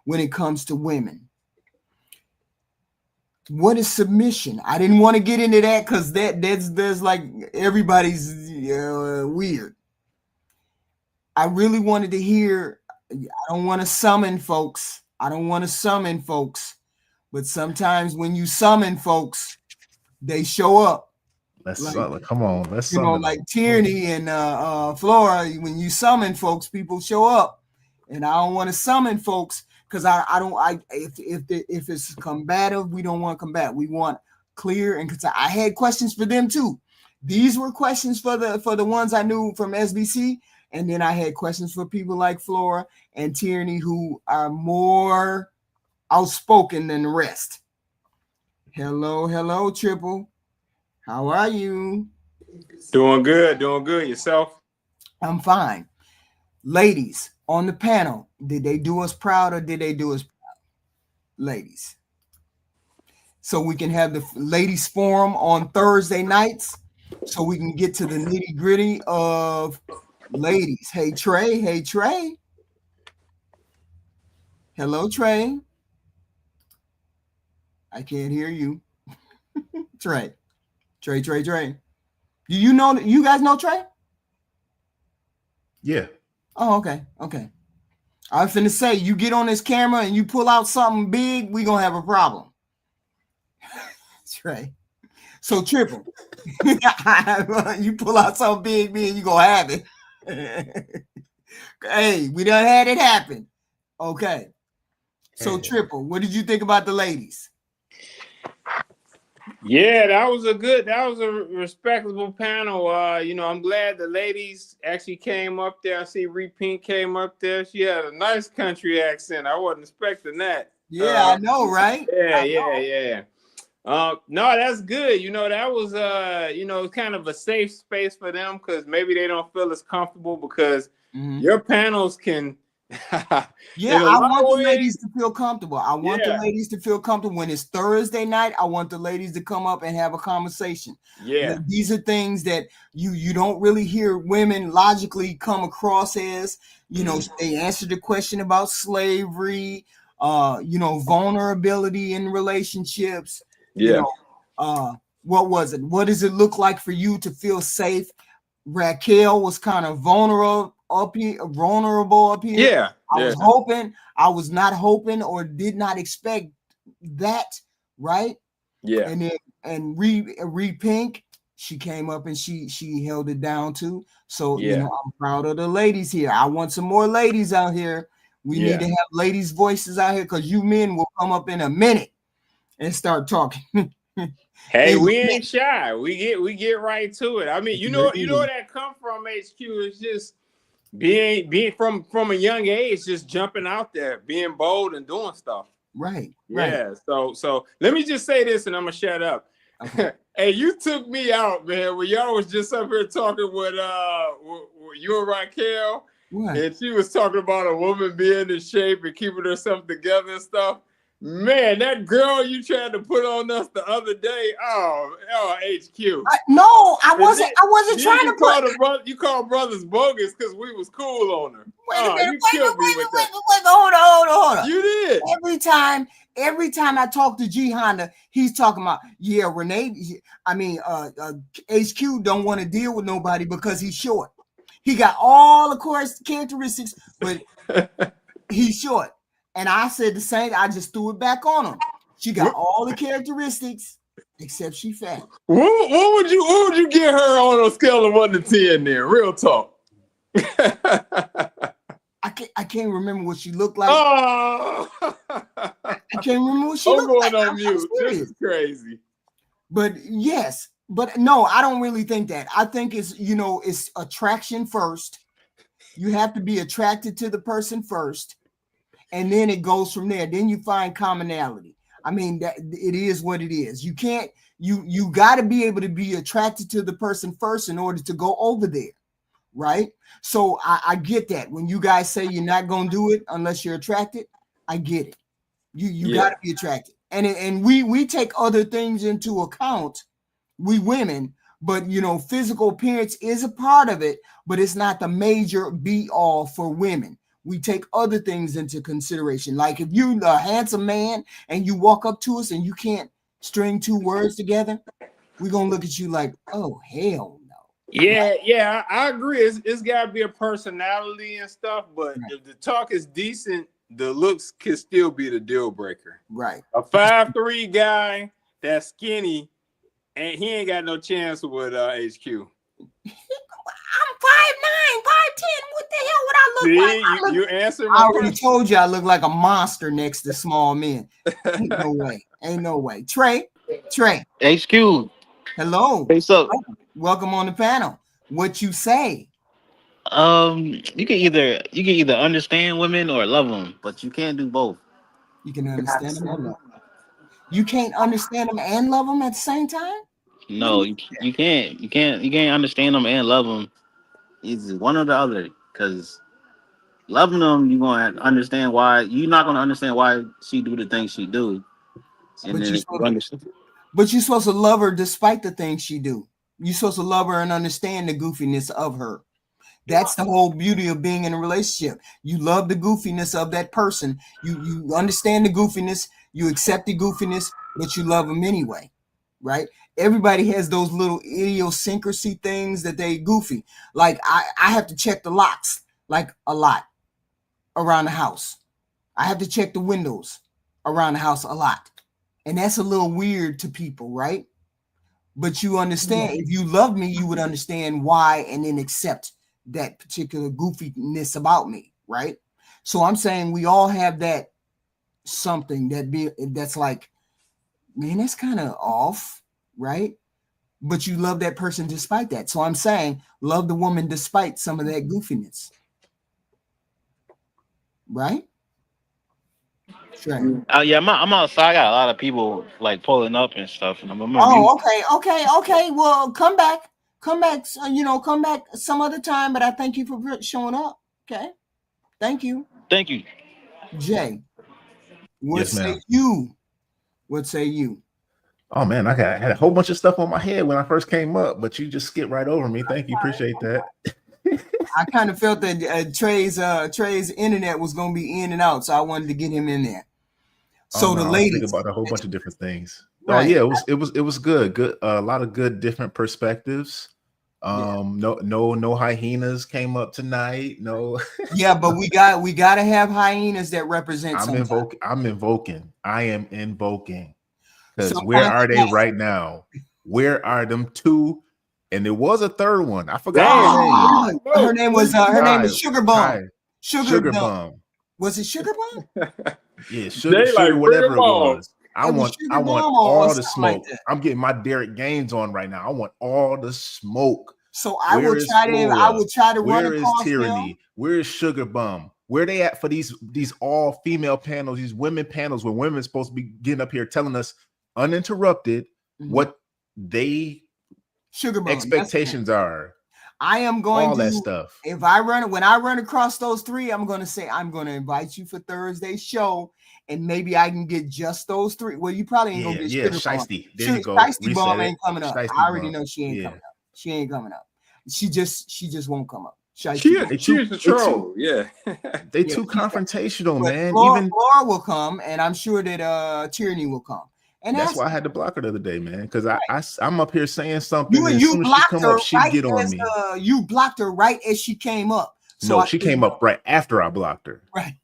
when it comes to women. What is submission? I didn't want to get into that because there's like everybody's weird. I really wanted to hear. I don't want to summon folks. But sometimes when you summon folks, they show up. Come on. Let's summon like Tierney and Flora. When you summon folks, people show up, and I don't want to summon folks because if it's combative, we don't want to combat. We want clear, and because I had questions for them too. These were questions for the ones I knew from SBC, and then I had questions for people like Flora and Tierney who are more outspoken than the rest. Hello, Triple. How are you? Doing good. Yourself? I'm fine. Ladies on the panel, did they do us proud or did they do us proud? Ladies. So we can have the ladies forum on Thursday nights so we can get to the nitty gritty of ladies. Hey, Trey. Hello, Trey. I can't hear you. Trey. Do you guys know Trey? Yeah. Oh, okay. I was finna say, you get on this camera and you pull out something big, we gonna have a problem. Trey. So Triple, you pull out something big, you gonna have it. Hey, we done had it happen. Okay. So Triple, what did you think about the ladies? Yeah, that was a respectable panel. I'm glad the ladies actually came up there. I see Repink came up there. She had a nice country accent. I wasn't expecting that. Yeah, I know, right? Yeah. No, that's good. That was kind of a safe space for them because maybe they don't feel as comfortable because your panels can. Yeah, I want the ladies to feel comfortable. The ladies to feel comfortable when it's Thursday night. I want the ladies to come up and have a conversation. Yeah, these are things that you don't really hear women logically come across as. They answered the question about slavery. Vulnerability in relationships. Yeah. What was it? What does it look like for you to feel safe? Raquel was kind of vulnerable up here. Yeah. I was not hoping or did not expect that, right? Yeah. And Repink, she came up and she held it down too. So I'm proud of the ladies here. I want some more ladies out here. We need to have ladies' voices out here because you men will come up in a minute and start talking. Hey, we ain't shy. We get right to it. I mean, you know where that come from, HQ. It's just being from a young age, just jumping out there, being bold and doing stuff. Right. Yeah. So let me just say this, and I'm gonna shut up. Okay. Hey, you took me out, man. When y'all was just up here talking with you and Raquel, What? and she was talking about a woman being in shape and keeping herself together and stuff. Man, that girl you tried to put on us the other day. Oh, HQ. No, I wasn't trying to put. You called brothers bogus because we was cool on her. Wait a minute. You killed me with that. Hold on. You did. Every time I talk to G Honda, he's talking about, yeah, Renee. I mean, HQ don't want to deal with nobody because he's short. He got all the course characteristics, but he's short. And I said the same. I just threw it back on him. She got all the characteristics except she fat. What would you get her on a scale of 1 to 10 there? Real talk. I can't remember what she looked like. Oh. I can't remember what she looked like. I'm going on mute. This is crazy. But yes, but no, I don't really think that. I think it's attraction first. You have to be attracted to the person first, and then it goes from there. Then you find commonality. I mean, that it is what it is. You can't. You got to be able to be attracted to the person first in order to go over there. Right. So I get that when you guys say you're not going to do it unless you're attracted, I get it. You got to be attracted. And we take other things into account, we women, but physical appearance is a part of it, but it's not the major be all for women. We take other things into consideration. Like if you're a handsome man and you walk up to us and you can't string 2 words together, we're going to look at you like, oh, hell. Yeah, I agree. It's got to be a personality and stuff, but if the talk is decent, the looks can still be the deal breaker. Right. A 5'3" guy that's skinny, and he ain't got no chance with HQ. I'm 5'9", 5'10". What the hell would I look like? You answered. I already told you I look like a monster next to small men. Ain't no way. Trey. HQ. Hello. What's up? Welcome on the panel. What you say? You can either understand women or love them, but you can't do both. You can understand them or love them. You can't understand them and love them at the same time? No, you can't. You can't understand them and love them. It's one or the other. Because loving them, you're gonna have to understand why. You're not gonna understand why she do the things she do. And but you're supposed to love her despite the things she do. You're supposed to love her and understand the goofiness of her. That's the whole beauty of being in a relationship. You love the goofiness of that person. You understand the goofiness. You accept the goofiness, but you love them anyway, right? Everybody has those little idiosyncrasy things that they goofy. Like I have to check the locks like a lot around the house. I have to check the windows around the house a lot. And that's a little weird to people, right? But you understand, if you love me, you would understand why and then accept that particular goofiness about me, right? So I'm saying we all have that something that's like, man, that's kind of off, right? But you love that person despite that. So I'm saying love the woman despite some of that goofiness, right? Sure. Yeah, I'm outside. I got a lot of people like pulling up and stuff, and I'm okay. Well, come back. Come back some other time. But I thank you for showing up. Okay, thank you. Jay, what say you? Oh man, I had a whole bunch of stuff on my head when I first came up, but you just skipped right over me. Thank you, appreciate that. I kind of felt that Trey's internet was going to be in and out, so I wanted to get him in there. So the ladies, think about a whole bunch of different things. Right. Oh yeah, it was good. Good, a lot of good different perspectives. No hyenas came up tonight. No. Yeah, but we got to have hyenas that represent. I am invoking. Because where are they right now? Where are them 2? And there was a third one. I forgot her name. Her name was Sugar Bum. Sugar Bum. Was it Sugar Bum? Yeah, sugar whatever it was. I want all the smoke. Like I'm getting my Derek Gaines on right now. I want all the smoke. So I will try to run across. Where is Tyranny? Where is Sugar Bum? Where they at for these all female panels, these women panels where women are supposed to be getting up here telling us uninterrupted what they sugar bomb expectations are. I am going all to that stuff. If I when I run across those three, I'm going to say I'm going to invite you for Thursday's show, and maybe I can get just those three. Well, you probably ain't gonna get sugar Shiesty. bomb. There you go. Shiesty bomb ain't coming up. Shiesty I already bomb. know she ain't coming up. She ain't coming up. She just won't come up. She is the troll. They too confrontational, man. Even Laura will come, and I'm sure that Tyranny will come. And that's why I had to block her the other day, man. Because I'm up here saying something. You blocked her up, she'd get on me. You blocked her right as she came up. So she came up right after I blocked her. Right.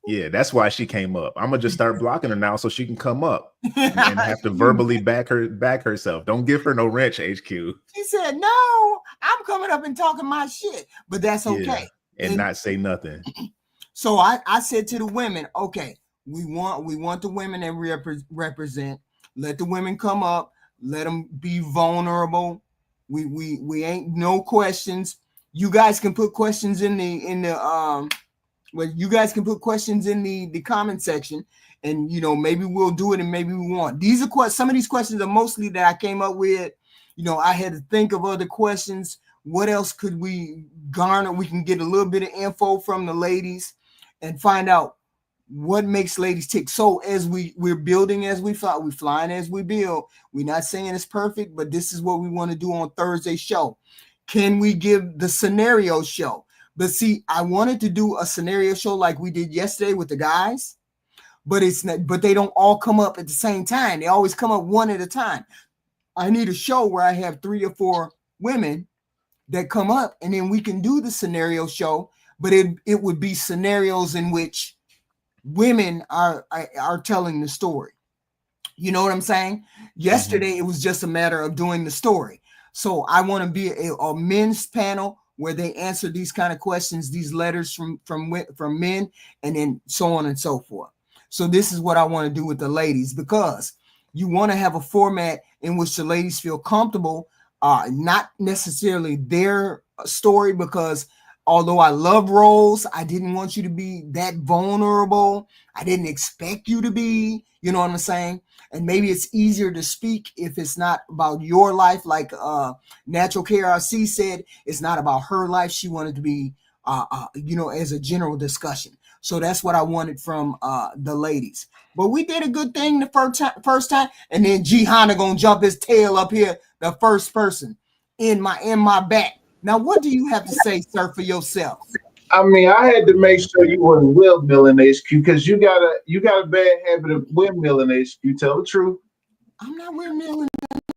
Yeah, that's why she came up. I'm gonna just start blocking her now so she can come up and have to verbally back herself. Don't give her no wrench, HQ. She said, "No, I'm coming up and talking my shit," but that's okay. Yeah, and not say nothing. So I said to the women, "Okay, we want the women that represent. Let the women come up. Let them be vulnerable. We ain't no questions. You guys can put questions in the well, you guys can put questions in the comment section, and maybe we'll do it and maybe we won't. These are some of these questions are mostly that I came up with. I had to think of other questions. What else could we garner? We can get a little bit of info from the ladies and find out what makes ladies tick. So as we're building as we fly, we're flying as we build. We're not saying it's perfect, but this is what we want to do on Thursday's show. Can we give the scenario show? But see, I wanted to do a scenario show like we did yesterday with the guys, but it's not. But they don't all come up at the same time. They always come up one at a time. I need a show where I have 3 or 4 women that come up, and then we can do the scenario show. But it would be scenarios in which women are telling the story. You know what I'm saying? Yesterday, it was just a matter of doing the story. So I want to be a men's panel where they answer these kind of questions, these letters from men, and then so on and so forth. So this is what I want to do with the ladies, because you want to have a format in which the ladies feel comfortable, not necessarily their story, because although I love roles, I didn't want you to be that vulnerable. I didn't expect you to be, you know what I'm saying? And maybe it's easier to speak if it's not about your life. Like Natural KRC said, it's not about her life. She wanted to be, as a general discussion. So that's what I wanted from the ladies. But we did a good thing the first time. And then G-Honda gonna jump his tail up here, the first person in my back. Now, what do you have to say, sir, for yourself? I mean, I had to make sure you wasn't windmilling HQ, because you got a bad habit of windmilling HQ. Tell the truth. I'm not windmilling.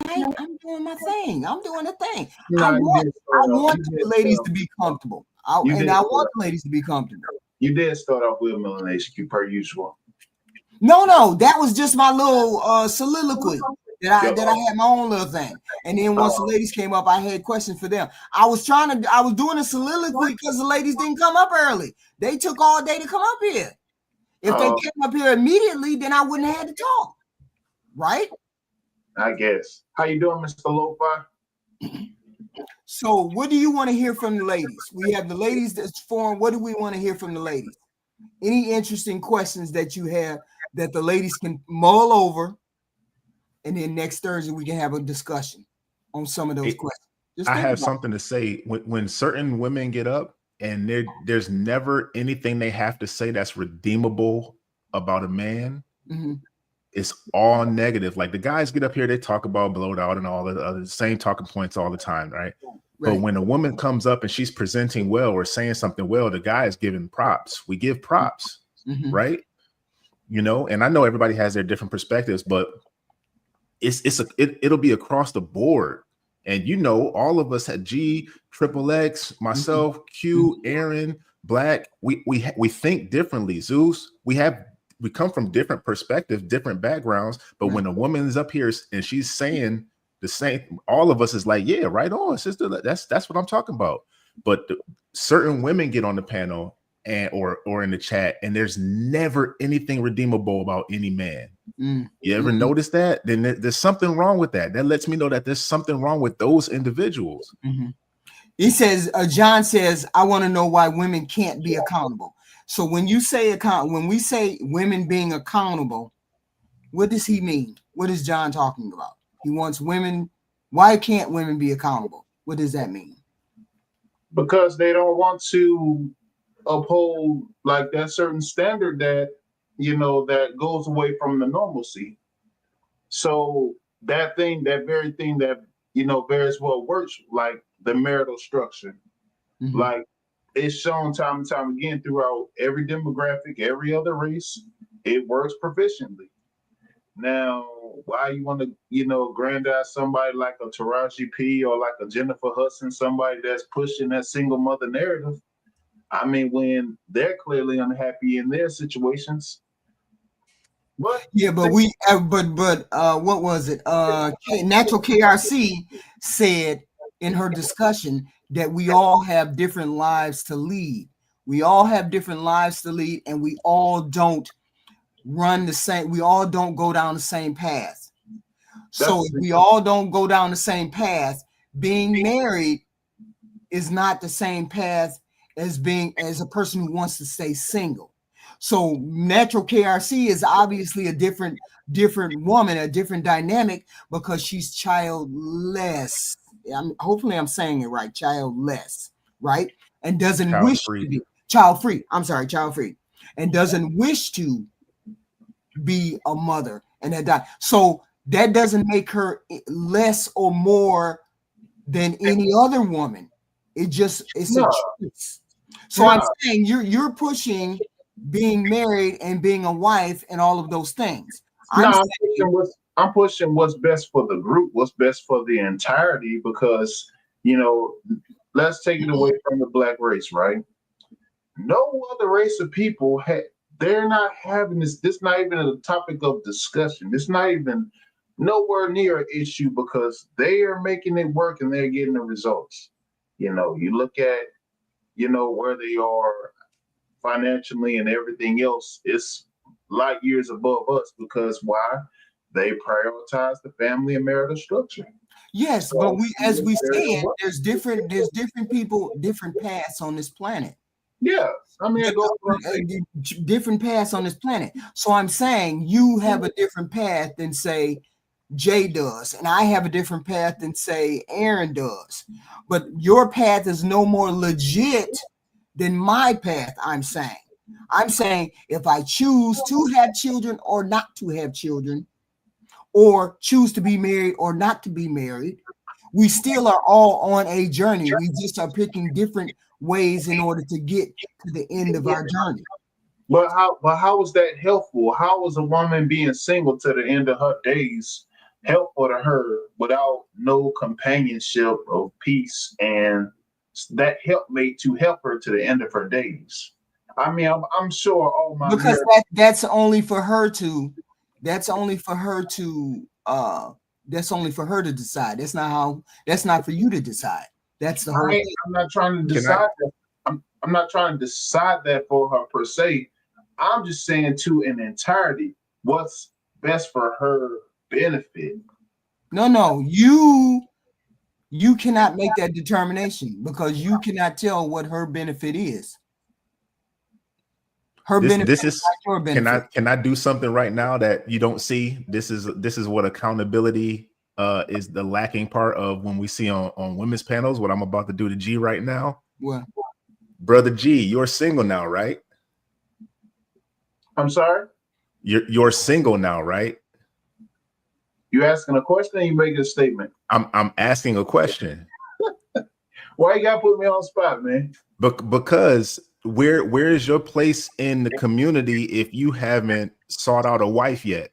I'm doing my thing. I'm doing the thing. No, I want the ladies to be comfortable. I want the ladies to be comfortable. You did start off windmilling HQ per usual. No, that was just my little soliloquy that I had my own little thing. And then once the ladies came up, I had questions for them. I was doing a soliloquy because the ladies didn't come up early. They took all day to come up here. If they came up here immediately, then I wouldn't have had to talk. Right? I guess. How you doing, Mr. Lo-Fi? So what do you want to hear from the ladies? We have the ladies that's formed. What do we want to hear from the ladies? Any interesting questions that you have that the ladies can mull over, and then next Thursday we can have a discussion on some of those questions. I have something to say. When certain women get up and there's never anything they have to say that's redeemable about a man, it's all negative. Like the guys get up here, they talk about blowed out and all the other same talking points all the time, right? But when a woman comes up and she's presenting well or saying something well, the guy is giving props. We give props, right? And I know everybody has their different perspectives, but it'll be across the board. And all of us had G, Triple X, myself, Q, Aaron, Black. We think differently. Zeus, we come from different perspectives, different backgrounds. But when a woman is up here and she's saying the same, all of us is like, yeah, right on, sister. That's what I'm talking about. But certain women get on the panel or in the chat, and there's never anything redeemable about any man. You ever notice that? Then there's something wrong with that. That lets me know that there's something wrong with those individuals. He says, John says, I want to know why women can't be accountable. So when you say when we say women being accountable, what does he mean? What is John talking about? He wants women. Why can't women be accountable? What does that mean? Because they don't want to uphold like that certain standard that that goes away from the normalcy. So that very thing that very well works, like the marital structure, like it's shown time and time again throughout every demographic, every other race, it works proficiently. Now, why you want to, grandize somebody like a Taraji P or like a Jennifer Hudson, somebody that's pushing that single mother narrative? I mean, when they're clearly unhappy in their situations. But yeah, but what was it? Natural KRC said in her discussion that we all have different lives to lead. We all have different lives to lead, and we all don't run the same. We all don't go down the same path. So if we all don't go down the same path, being married is not the same path as a person who wants to stay single. So natural KRC is obviously a different woman, a different dynamic, because she's childless. Hopefully I'm saying it right, childless, right? And doesn't wish to be child-free. I'm sorry, child-free. And doesn't wish to be a mother, and that. So that doesn't make her less or more than any other woman. It's a choice. So I'm saying you're pushing being married and being a wife and all of those things. I'm pushing what's best for the group, what's best for the entirety, because let's take it away from the black race, right? No other race of people they're not having this. This is not even a topic of discussion. It's not even nowhere near an issue, because they are making it work and they're getting the results. You look at, where they are financially and everything else, it's light years above us, because why? They prioritize the family and marital structure. Yes, so, but as we said, there's different people, different paths on this planet. Yeah, I mean, different paths on this planet. So I'm saying you have a different path than, say, Jay does, and I have a different path than, say, Aaron does. But your path is no more legit than my path. I'm saying if I choose to have children or not to have children, or choose to be married or not to be married, we still are all on a journey. We just are picking different ways in order to get to the end of our journey. But how is that helpful? How is a woman being single to the end of her days helpful to her without no companionship of peace and that helpmate to help her to the end of her days? I mean, I'm sure all my because that's only for her to decide. That's not for you to decide. That's the whole thing. I'm not trying to decide that. I'm not trying to decide that for her per se. I'm just saying to an entirety what's best for her benefit. No, you cannot make that determination, because you cannot tell what her benefit is. This is your benefit. Can I do something right now that you don't see? This is what accountability is the lacking part of when we see on women's panels. What I'm about to do to G right now. What? Brother G, you're single now, right? I'm sorry? You're single now, right? You asking a question or you making a statement? I'm asking a question. Why you gotta put me on the spot, man? Because where is your place in the community if you haven't sought out a wife yet?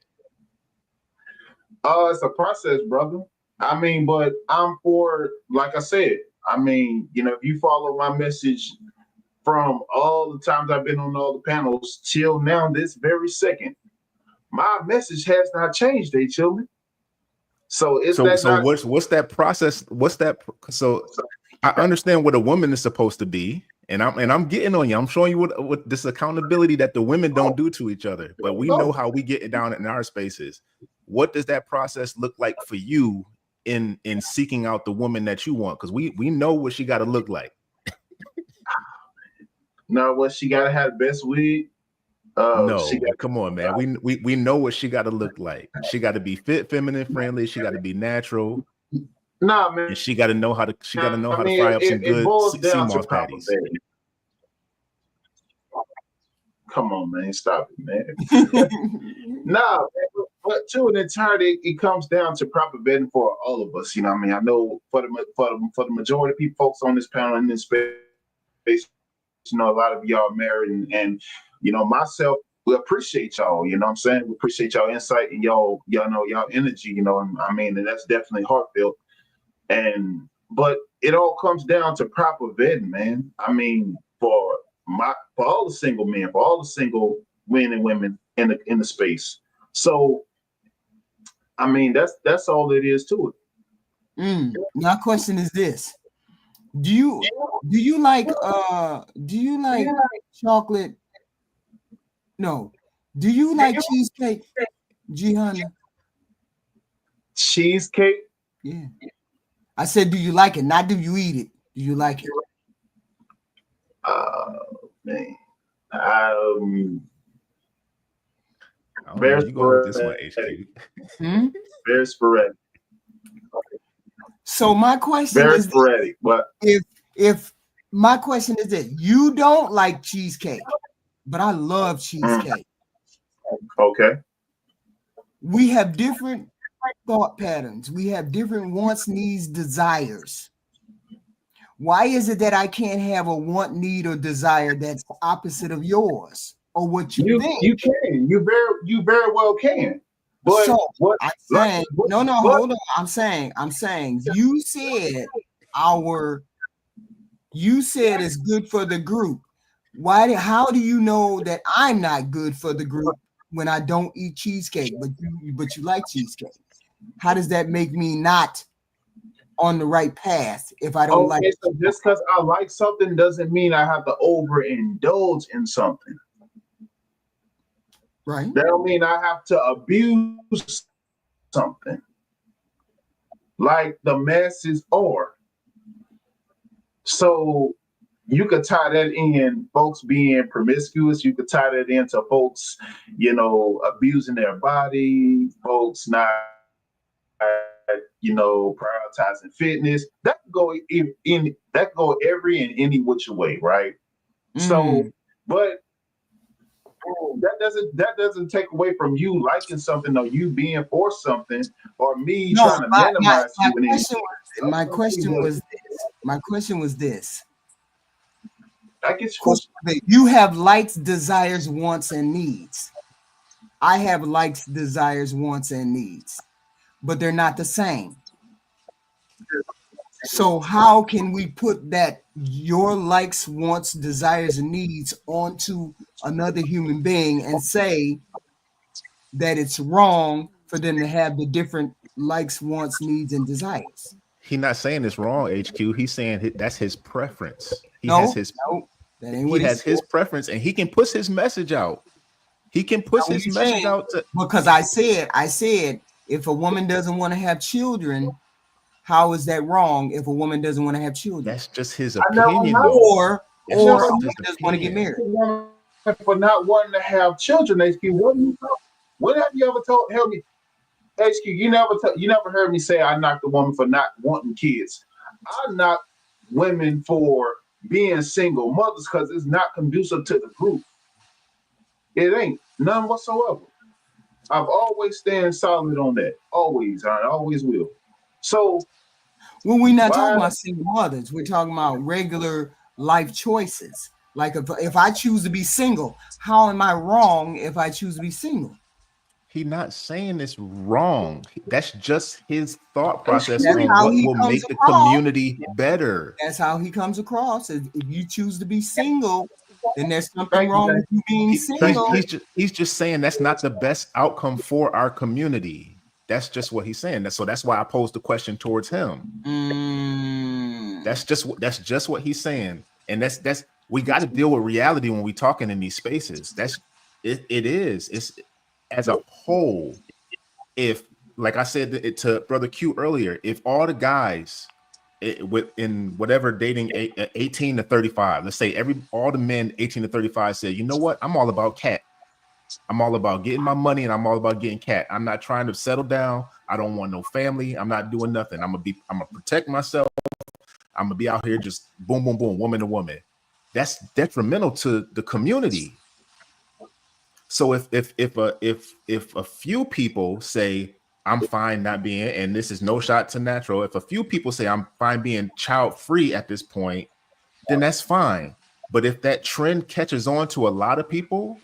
It's a process, brother. I mean, but I'm for, like I said, I mean, if you follow my message from all the times I've been on all the panels till now, this very second, my message has not changed, children. So what's that process? So I understand what a woman is supposed to be, and I'm getting on you. I'm showing you what this accountability that the women don't do to each other, but we know how we get it down in our spaces. What does that process look like for you in seeking out the woman that you want? Because we know what she got to look like. No, what she got to have the best wig, No, She got come on, man. We know what she got to look like. She got to be fit, feminine, friendly. She got to be natural, nah, man. and she got to know how to. She got to know I how to mean, fry up some it good boils sea down to moss proper patties. vetting. Come on, man, stop it, man. Nah, but to an entirety, it comes down to proper vetting for all of us. You know what I mean? I know for the majority of people, folks on this panel in this space, you know, a lot of y'all married, and you know, myself, we appreciate y'all. You know what I'm saying? We appreciate y'all insight and y'all know y'all energy. You know, and I mean, and that's definitely heartfelt. But it all comes down to proper vetting, man. I mean, for all the single men, for all the single men and women in the space. So, I mean, that's all it is to it. My question is this: Do you like chocolate? No. Do you like cheesecake, Gihanna? Cheesecake? Yeah. I said, do you like it? Not do you eat it? Do you like it? Man. Very you go with this one, HQ. Very sporadic. So my question very is sporadic, but if my question is that you don't like cheesecake, but I love cheesecake. Okay. We have different thought patterns. We have different wants, needs, desires. Why is it that I can't have a want, need, or desire that's opposite of yours or what you think? You can. You very well can. But so what I'm saying, hold on. I'm saying you said it's good for the group. How do you know that I'm not good for the group when I don't eat cheesecake, but you like cheesecake? How does that make me not on the right path if I don't like it? So just because I like something doesn't mean I have to overindulge in something. Right. That don't mean I have to abuse something like the masses are. So you could tie that in folks being promiscuous. You could tie that into folks, you know, abusing their body, folks not, you know, prioritizing fitness. That could go every and any which way, right? So, but that doesn't take away from you liking something or you being for something or me trying to minimize you. My question was this. I get your question. You have likes, desires, wants, and needs. I have likes, desires, wants, and needs, but they're not the same. So how can we put that your likes, wants, desires, and needs onto another human being and say that it's wrong for them to have the different likes, wants, needs, and desires? He's not saying it's wrong, HQ. He's saying that's his preference. He has his preference, and he can push his message out. He can push his message out because I said if a woman doesn't want to have children, how is that wrong if a woman doesn't want to have children? That's just his opinion, or just want to get married. For not wanting to have children, HQ, what have you ever told me? HQ, you never heard me say I knocked a woman for not wanting kids. I knocked women for being single mothers because it's not conducive to the group. It ain't none whatsoever. I've always stand solid on that. Always, I always will. So, well, we're not talking about single mothers. We're talking about regular life choices. Like if I choose to be single, how am I wrong if I choose to be single? He's not saying it's wrong. That's just his thought process on what will make the community better. That's how he comes across. If you choose to be single, then there's something wrong with you being single. He's just saying that's not the best outcome for our community. That's just what he's saying. So that's why I posed the question towards him. That's just what he's saying. And that's we got to deal with reality when we talking in these spaces. It is. It's as a whole. If, like I said to Brother Q earlier, if all the guys in whatever dating 18 to 35, let's say all the men 18 to 35 said, you know what, I'm all about cat. I'm all about getting my money and I'm all about getting cat. I'm not trying to settle down. I don't want no family. I'm not doing nothing. I'm gonna protect myself. I'm gonna be out here just boom, boom, boom, woman to woman. That's detrimental to the community. So if a few people say I'm fine not being, and this is no shot to natural, if a few people say I'm fine being child free at this point, then that's fine. But if that trend catches on to a lot of people,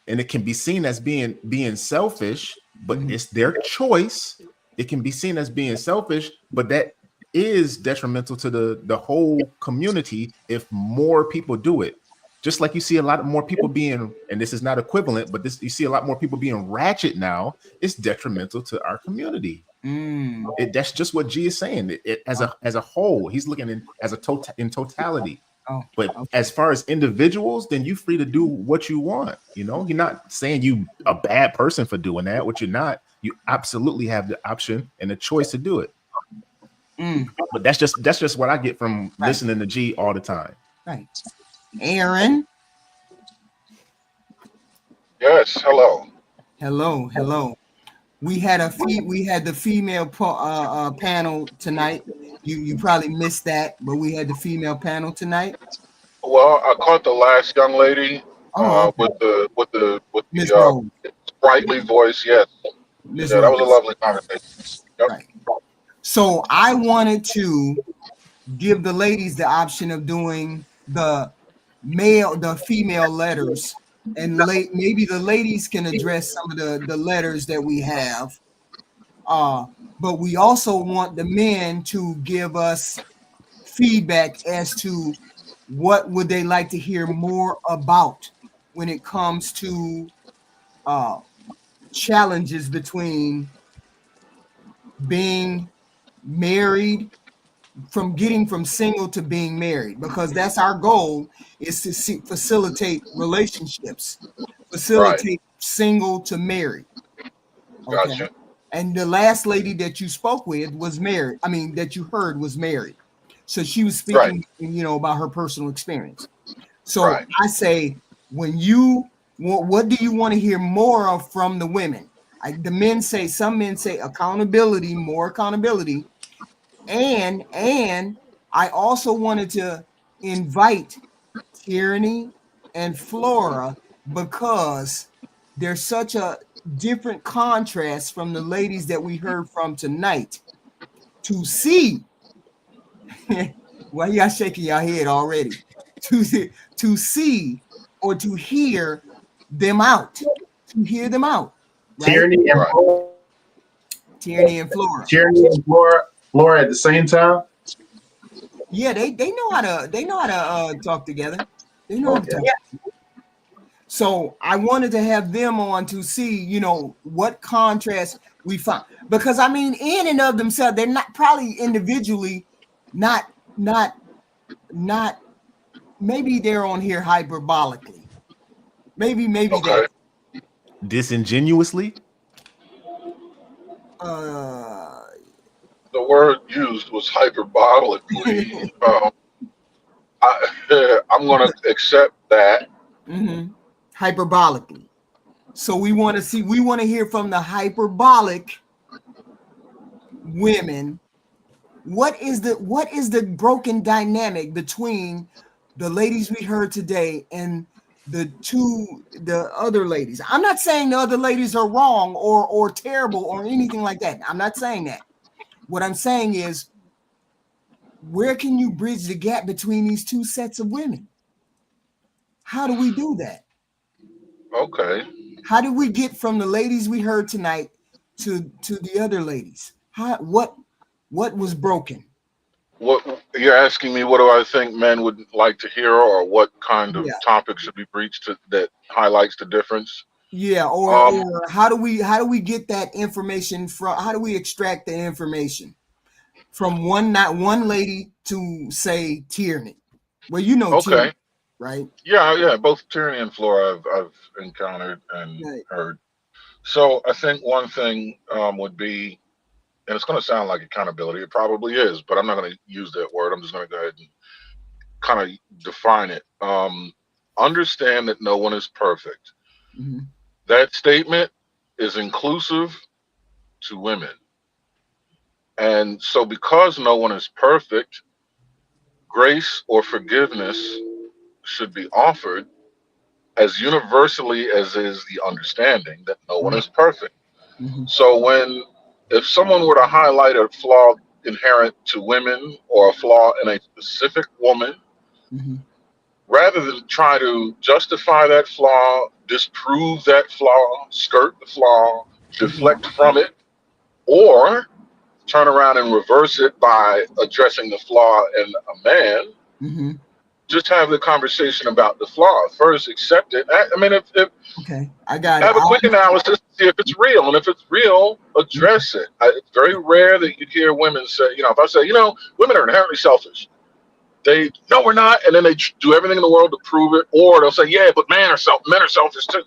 and it can be seen as being selfish, but it's their choice. It can be seen as being selfish, but that is detrimental to the whole community if more people do it. Just like you see a lot more people being, and this is not equivalent, but this you see a lot more people being ratchet now. It's detrimental to our community. That's just what G is saying. It as a whole, he's looking in as in totality. But as far as individuals, then you're free to do what you want. You know, you're not saying you a bad person for doing that, which you're not. You absolutely have the option and the choice to do it. But that's just what I get from listening to G all the time. Right. Aaron. Yes. Hello. Hello. We had the female panel tonight. You probably missed that, but we had the female panel tonight. Well, I caught the last young lady okay. with the Miss Rose. sprightly voice. Yes. Miss That was a Rose. lovely conversation. Yep. Right. So I wanted to give the ladies the option of doing the female letters, and maybe the ladies can address some of the letters that we have. But we also want the men to give us feedback as to what would they like to hear more about when it comes to challenges between being married, from getting from single to being married, because that's our goal, is to facilitate relationships, facilitate single to married. Okay. Gotcha. And the last lady that you spoke with was married. I mean, that you heard was married. So she was speaking, about her personal experience. So I say, what do you want to hear more of from the women? Some men say accountability, more accountability. And I also wanted to invite Tyranny and Flora, because there's such a different contrast from the ladies that we heard from tonight, to see well, y'all shaking your head already, to see or to hear them out, right? Tyranny and Flora at the same time. Yeah, they know how to talk together. They know how to talk. So I wanted to have them on to see, what contrast we found, because I mean, in and of themselves, they're not probably individually, not maybe they're on here hyperbolically. Maybe that disingenuously. The word used was hyperbolically. I'm going to accept that. Hyperbolically. So we want to hear from the hyperbolic women. What is the broken dynamic between the ladies we heard today and the other ladies? I'm not saying the other ladies are wrong or terrible or anything like that. I'm not saying that. What I'm saying is, where can you bridge the gap between these two sets of women? How do we do that? Okay. How do we get from the ladies we heard tonight to the other ladies? What was broken? What you're asking me? What do I think men would like to hear, or what kind of topic should be breached that highlights the difference? Yeah, or how do we get that information from? How do we extract the information from one lady to, say, Tyranny? Well, Tyranny, right? Yeah. Both Tyranny and Flora I've encountered and heard. So I think one thing would be, and it's going to sound like accountability. It probably is, but I'm not going to use that word. I'm just going to go ahead and kind of define it. Understand that no one is perfect. That statement is inclusive to women. And so, because no one is perfect, grace or forgiveness should be offered as universally as is the understanding that no one is perfect. So, if someone were to highlight a flaw inherent to women or a flaw in a specific woman, rather than try to justify that flaw, disprove that flaw, skirt the flaw, deflect from it, or turn around and reverse it by addressing the flaw in a man, just have the conversation about the flaw. First, accept it. I mean, if I got it. have a quick analysis, see if it's real, and if it's real, address it. It's very rare that you hear women say, if I say, women are inherently selfish. They no, we're not, and then they do everything in the world to prove it, or they'll say, yeah, but men are selfish too.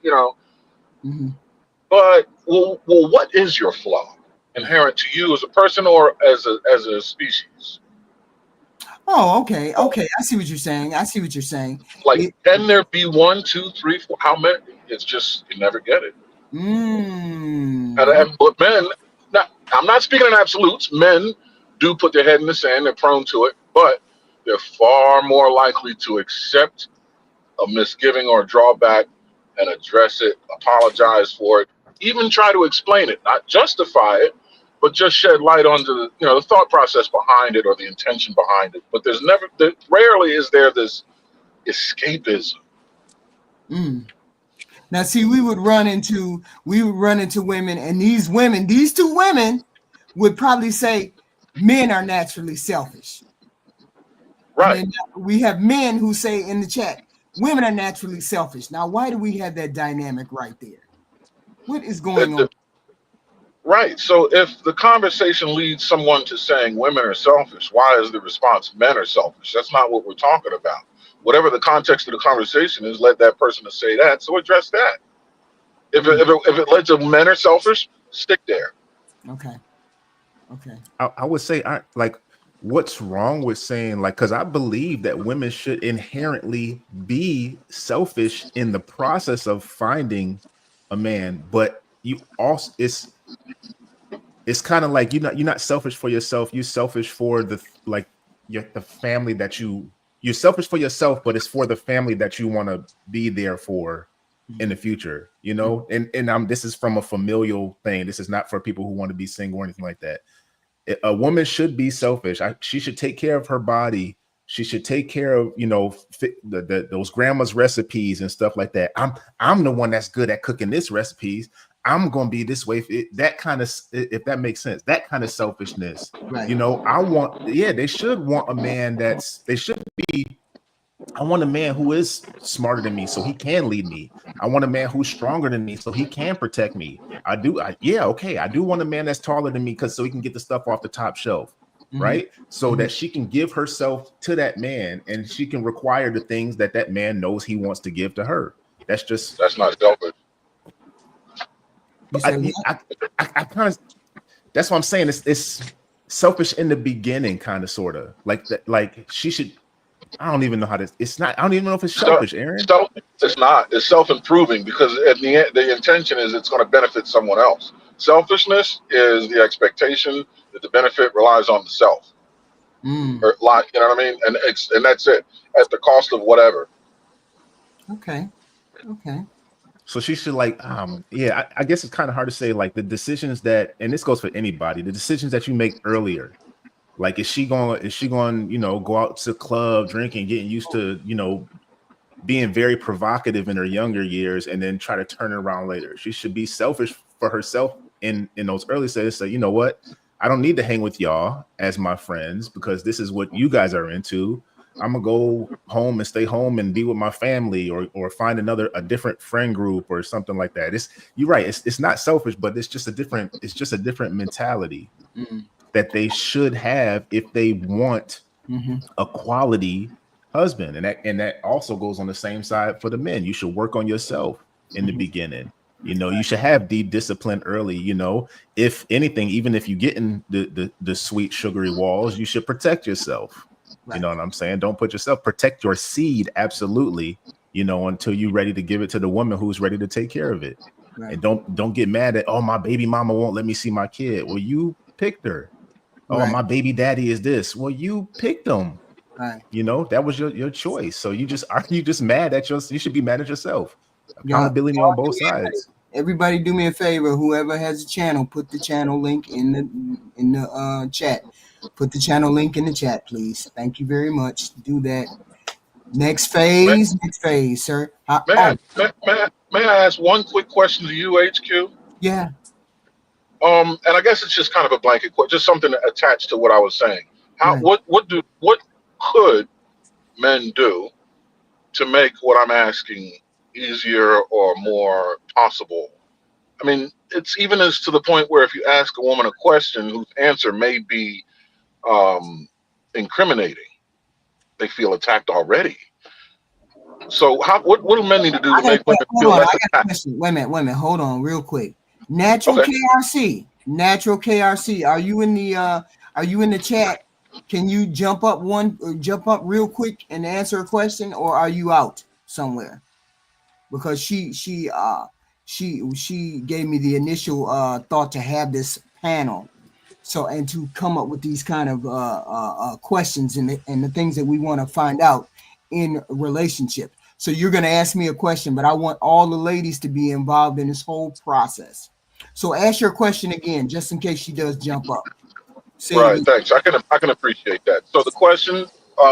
But what is your flaw inherent to you as a person or as a species? Oh, okay. I see what you're saying. Like, can there be 1, 2, 3, 4? How many? It's just you never get it. But men, now I'm not speaking in absolutes. Men do put their head in the sand; they're prone to it, but they're far more likely to accept a misgiving or a drawback and address it, apologize for it, even try to explain it, not justify it, but just shed light onto the thought process behind it or the intention behind it. But rarely is there this escapism. Now, see, we would run into women, and these two women would probably say men are naturally selfish. Right. And then we have men who say in the chat, women are naturally selfish. Now, why do we have that dynamic right there? What is going on? Right. So if the conversation leads someone to saying women are selfish, why is the response men are selfish? That's not what we're talking about. Whatever the context of the conversation is, let that person to say that. So address that. If it led to men are selfish, stick there. Okay. I would say, what's wrong with saying, because I believe that women should inherently be selfish in the process of finding a man, but you also it's kind of like you're not selfish for yourself. You're selfish for the family that you're selfish for yourself, but it's for the family that you want to be there for in the future, and this is from a familial thing. This is not for people who want to be single or anything like that. A woman should be selfish. She should take care of her body. She should take care of, those grandma's recipes and stuff like that. I'm the one that's good at cooking this recipes. I'm going to be this way. If that makes sense, that kind of selfishness, right. They should want a man I want a man who is smarter than me so he can lead me. I want a man who's stronger than me so he can protect me. I do want a man that's taller than me so he can get the stuff off the top shelf, right? So that she can give herself to that man and she can require the things that man knows he wants to give to her. That's not selfish. I kind of, that's what I'm saying. It's selfish in the beginning, kind of, sort of like she should. I don't even know how this. It's not. I don't even know if it's selfish, Aaron. It's not. It's self-improving because at the end, the intention is it's going to benefit someone else. Selfishness is the expectation that the benefit relies on the self, or you know what I mean, and that's it at the cost of whatever. Okay. So she should I guess it's kind of hard to say the decisions that, and this goes for anybody, the decisions that you make earlier. Like, is she going, go out to club, drinking, getting used to, being very provocative in her younger years and then try to turn it around later? She should be selfish for herself in those early stages. Say, you know what? I don't need to hang with y'all as my friends because this is what you guys are into. I'm gonna go home and stay home and be with my family or find a different friend group or something like that. You're right. It's not selfish, but it's just a different mentality that they should have if they want a quality husband. And that also goes on the same side for the men. You should work on yourself in the beginning. You should have deep discipline early. If anything, even if you get in the sweet sugary walls, you should protect yourself. Right. You know what I'm saying? Don't protect your seed. Absolutely. you know, until you're ready to give it to the woman who's ready to take care of it. Right. And don't get mad at, oh, my baby mama won't let me see my kid. Well, you picked her. Oh, Right. my baby daddy is this. Well, you picked them. Right. You know, that was your choice. So you just mad at you should be mad at yourself. Y'all Accountability on both sides. Everybody do me a favor. Whoever has a channel, put the channel link in the chat. Put the channel link in the chat, please. Thank you very much. Do that. Next phase, sir. May I ask one quick question to you, HQ? Yeah. And I guess it's just kind of a blanket question, just something attached to what I was saying. What could men do to make what I'm asking easier or more possible? I mean, it's even as to the point where if you ask a woman a question whose answer may be incriminating, they feel attacked already. So what do men need to do to make women feel less attacked? Wait a minute. Hold on real quick. Natural KRC. Are you in the chat? Can you jump up real quick and answer a question, or are you out somewhere? Because she gave me the initial thought to have this panel, so and to come up with these kind of questions and the things that we want to find out in a relationship. So you're going to ask me a question, but I want all the ladies to be involved in this whole process. So ask your question again, just in case she does jump up. Right, thanks. I can appreciate that. So the question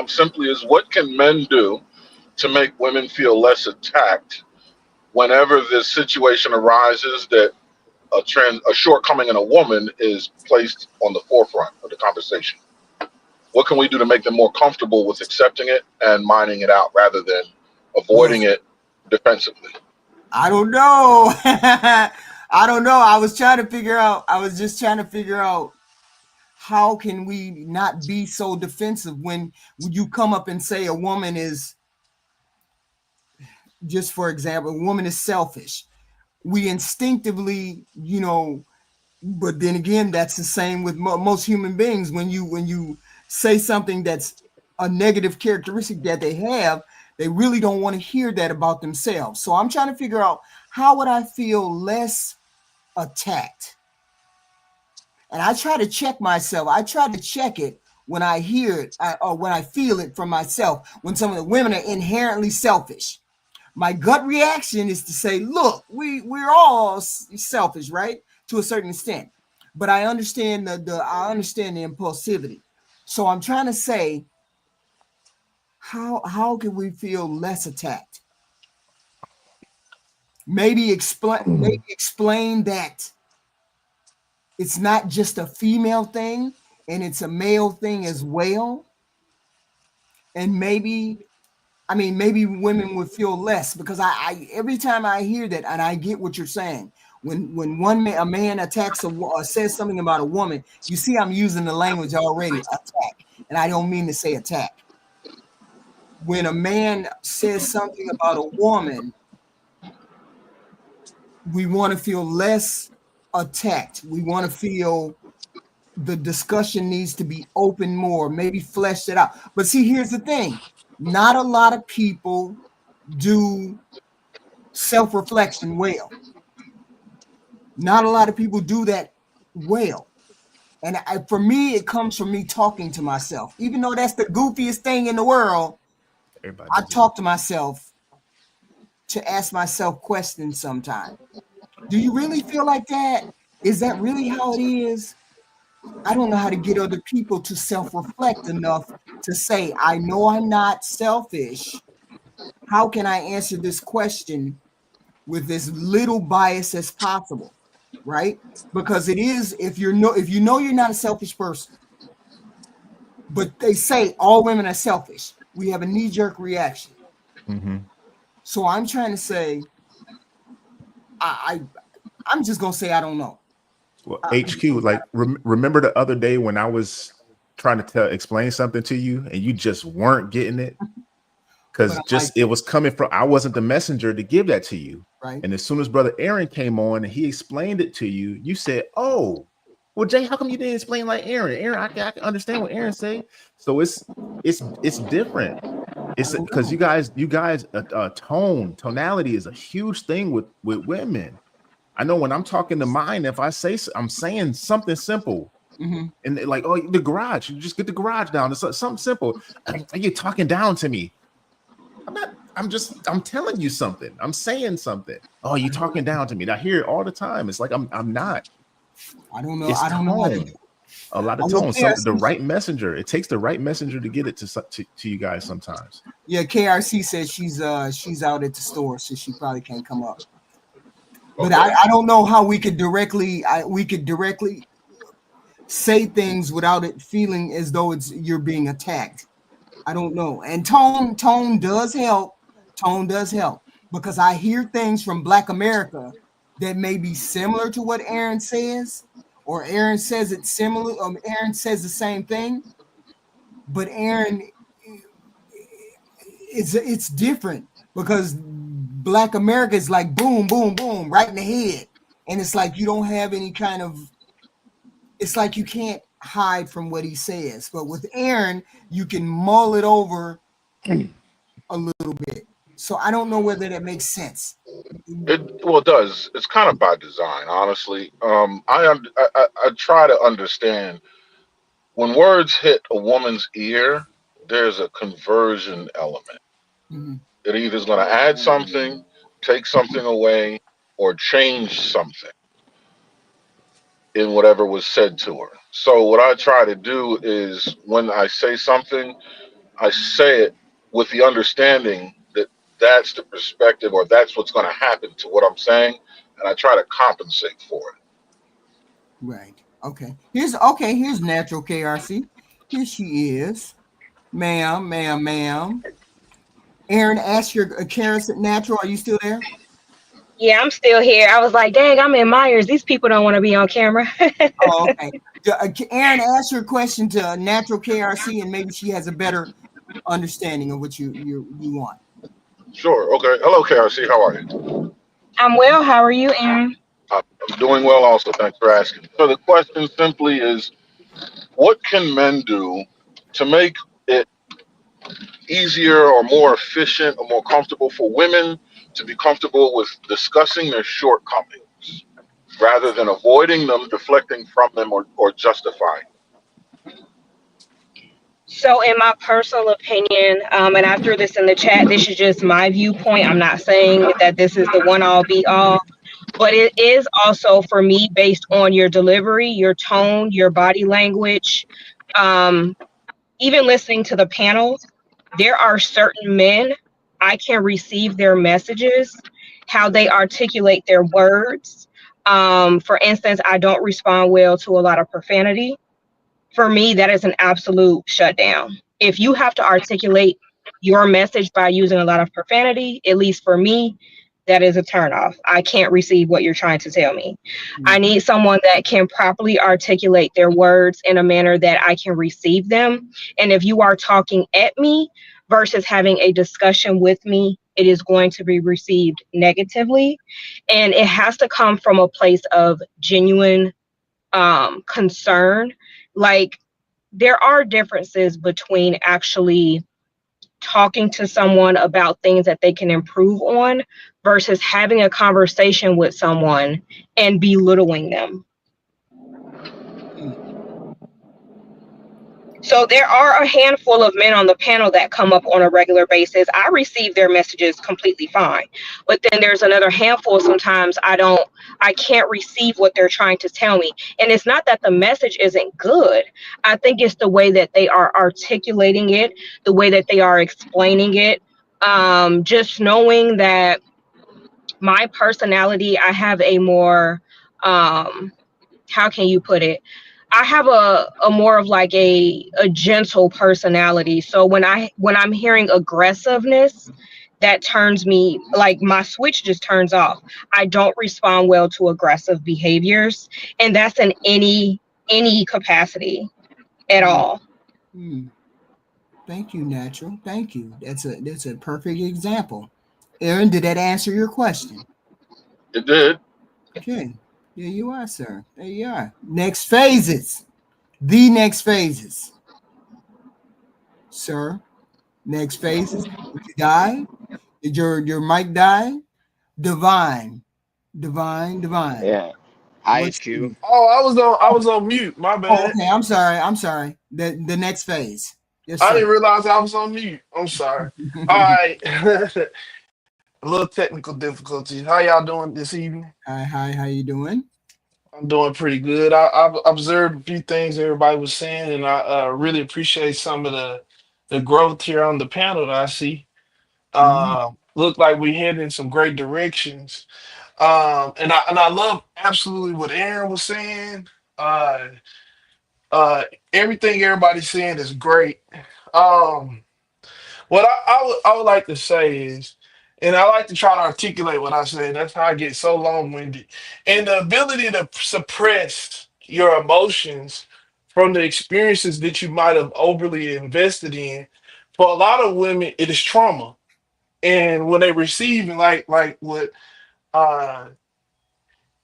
simply is, what can men do to make women feel less attacked whenever this situation arises that a shortcoming in a woman is placed on the forefront of the conversation? What can we do to make them more comfortable with accepting it and mining it out rather than avoiding it defensively? I don't know. I don't know. I was just trying to figure out how can we not be so defensive when you come up and say a woman is, just for example, a woman is selfish. We instinctively, but then again, that's the same with most human beings. When you say something that's a negative characteristic that they have, they really don't want to hear that about themselves. So I'm trying to figure out, how would I feel less attacked? And I try to check myself. I try to check it when I hear it or when I feel it from myself. When some of the women are inherently selfish, my gut reaction is to say, look, we're all selfish, right? To a certain extent. But I understand the impulsivity. So I'm trying to say, how can we feel less attacked? Maybe explain that it's not just a female thing and it's a male thing as well. And maybe women would feel less, because I every time I hear that, and I get what you're saying, when a man attacks or says something about a woman, you see I'm using the language already, attack, and I don't mean to say attack. When a man says something about a woman, we want to feel less attacked. We want to feel the discussion needs to be open more, maybe flesh it out. But see, here's the thing. Not a lot of people do self-reflection well. Not a lot of people do that well. And for me, it comes from me talking to myself. Even though that's the goofiest thing in the world, I talk to myself to ask myself questions sometimes. Do you really feel like that? Is that really how it is? I don't know how to get other people to self-reflect enough to say, I know I'm not selfish. How can I answer this question with as little bias as possible? Right? Because it is, if you know you're not a selfish person, but they say all women are selfish, we have a knee-jerk reaction. Mm-hmm. So I'm trying to say, I'm just gonna say I don't know. Well, HQ, like remember the other day when I was trying to explain something to you and you just weren't getting it? Because it was coming from, I wasn't the messenger to give that to you. Right. And as soon as Brother Aaron came on and he explained it to you, you said, oh, well, Jay, how come you didn't explain like Aaron? Aaron, I can understand what Aaron say. So it's different. It's because you guys, tonality is a huge thing with women. I know when I'm talking to mine, if I say I'm saying something simple, and they're like, oh, the garage, you just get the garage down. It's something simple. You're talking down to me. I'm telling you something. I'm saying something. Oh, you talking down to me. I hear it all the time. It's like I'm not. I don't know. It's I don't know how to do. A lot of tone. The right messenger. It takes the right messenger to get it to you guys sometimes. Yeah, KRC says she's out at the store, so she probably can't come up. But I don't know how we could directly say things without it feeling as though you're being attacked. I don't know. And tone does help. Tone does help because I hear things from Black America that may be similar to what Aaron says, or Aaron says it's similar. Aaron says the same thing, but Aaron, it's different because Black America is like boom, boom, boom, right in the head, and it's like you don't have any kind of. It's like you can't hide from what he says, but with Aaron, you can mull it over a little bit. So I don't know whether that makes sense. It does. It's kind of by design, honestly. I try to understand when words hit a woman's ear, there's a conversion element. It either is going to add something, take something away, or change something in whatever was said to her. So what I try to do is when I say something, I say it with the understanding that that's the perspective or that's what's going to happen to what I'm saying, and I try to compensate for it. Right. Okay. Here's natural KRC. Here she is. Ma'am. Aaron, ask your Karis at natural. Are you still there? Yeah, I'm still here. I was like, dang, I'm in Myers. These people don't want to be on camera. Oh, okay. Aaron, ask your question to natural KRC, and maybe she has a better understanding of what you want. Sure. Okay. Hello, KRC. How are you? I'm well. How are you, Aaron? I'm doing well also. Thanks for asking. So the question simply is, what can men do to make it easier or more efficient or more comfortable for women to be comfortable with discussing their shortcomings rather than avoiding them, deflecting from them, or justifying? So, in my personal opinion, and I threw this in the chat, this is just my viewpoint. I'm not saying that this is the one all be all, but it is also for me based on your delivery, your tone, your body language. Even listening to the panels, there are certain men I can receive their messages, how they articulate their words. For instance, I don't respond well to a lot of profanity. For me, that is an absolute shutdown. If you have to articulate your message by using a lot of profanity, at least for me, that is a turnoff. I can't receive what you're trying to tell me. I need someone that can properly articulate their words in a manner that I can receive them. And if you are talking at me versus having a discussion with me, it is going to be received negatively. And it has to come from a place of genuine concern. Like, there are differences between actually talking to someone about things that they can improve on versus having a conversation with someone and belittling them. So there are a handful of men on the panel that come up on a regular basis. I receive their messages completely fine. But then there's another handful sometimes I can't receive what they're trying to tell me. And it's not that the message isn't good. I think it's the way that they are articulating it, the way that they are explaining it. Just knowing that my personality, I have a more how can you put it? I have a more of like a gentle personality. So when I'm hearing aggressiveness, that turns me, like, my switch just turns off. I don't respond well to aggressive behaviors, and that's in any capacity at all. Thank you, Natural. Thank you. That's a perfect example. Aaron, did that answer your question? It did. Okay. There you are, sir. There you are. Next phases. The next phases. Sir. Next phases. Did you die? Did your mic die? Divine. Yeah. Hi, What's HQ. Oh, I was on mute. My Oh, bad. okay. I'm sorry. The next phase. Yes, I sir. didn't realize I was on mute. I'm sorry. All right. A little technical difficulties. How y'all doing this evening? Hi. How you doing? I'm doing pretty good. I've observed a few things everybody was saying, and I really appreciate some of the growth here on the panel that I see. Mhm. Look like we're heading in some great directions. And I love absolutely what Aaron was saying. Uh, Everything everybody's saying is great. Um, what I would like to say is, and I like to try to articulate what I say. That's how I get so long winded. And the ability to suppress your emotions from the experiences that you might have overly invested in. For a lot of women, it is trauma. And when they receive, and like what uh,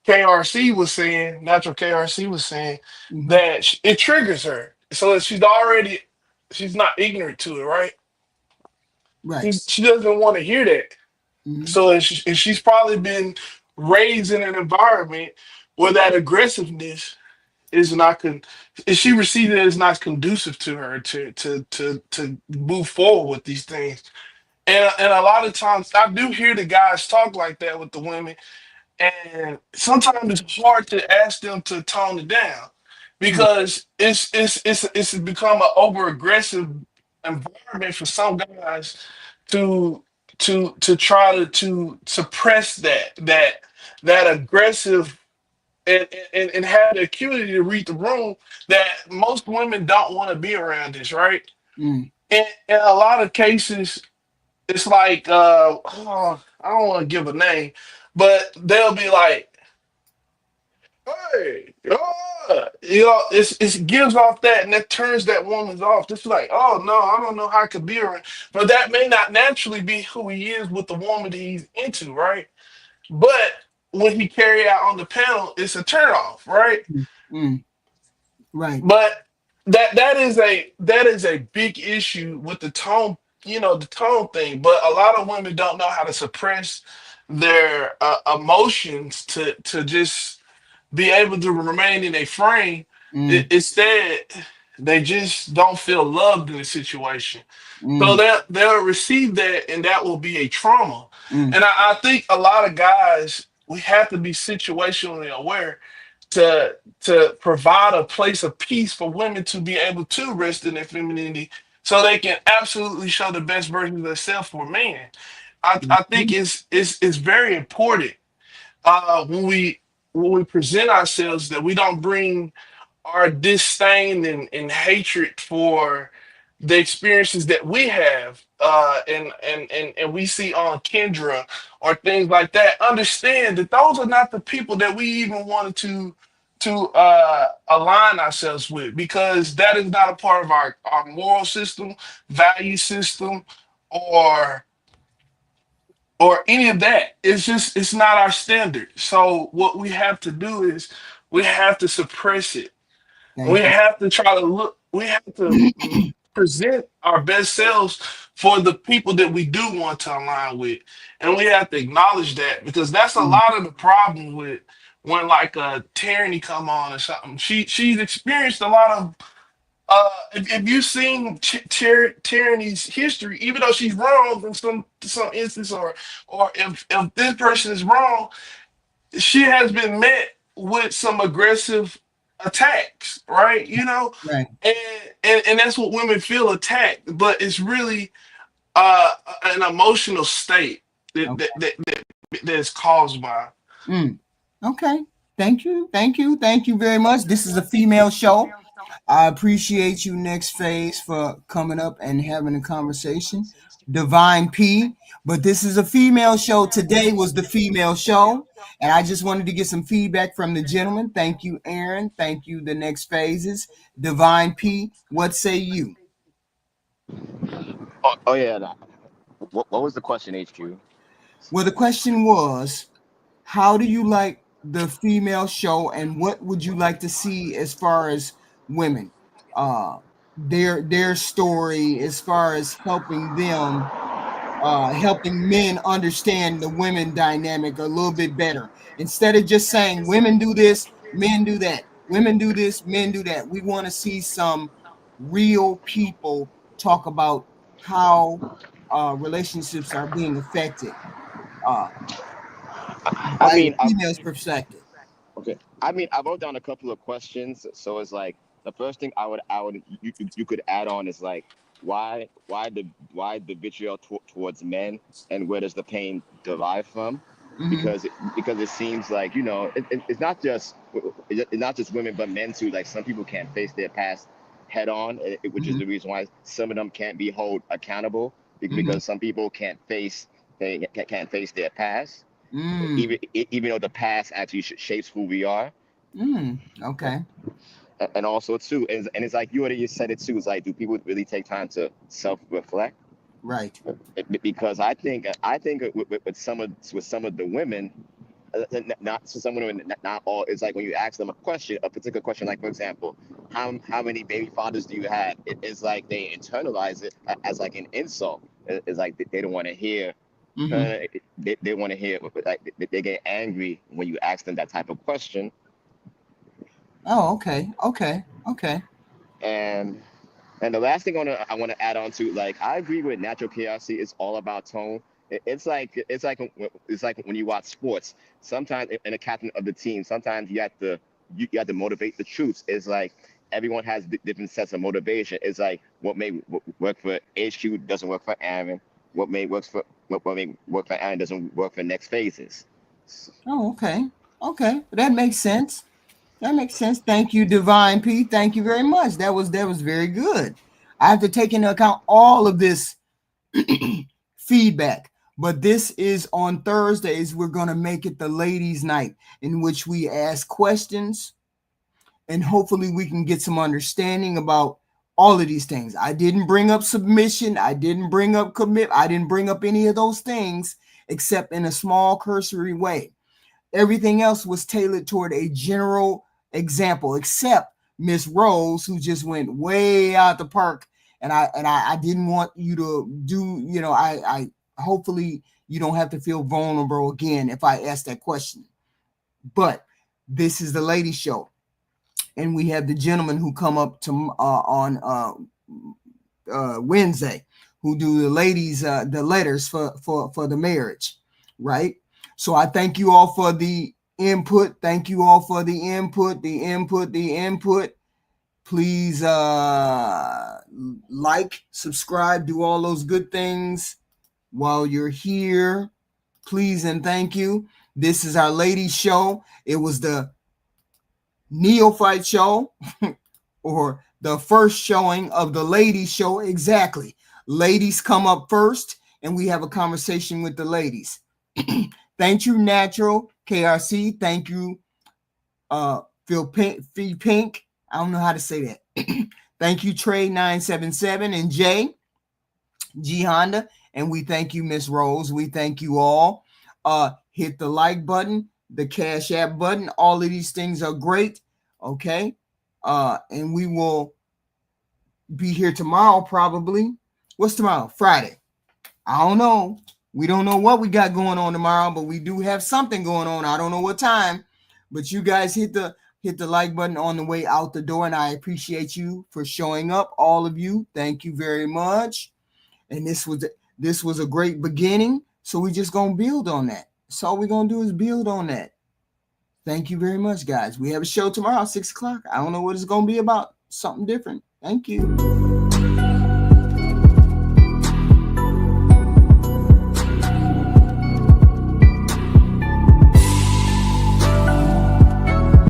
KRC was saying, natural KRC was saying, Mhm. that it triggers her. So that she's not ignorant to it, right? Right. She doesn't want to hear that. Mhm. So and she's probably been raised in an environment where that aggressiveness is not if she receives it, is not conducive to her to move forward with these things. And a lot of times I do hear the guys talk like that with the women, and sometimes it's hard to ask them to tone it down Mm. because it's become an over aggressive environment for some guys to to try to suppress that aggressive and have the acuity to read the room that most women don't want to be around this, right? Mm. And in a lot of cases it's like oh, I don't want to give a name, but they'll be like, hey, it gives off that, and that turns that woman's off. It's like, oh no, I don't know how I could be around, but that may not naturally be who he is with the woman that he's into, right? But when he carry out on the panel, it's a turn off, right? Mm. Mm. Right. But that is a big issue with the tone, the tone thing. But a lot of women don't know how to suppress their emotions to just be able to remain in a frame. Mm. Instead, they just don't feel loved in the situation. So Mm. they'll receive that, and that will be a trauma. Mm. And I think a lot of guys, we have to be situationally aware to provide a place of peace for women to be able to rest in their femininity, so they can absolutely show the best version of themselves for a man. I think Mhm. it's very important when we present ourselves that we don't bring our disdain and hatred for the experiences that we have and we see on Kendra or things like that. Understand that those are not the people that we even wanted to align ourselves with, because that is not a part of our moral system, value system, or any of that. It's not our standard. So what we have to do is we have to suppress it. We Thank you. have to try to look, we have to present our best selves for the people that we do want to align with. And we have to acknowledge that, because that's a Mm. lot of the problem with when like a tyranny come on or something. She's experienced a lot of if you've seen tyranny's history, even though she's wrong in some instance, or if this person is wrong, she has been met with some aggressive attacks, right? Right. And that's what women feel, attacked, but it's really an emotional state that Okay. that is caused by. Mm. Okay. Thank you very much. This is a female show. I appreciate you, Next Phase, for coming up and having a conversation. Divine P. But this is a female show. Today was the female show. And I just wanted to get some feedback from the gentleman. Thank you, Aaron. Thank you, the Next Phases. Divine P. What say you? Oh yeah. What was the question, HQ? Well, the question was, how do you like the female show, and what would you like to see as far as women? Uh, their story as far as helping them, helping men understand the women dynamic a little bit better. Instead of just saying women do this, men do that, women do this, men do that. We want to see some real people talk about how relationships are being affected uh, I by the mean, female's perspective. okay. I mean, I wrote down a couple of questions. So it's like the first thing you could add on is like why the vitriol towards men, and where does the pain derive from? Mm-hmm. Because it seems like it's not just women but men too. Like some people can't face their past head on, which is Mm-hmm. the reason why some of them can't be held accountable Mm-hmm. because some people can't face their past, Mm. even though the past actually shapes who we are. Mm. Okay. And also too, and it's like you already said it too. It's like, do people really take time to self-reflect? Right. Because I think with some of the women, not some women, not all. It's like when you ask them a particular question, like for example, how many baby fathers do you have? It's like they internalize it as like an insult. It's like they don't want to hear. Mm-hmm. They want to hear, like they get angry when you ask them that type of question. Oh, okay. Okay. Okay. And And the last thing I want to add on to, like, I agree with natural chaos. It's all about tone. It's like when you watch sports. Sometimes, in a captain of the team, sometimes you have to motivate the troops. It's like everyone has different sets of motivation. It's like what may work for HQ doesn't work for Aaron. What may work for Aaron doesn't work for next phases. Oh, okay. Okay. That makes sense. That makes sense. Thank you, Divine P. Thank you very much. That was very good. I have to take into account all of this feedback. But this is on Thursdays. We're gonna make it the ladies' night in which we ask questions and hopefully we can get some understanding about all of these things. I didn't bring up submission. I didn't bring up commit. I didn't bring up any of those things except in a small cursory way. Everything else was tailored toward a general example, except Miss Rose, who just went way out the park. And I didn't want you to do, I hopefully you don't have to feel vulnerable again if I ask that question. But this is the lady show, and we have the gentleman who come up to on Wednesday, who do the ladies the letters for the marriage, right? So I thank you all for the input. Thank you all for the input, the input, the input. Please like, subscribe, do all those good things while you're here. Please and thank you. This is our ladies show. It was the neophyte show or the first showing of the ladies show. Exactly. Ladies come up first and we have a conversation with the ladies. Thank you, Natural KRC. Thank you, Phil Pink. I don't know how to say that. Thank you, Trey 977 and Jay G Honda. And we thank you, Miss Rose. We thank you all. Hit the like button, the Cash App button. All of these things are great. Okay. And we will be here tomorrow, probably. What's tomorrow? Friday. I don't know. We don't know what we got going on tomorrow, but we do have something going on. I don't know what time, but you guys hit the like button on the way out the door, and I appreciate you for showing up, all of you. Thank you very much. And this was a great beginning, so we just gonna build on that. So all we're gonna do is build on that. Thank you very much, guys. We have a show tomorrow, 6 o'clock. I don't know what it's gonna be about. Something different. Thank you.